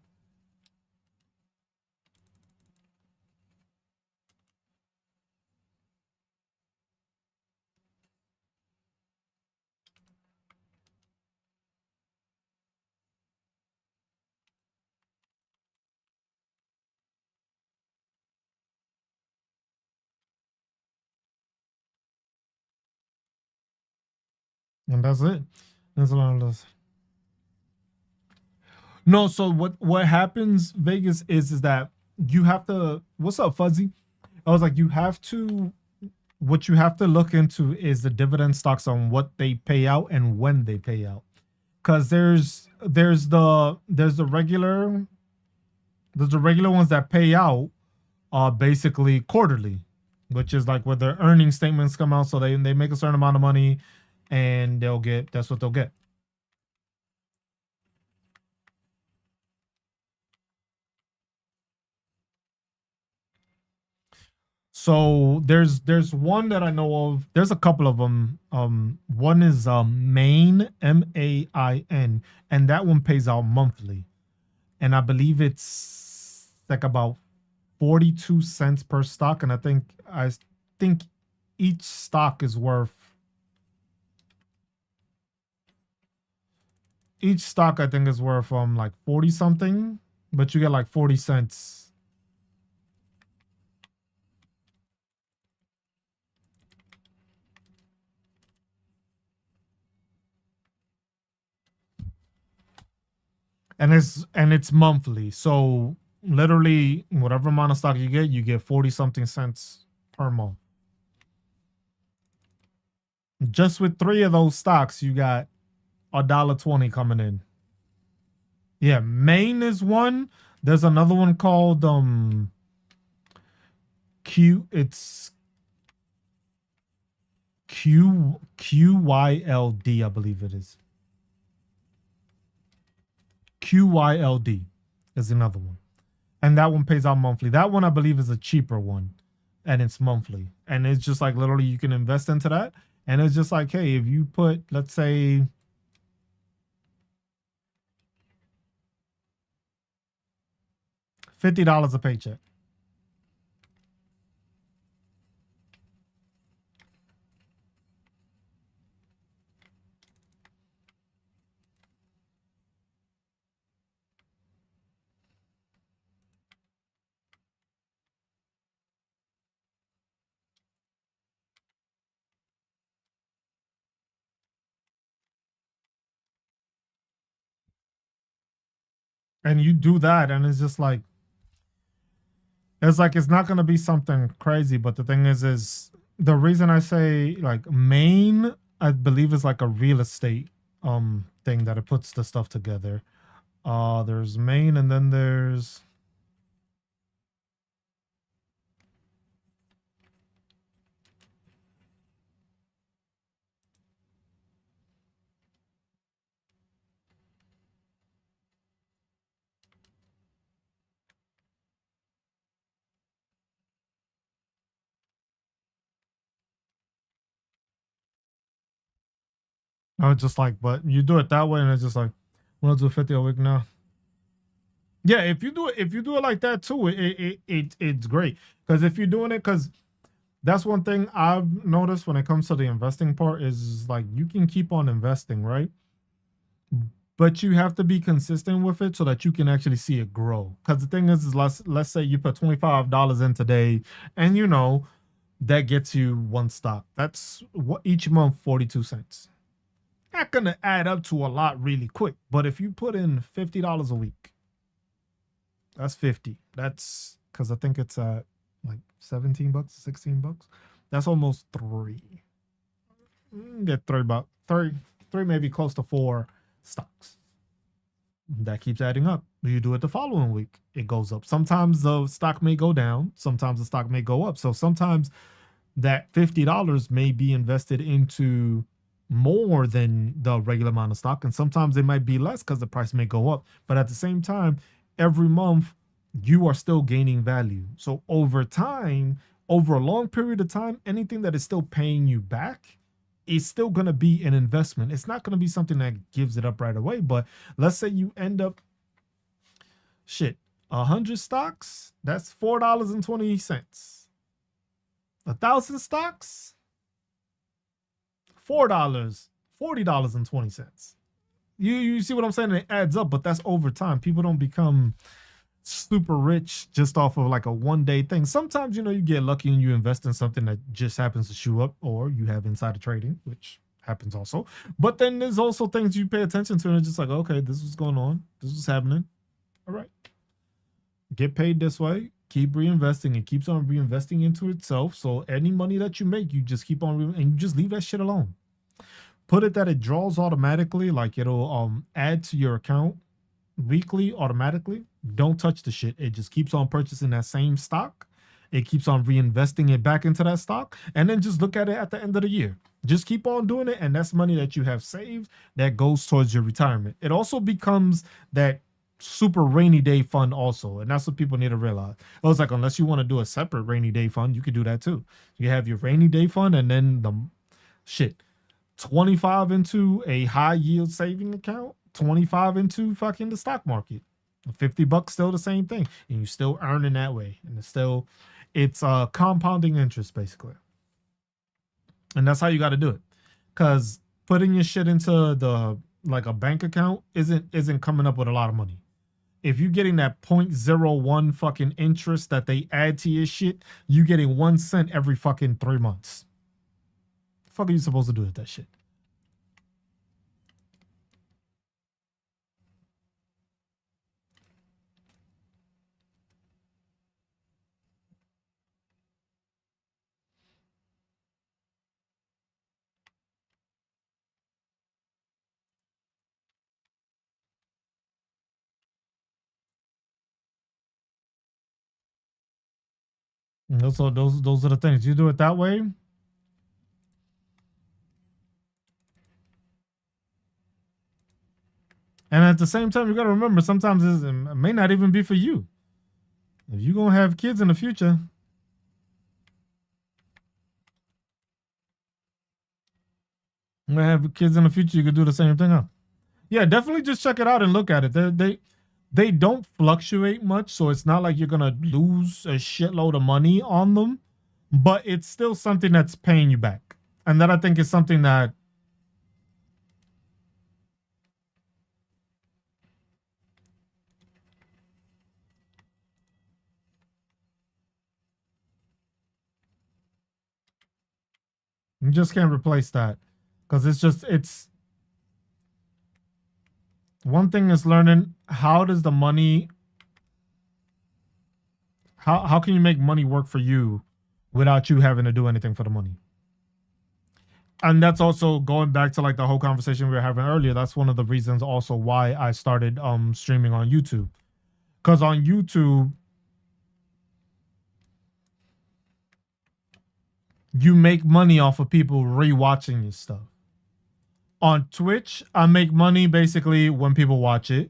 And that's it. That's a lot of this. No, so what happens, Vegas, is that you have to, what's up, Fuzzy? I was like, you have to, what you have to look into is the dividend stocks on what they pay out and when they pay out. Because there's the regular ones that pay out basically quarterly, which is like where their earning statements come out, so they make a certain amount of money and they'll get, that's what they'll get. So there's one that I know of. There's a couple of them. One is Main, Main, and that one pays out monthly, and I believe it's like about 42 cents per stock, and I think each stock is worth, each stock I think is worth like 40 something, but you get like 40 cents. And it's monthly. So literally whatever amount of stock you get 40 something cents per month. Just with three of those stocks, you got $1.20 coming in. Yeah, Maine is one. There's another one called Q. It's QYLD, I believe it is. QYLD is another one, and that one pays out monthly. That one I believe is a cheaper one, and it's monthly, and it's just like literally you can invest into that, and it's just like, hey, if you put, let's say, $50 a paycheck, and you do that, and it's like it's not gonna be something crazy. But the thing is the reason I say like Maine, I believe is like a real estate thing that it puts the stuff together. There's Maine, and then there's, I was just like, but you do it that way, and it's just like, we'll do 50 a week now. Yeah, if you do it like that too, it's great. Because if you're doing it, because that's one thing I've noticed when it comes to the investing part is like you can keep on investing, right? But you have to be consistent with it so that you can actually see it grow. Because the thing is let's say you put $25 in today, and that gets you one stock. That's what each month 42 cents. Not gonna add up to a lot really quick, but if you put in $50 a week, that's 50. That's because I think it's at like 17 bucks, 16 bucks. That's almost three. Get $3, three, maybe close to four stocks. That keeps adding up. You do it the following week, it goes up. Sometimes the stock may go down, sometimes the stock may go up. So sometimes that $50 may be invested into more than the regular amount of stock, and sometimes it might be less because the price may go up. But at the same time, every month you are still gaining value. So over time, over a long period of time, anything that is still paying you back is still going to be an investment. It's not going to be something that gives it up right away. But let's say you end up shit 100 stocks, that's $4.20. 1,000 stocks, $4, $40.20. You see what I'm saying? It adds up, but that's over time. People don't become super rich just off of like a 1 day thing. Sometimes you get lucky and you invest in something that just happens to shoe up, or you have insider trading, which happens also. But then there's also things you pay attention to, and it's just like, okay, this is going on, this is happening. All right, get paid this way, keep reinvesting. It keeps on reinvesting into itself. So any money that you make, you just keep on and you just leave that shit alone. Put it that it draws automatically, like it'll add to your account weekly automatically. Don't touch the shit. It just keeps on purchasing that same stock. It keeps on reinvesting it back into that stock. And then just look at it at the end of the year. Just keep on doing it. And that's money that you have saved that goes towards your retirement. It also becomes that super rainy day fund also. And that's what people need to realize. It was like, unless you want to do a separate rainy day fund, you could do that too. You have your rainy day fund and then the shit 25 into a high yield saving account, 25 into fucking the stock market. $50 still the same thing. And you still earn in that way. And it's compounding interest basically. And that's how you got to do it. Cause putting your shit into the like a bank account isn't coming up with a lot of money. If you're getting that point zero one fucking interest that they add to your shit, you getting 1 cent every fucking 3 months. The fuck are you supposed to do with that shit? And those are the things. You do it that way. And at the same time, you got to remember sometimes it may not even be for you. If you're going to have kids in the future, you're going to have kids in the future, you could do the same thing. Huh? Yeah, definitely just check it out and look at it. They don't fluctuate much, so it's not like you're going to lose a shitload of money on them, but it's still something that's paying you back. And that I think is something that you just can't replace that because it's one thing is learning how does the money how can you make money work for you without you having to do anything for the money. And that's also going back to like the whole conversation we were having earlier. That's one of the reasons also why I started streaming on YouTube. Because on YouTube, you make money off of people rewatching your stuff. On Twitch, I make money basically when people watch it.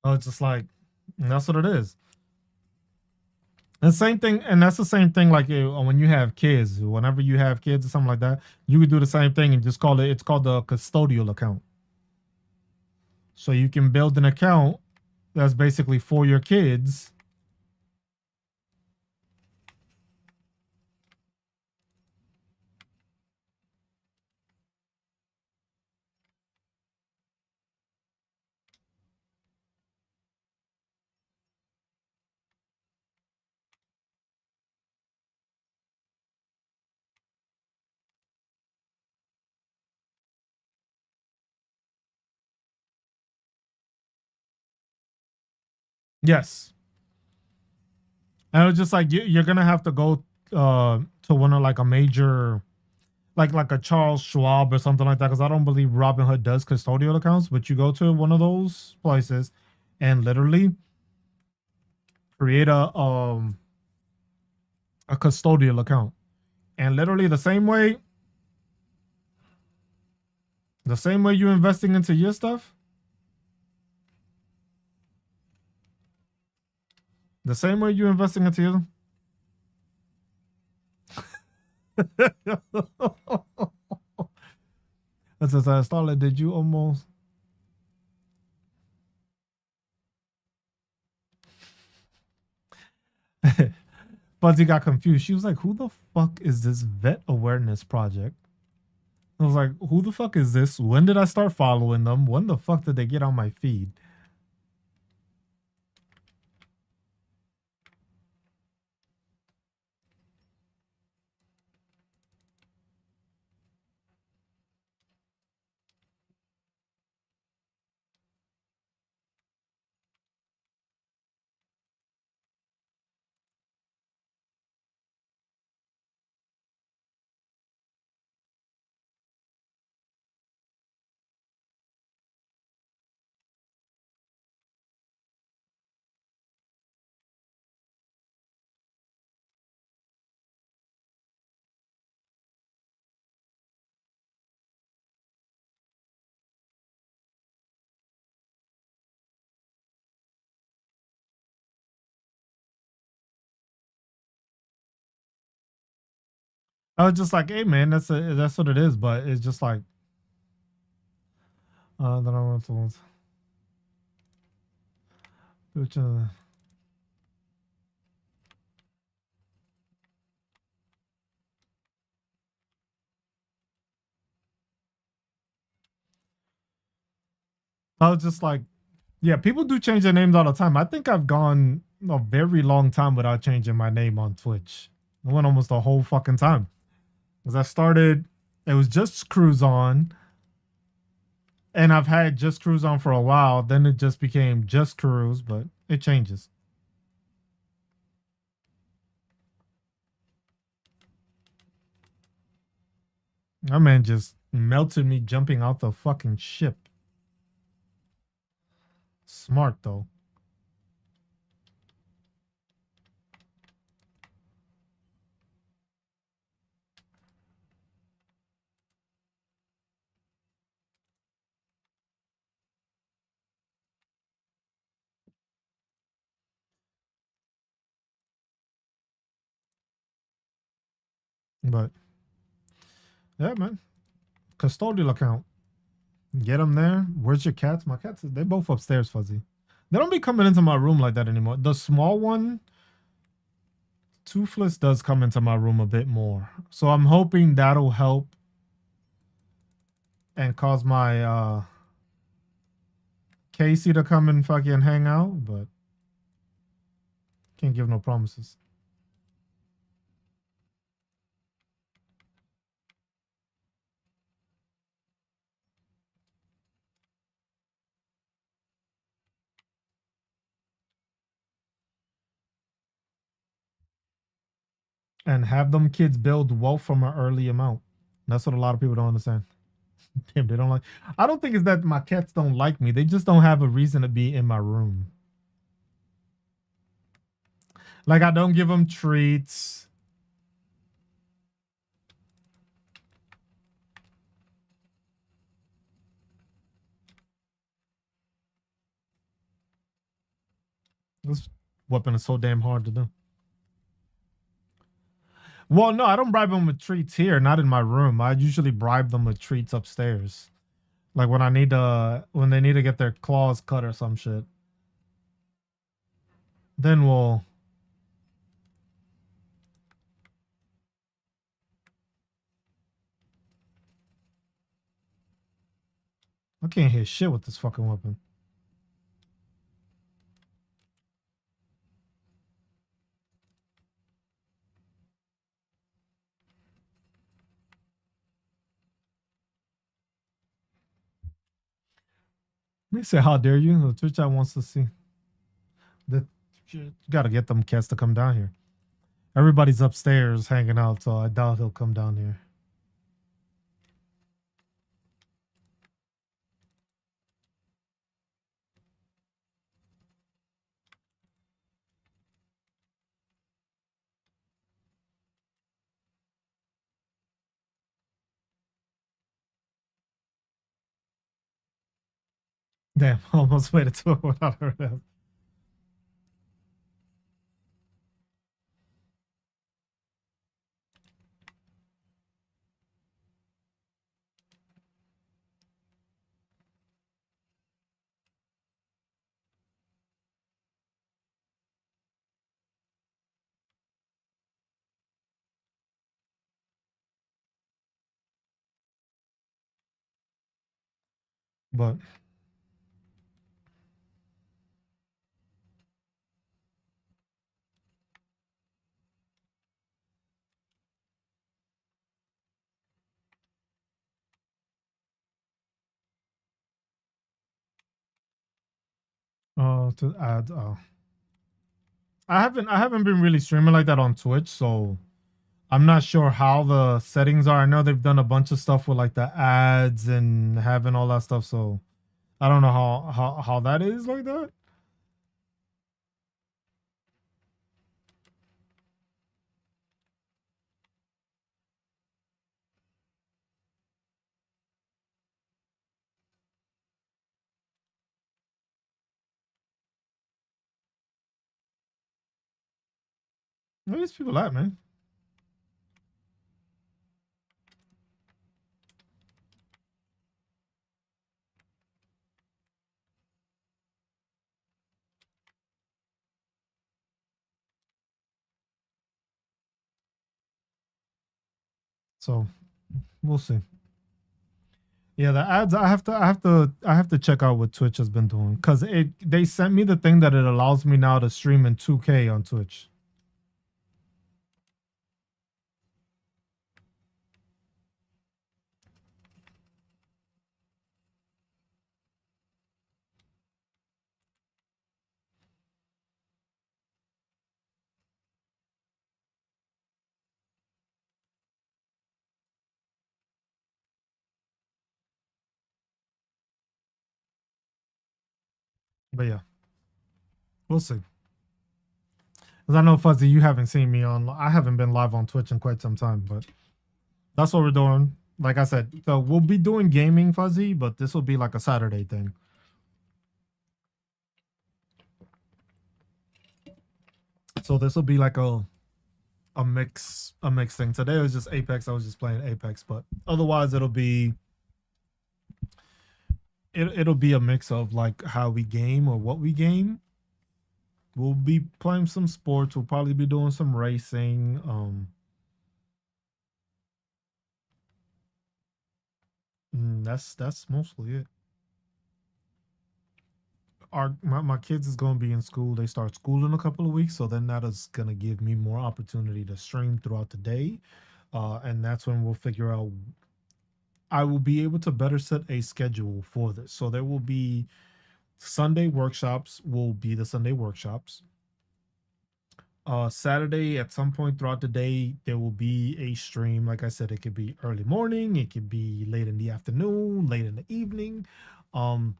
Oh, it's just like that's what it is. And same thing, and that's the same thing. Like when you have kids, whenever you have kids or something like that, you could do the same thing and just call it. It's called the custodial account. So you can build an account that's basically for your kids. Yes, and it was just like you're gonna have to go to one of like a major like a Charles Schwab or something like that, because I don't believe Robinhood does custodial accounts, but you go to one of those places and literally create a custodial account. And literally the same way you're investing into your stuff, the same way you're investing into your That's as I started. Did you almost Fuzzy got confused. She was like, "Who the fuck is this vet awareness project?" I was like, "Who the fuck is this? When did I start following them? When the fuck did they get on my feed?" I was just like, "Hey, man, that's what it is." But it's just like, then I went to which I was just like, yeah, people do change their names all the time. I think I've gone a very long time without changing my name on Twitch. I went almost the whole fucking time. Because I started, it was just Cruise on, and I've had just Cruise on for a while. Then it just became just Cruise, but it changes. That man just melted me jumping out the fucking ship. Smart though. But yeah, man. Custodial account. Get them there. Where's your cats? My cats, they both upstairs, Fuzzy. They don't be coming into my room like that anymore. The small one, Toothless, does come into my room a bit more. So I'm hoping that'll help and cause my Casey to come and fucking hang out, but can't give no promises. And have them kids build wealth from an early amount. That's what a lot of people don't understand. Damn, they don't like. I don't think it's that my cats don't like me. They just don't have a reason to be in my room. Like I don't give them treats. This weapon is so damn hard to do. Well, no, I don't bribe them with treats here, not in my room. I usually bribe them with treats upstairs. Like when they need to get their claws cut or some shit. Then I can't hit shit with this fucking weapon. They say, "How dare you?" The Twitch chat wants to see. The got to get them cats to come down here. Everybody's upstairs hanging out, so I doubt he'll come down here. Damn, almost waited to it without her. But to add, I haven't been really streaming like that on Twitch, so I'm not sure how the settings are. I know they've done a bunch of stuff with like the ads and having all that stuff, so I don't know how that is like that. Where these people at, man? So we'll see. Yeah, the ads. I have to check out what Twitch has been doing because they sent me the thing that it allows me now to stream in 2K on Twitch. But yeah, we'll see. Because I know Fuzzy, you haven't seen me on. I haven't been live on Twitch in quite some time, but that's what we're doing. Like I said, so we'll be doing gaming, Fuzzy, but this will be like a Saturday thing. So this will be like a mix thing. Today was just Apex. I was just playing Apex, but otherwise it'll be a mix of like how we game or what we game. We'll be playing some sports. We'll probably be doing some racing. That's mostly it. My kids is gonna be in school. They start school in a couple of weeks, so then that is gonna give me more opportunity to stream throughout the day, and that's when we'll figure out. I will be able to better set a schedule for this. So there will be Sunday workshops. Will be the Sunday workshops. Saturday at some point throughout the day there will be a stream. Like I said, it could be early morning, it could be late in the afternoon, late in the evening. Um,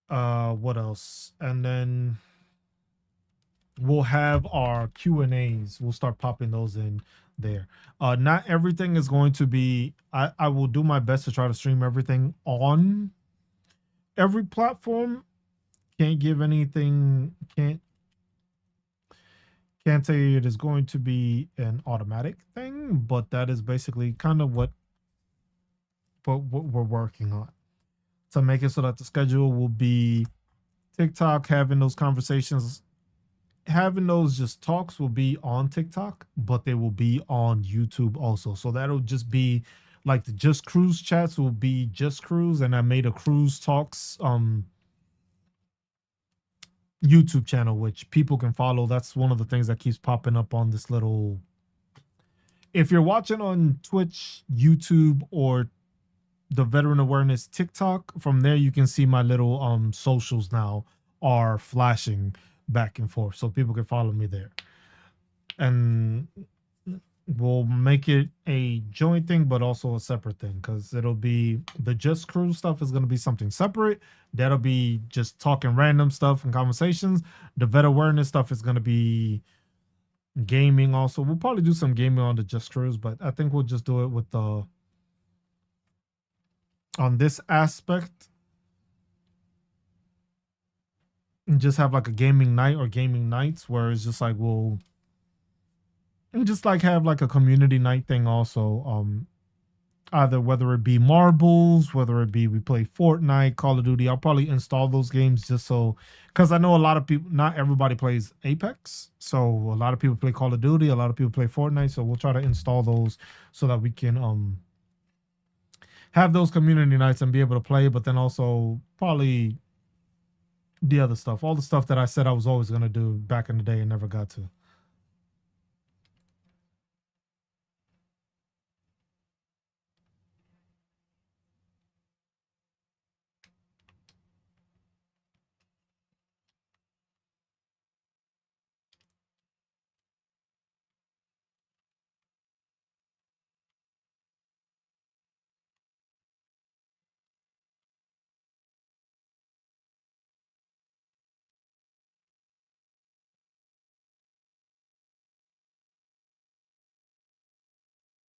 what else? And then we'll have our Q&As. We'll start popping those in there. Not everything is going to be. I will do my best to try to stream everything on every platform. Can't give anything. Can't say it is going to be an automatic thing, but that is basically kind of what we're working on to make it so that the schedule will be TikTok, having those conversations, having those just talks will be on TikTok, but they will be on YouTube also. So that'll just be like the Just Cruise chats will be Just Cruise, and I made a Cruise Talks YouTube channel which people can follow. That's one of the things that keeps popping up on this little. If you're watching on Twitch, YouTube, or the Veteran Awareness TikTok, from there you can see my little socials now are flashing back and forth, so people can follow me there. And we'll make it a joint thing, but also a separate thing, because it'll be the Just Cruise stuff is going to be something separate. That'll be just talking random stuff and conversations. The vet awareness stuff is going to be gaming. Also, we'll probably do some gaming on the Just Cruise, but I think we'll just do it with the on this aspect and just have like a gaming night or gaming nights where it's just like we'll and just like have like a community night thing also. Either whether it be marbles, whether it be we play Fortnite, Call of Duty. I'll probably install those games just so, because I know a lot of people, not everybody plays Apex. So a lot of people play Call of Duty, a lot of people play Fortnite. So we'll try to install those so that we can have those community nights and be able to play, but then also probably the other stuff, all the stuff that I said I was always gonna do back in the day and never got to.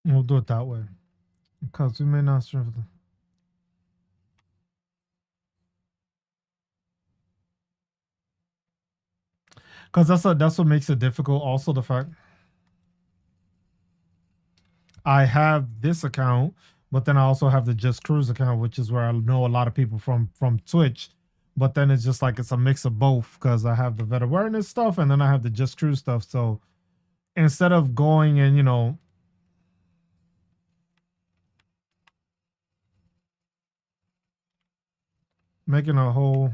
We'll do it that way because we may not strength. Because that's what makes it difficult. Also, the fact I have this account, but then I also have the Just Cruise account, which is where I know a lot of people from Twitch. But then it's just like it's a mix of both because I have the vet awareness stuff and then I have the Just Cruise stuff. So instead of going and making a whole,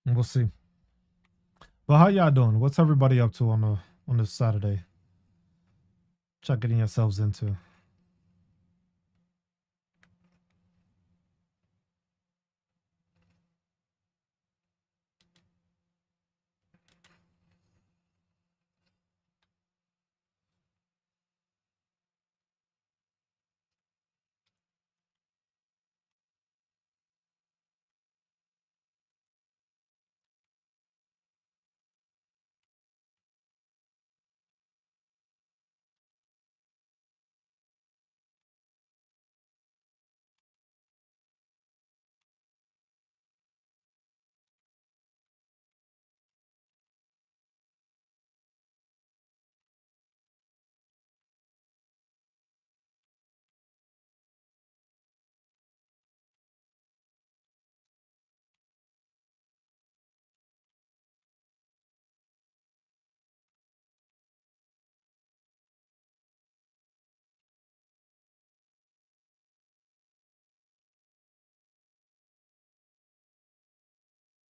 we'll see. But how y'all doing? What's everybody up to on this Saturday? Check getting yourselves into.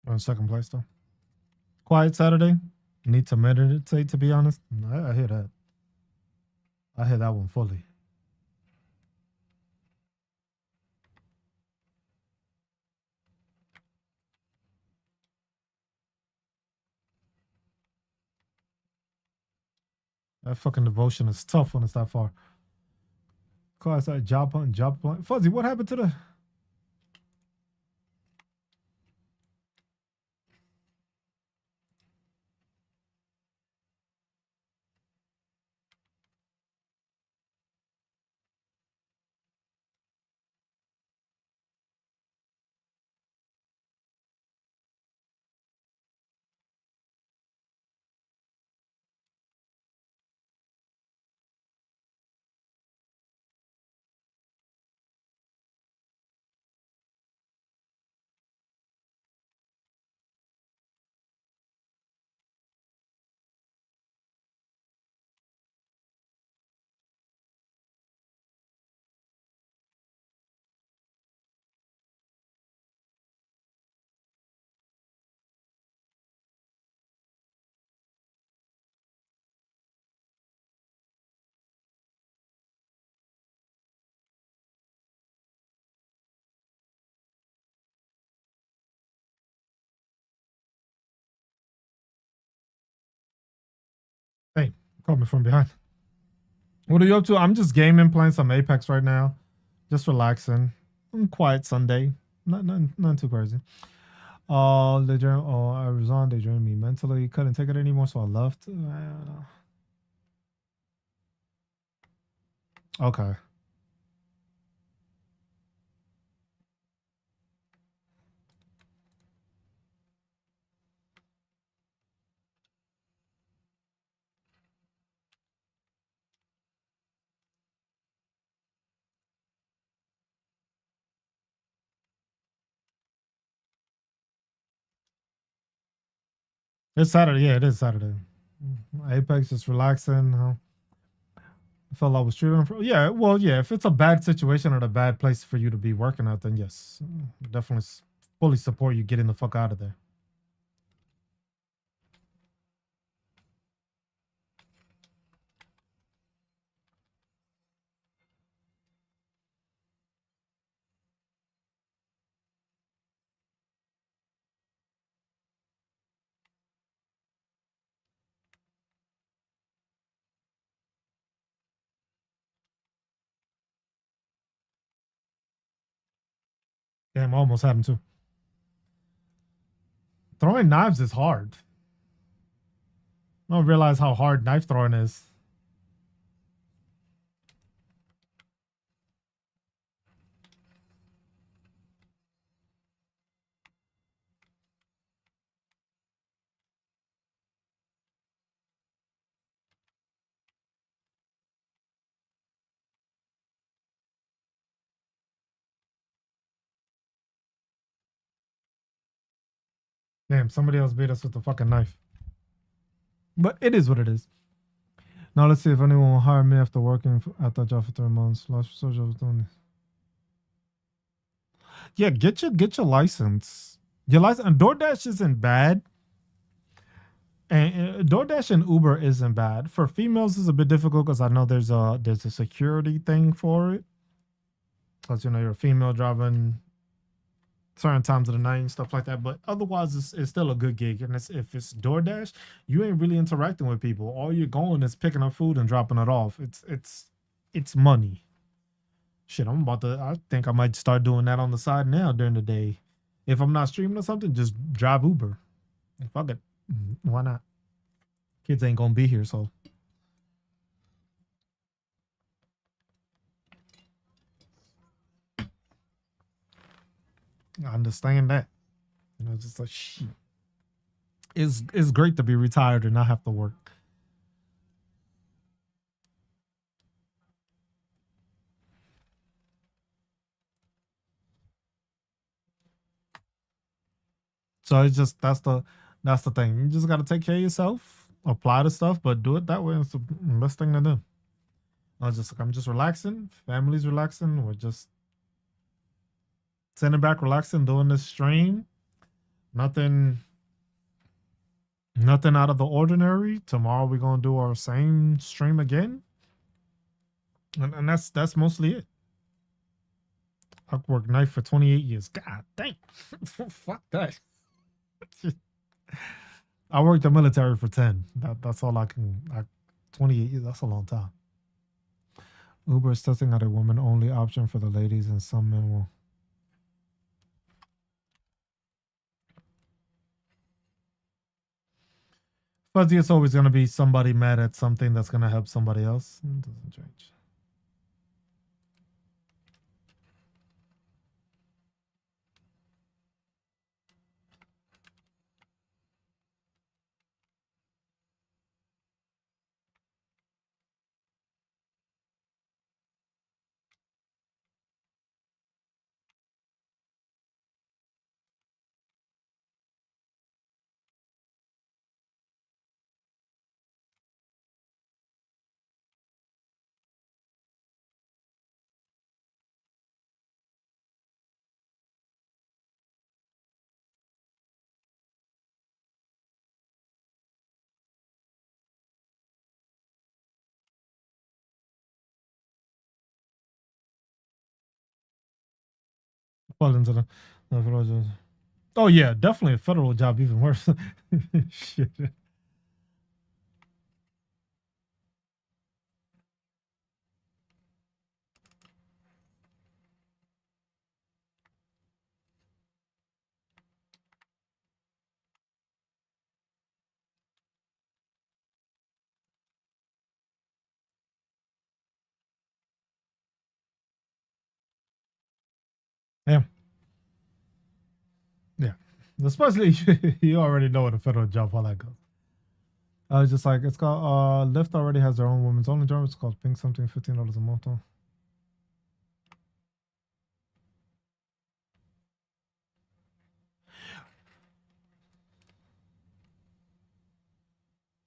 On second place though. Quiet Saturday. Need to meditate, to be honest. I hear that. I hear that one fully. That fucking devotion is tough when it's that far. Quiet Saturday, job hunt, job hunt. Fuzzy, what happened to the Caught me from behind. What are you up to? I'm just gaming, playing some Apex right now. Just relaxing. Quiet Sunday. Not too crazy. They drained. Oh, I resigned. They drained me mentally. Couldn't take it anymore, so I left. Okay. It's Saturday. Yeah, it is Saturday. Apex just relaxing. I felt I was treating for. Yeah, well, yeah. If it's a bad situation or a bad place for you to be working at, then yes, definitely fully support you getting the fuck out of there. Damn, I almost had him too. Throwing knives is hard. I don't realize how hard knife throwing is. Damn, somebody else beat us with the fucking knife. But it is what it is. Now let's see if anyone will hire me after working at that job for 3 months. Last research I was doing. Yeah, get your license. Your license and DoorDash isn't bad. And DoorDash and Uber isn't bad. For females, it's a bit difficult because I know there's a security thing for it. Because you're a female driving certain times of the night and stuff like that. But otherwise, it's still a good gig. And if it's DoorDash, you ain't really interacting with people. All you're going is picking up food and dropping it off. It's money. Shit, I think I might start doing that on the side now during the day. If I'm not streaming or something, just drive Uber. Fuck it. Why not? Kids ain't gonna be here, so I understand that. Just like shit. It's great to be retired and not have to work. So it's just that's the thing. You just gotta take care of yourself, apply the stuff, but do it that way. It's the best thing to do. I'm just relaxing. Family's relaxing. We're just sitting back, relaxing, doing this stream. Nothing Nothing out of the ordinary. Tomorrow we're gonna do our same stream again, and that's mostly it. I worked night for 28 years. God dang, fuck that. I worked the military for 10. That's all I can. 28 years. That's a long time. Uber is testing out a woman only option for the ladies, and some men will. Fuzzy, it's always gonna be somebody mad at something that's gonna help somebody else. It doesn't change. Fall into the federal job. Oh yeah, definitely a federal job, even worse. Shit. Yeah. Yeah. Especially you already know what a federal job all that goes. I was just like, it's called Lyft already has their own women's only job. It's called Pink something, $15 a month.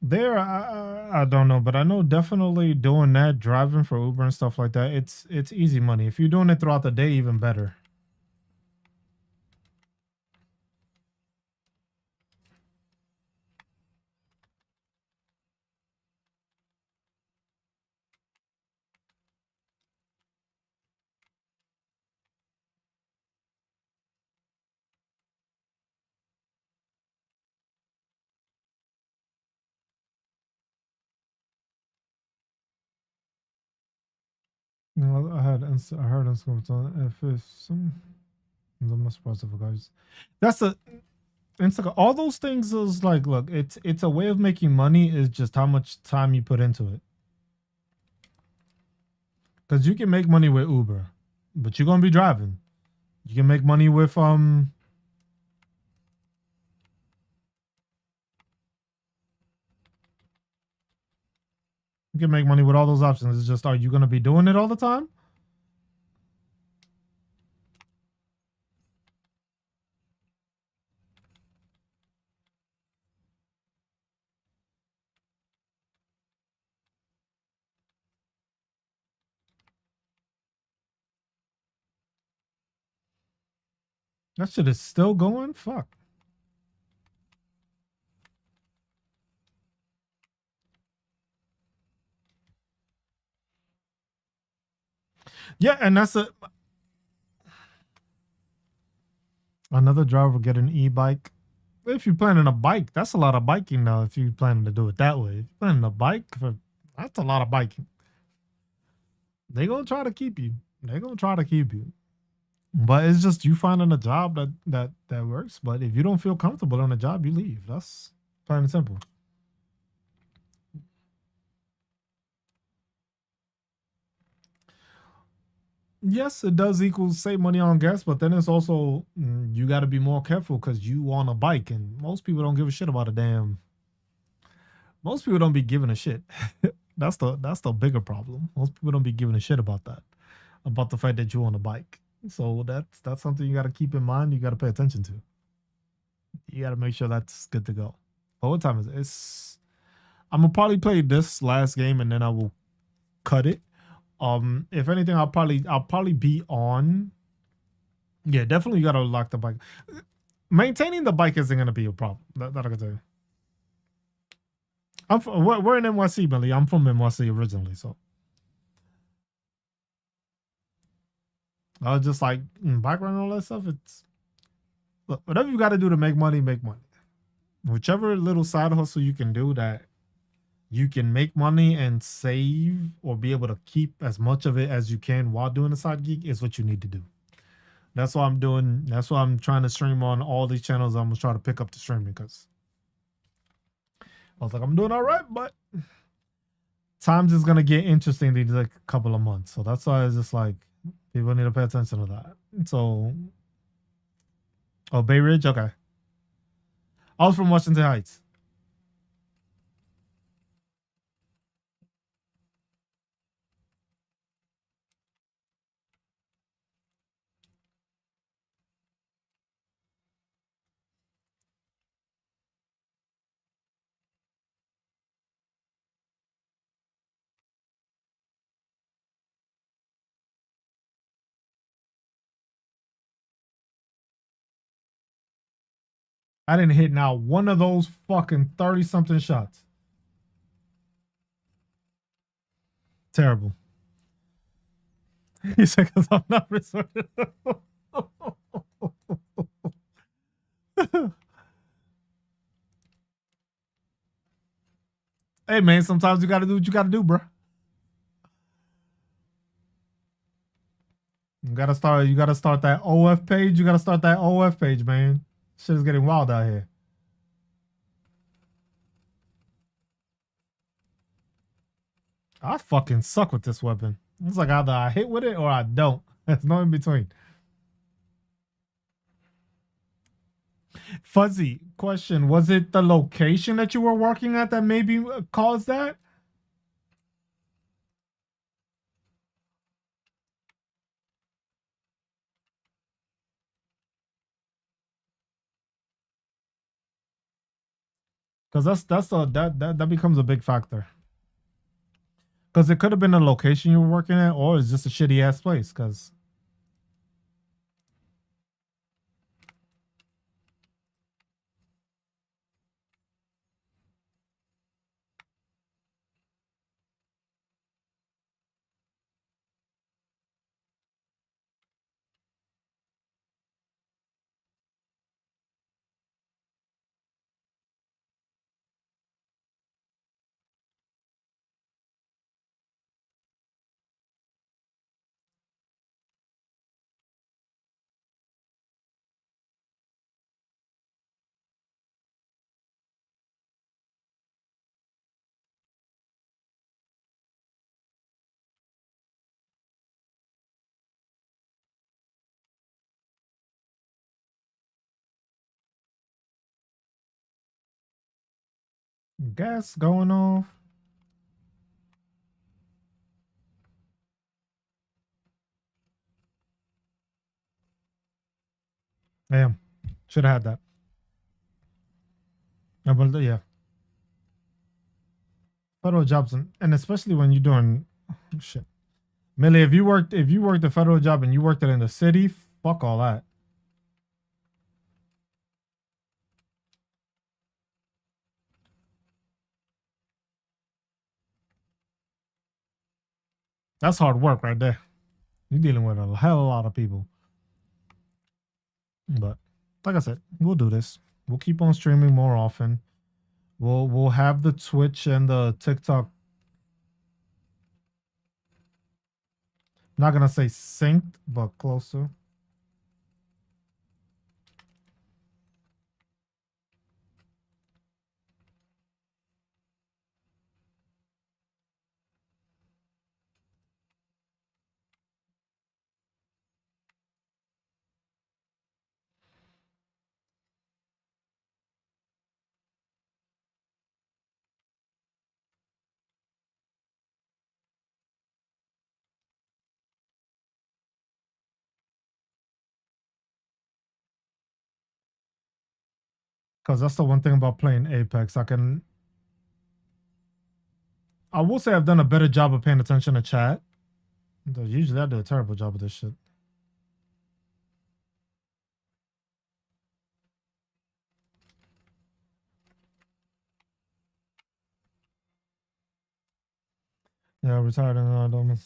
There, I don't know, but I know definitely doing that, driving for Uber and stuff like that. It's easy money. If you're doing it throughout the day, even better. You know, I heard Instagram. If it's some, I'm not surprised if guys. That's a Instagram. All those things is like, look, it's a way of making money. Is just how much time you put into it. Because you can make money with Uber, but you're gonna be driving. You can make money with you can make money with all those options. It's just, are you gonna be doing it all the time? That shit is still going. Fuck. Yeah, and that's another driver get an e-bike. If you're planning a bike, that's a lot of biking now. If you're planning to do it that way, if you're planning a bike, that's a lot of biking. They gonna try to keep you. They gonna try to keep you. But it's just you finding a job that works. But if you don't feel comfortable on a job, you leave. That's plain and simple. Yes, it does equal save money on gas, but then it's also you got to be more careful because you on a bike, and most people don't give a shit about a damn. Most people don't be giving a shit. That's the bigger problem. Most people don't be giving a shit about that, about the fact that you on a bike. So that's something you got to keep in mind. You got to pay attention to. You got to make sure that's good to go. But what time is it? It's I'm gonna probably play this last game and then I will cut it. If anything, I'll probably be on. Yeah, definitely you gotta lock the bike. Maintaining the bike isn't gonna be a problem. That I can tell you. We're in NYC, Billy. I'm from NYC originally, so I was just like background and all that stuff. It's look, whatever you got to do to make money, make money. Whichever little side hustle you can do that you can make money and save or be able to keep as much of it as you can while doing a side gig is what you need to do. That's what I'm doing. That's why I'm trying to stream on all these channels. I'm gonna try to pick up the streaming because I was like, I'm doing all right, but times is gonna get interesting these like couple of months. So that's why it's just like people need to pay attention to that. So, oh, Bay Ridge, okay. I was from Washington Heights. I didn't hit now one of those fucking 30 something shots. Terrible. He said, because I'm not resorted. Hey man, sometimes you gotta do what you gotta do, bro. You gotta start that OF page. You gotta start that OF page, man. Shit is getting wild out here. I fucking suck with this weapon. It's like either I hit with it or I don't. There's no in between. Fuzzy question: was it the location that you were working at that maybe caused that? Because that becomes a big factor. Because it could have been the location you were working at, or it's just a shitty ass place. Because gas going off. Damn, should have had that. Yeah, but yeah, federal jobs, and especially when you're doing shit. Millie, if you worked a federal job and you worked it in the city, fuck all that. That's hard work right there. You're dealing with a hell of a lot of people. But like I said, we'll do this. We'll keep on streaming more often. We'll have the Twitch and the TikTok. Not gonna say synced, but closer. Because that's the one thing about playing Apex. I will say I've done a better job of paying attention to chat. Though usually I do a terrible job of this shit. Yeah, retired and don't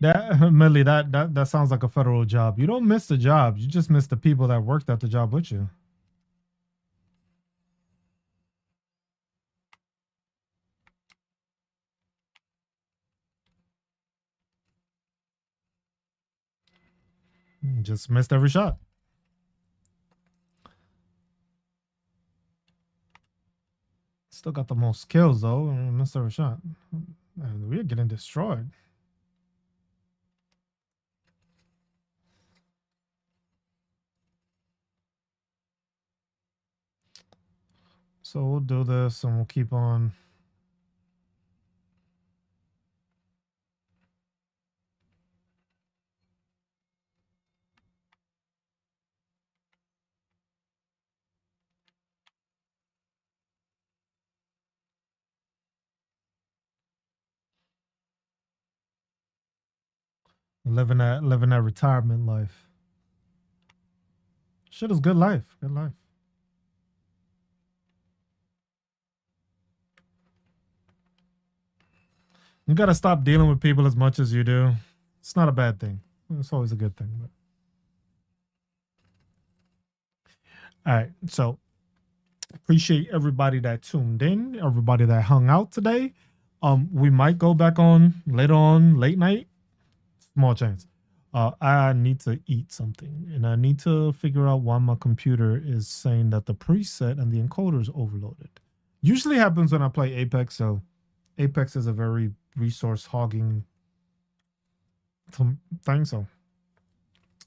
that Millie, that sounds like a federal job. You don't miss the job. You just miss the people that worked at the job with you. You just missed every shot. Still got the most kills though. Missed every shot. Man, we're getting destroyed. So we'll do this and we'll keep on. Living that retirement life. Shit is good life. Good life. You gotta stop dealing with people as much as you do. It's not a bad thing. It's always a good thing. But. All right. So appreciate everybody that tuned in, everybody that hung out today. We might go back on later on, late night. Small chance. I need to eat something, and I need to figure out why my computer is saying that the preset and the encoder is overloaded. Usually happens when I play Apex. So Apex is a very resource hogging thing. So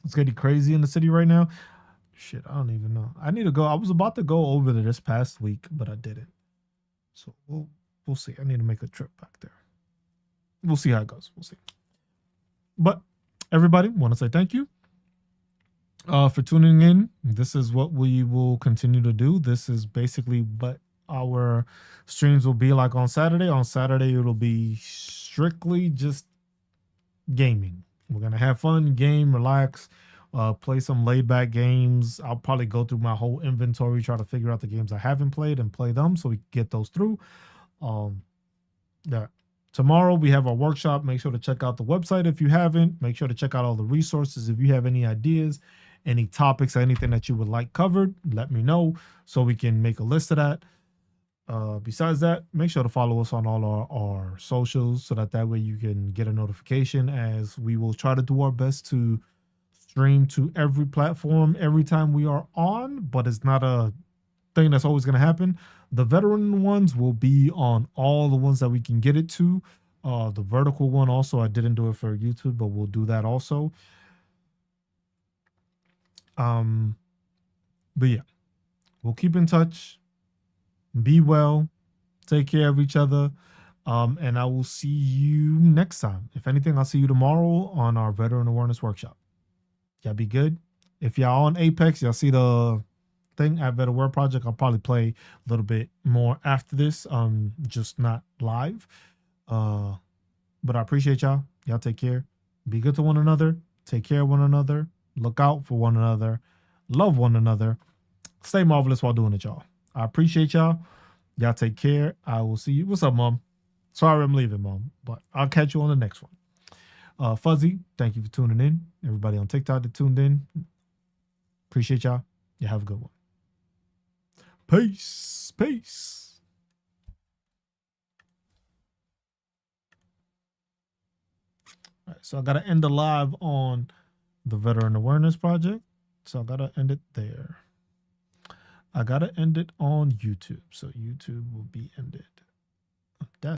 it's getting crazy in the city right now. Shit, I don't even know. I need to go. I was about to go over there this past week, but I didn't. So we'll see. I need to make a trip back there. We'll see how it goes. We'll see. But everybody, want to say thank you for tuning in. This is what we will continue to do. This is basically what our streams will be like on Saturday. On Saturday, it'll be strictly just gaming. We're gonna have fun, game, relax, play some laid back games. I'll probably go through my whole inventory, try to figure out the games I haven't played and play them so we can get those through. Yeah. Tomorrow we have our workshop. Make sure to check out the website if you haven't. Make sure to check out all the resources. If you have any ideas, any topics, anything that you would like covered, let me know so we can make a list of that. Besides that, make sure to follow us on all our socials so that way you can get a notification, as we will try to do our best to stream to every platform every time we are on, but it's not a thing that's always going to happen. The veteran ones will be on all the ones that we can get it to. The vertical one also, I didn't do it for YouTube, but we'll do that also. But yeah, we'll keep in touch. Be well, take care of each other, and I will see you next time. If anything, I'll see you tomorrow on our Veteran Awareness Workshop. Y'all be good. If y'all on Apex, y'all see the thing at Vetawarenessproject. I'll probably play a little bit more after this, just not live. But I appreciate y'all. Y'all take care. Be good to one another. Take care of one another. Look out for one another. Love one another. Stay marvelous while doing it, y'all. I appreciate y'all. Y'all take care. I will see you. What's up, Mom? Sorry I'm leaving, Mom, but I'll catch you on the next one. Fuzzy, thank you for tuning in. Everybody on TikTok that tuned in. Appreciate y'all. You have a good one. Peace. Peace. All right, so I got to end the live on the Veteran Awareness Project. So I got to end it there. I got to end it on YouTube. So YouTube will be ended. That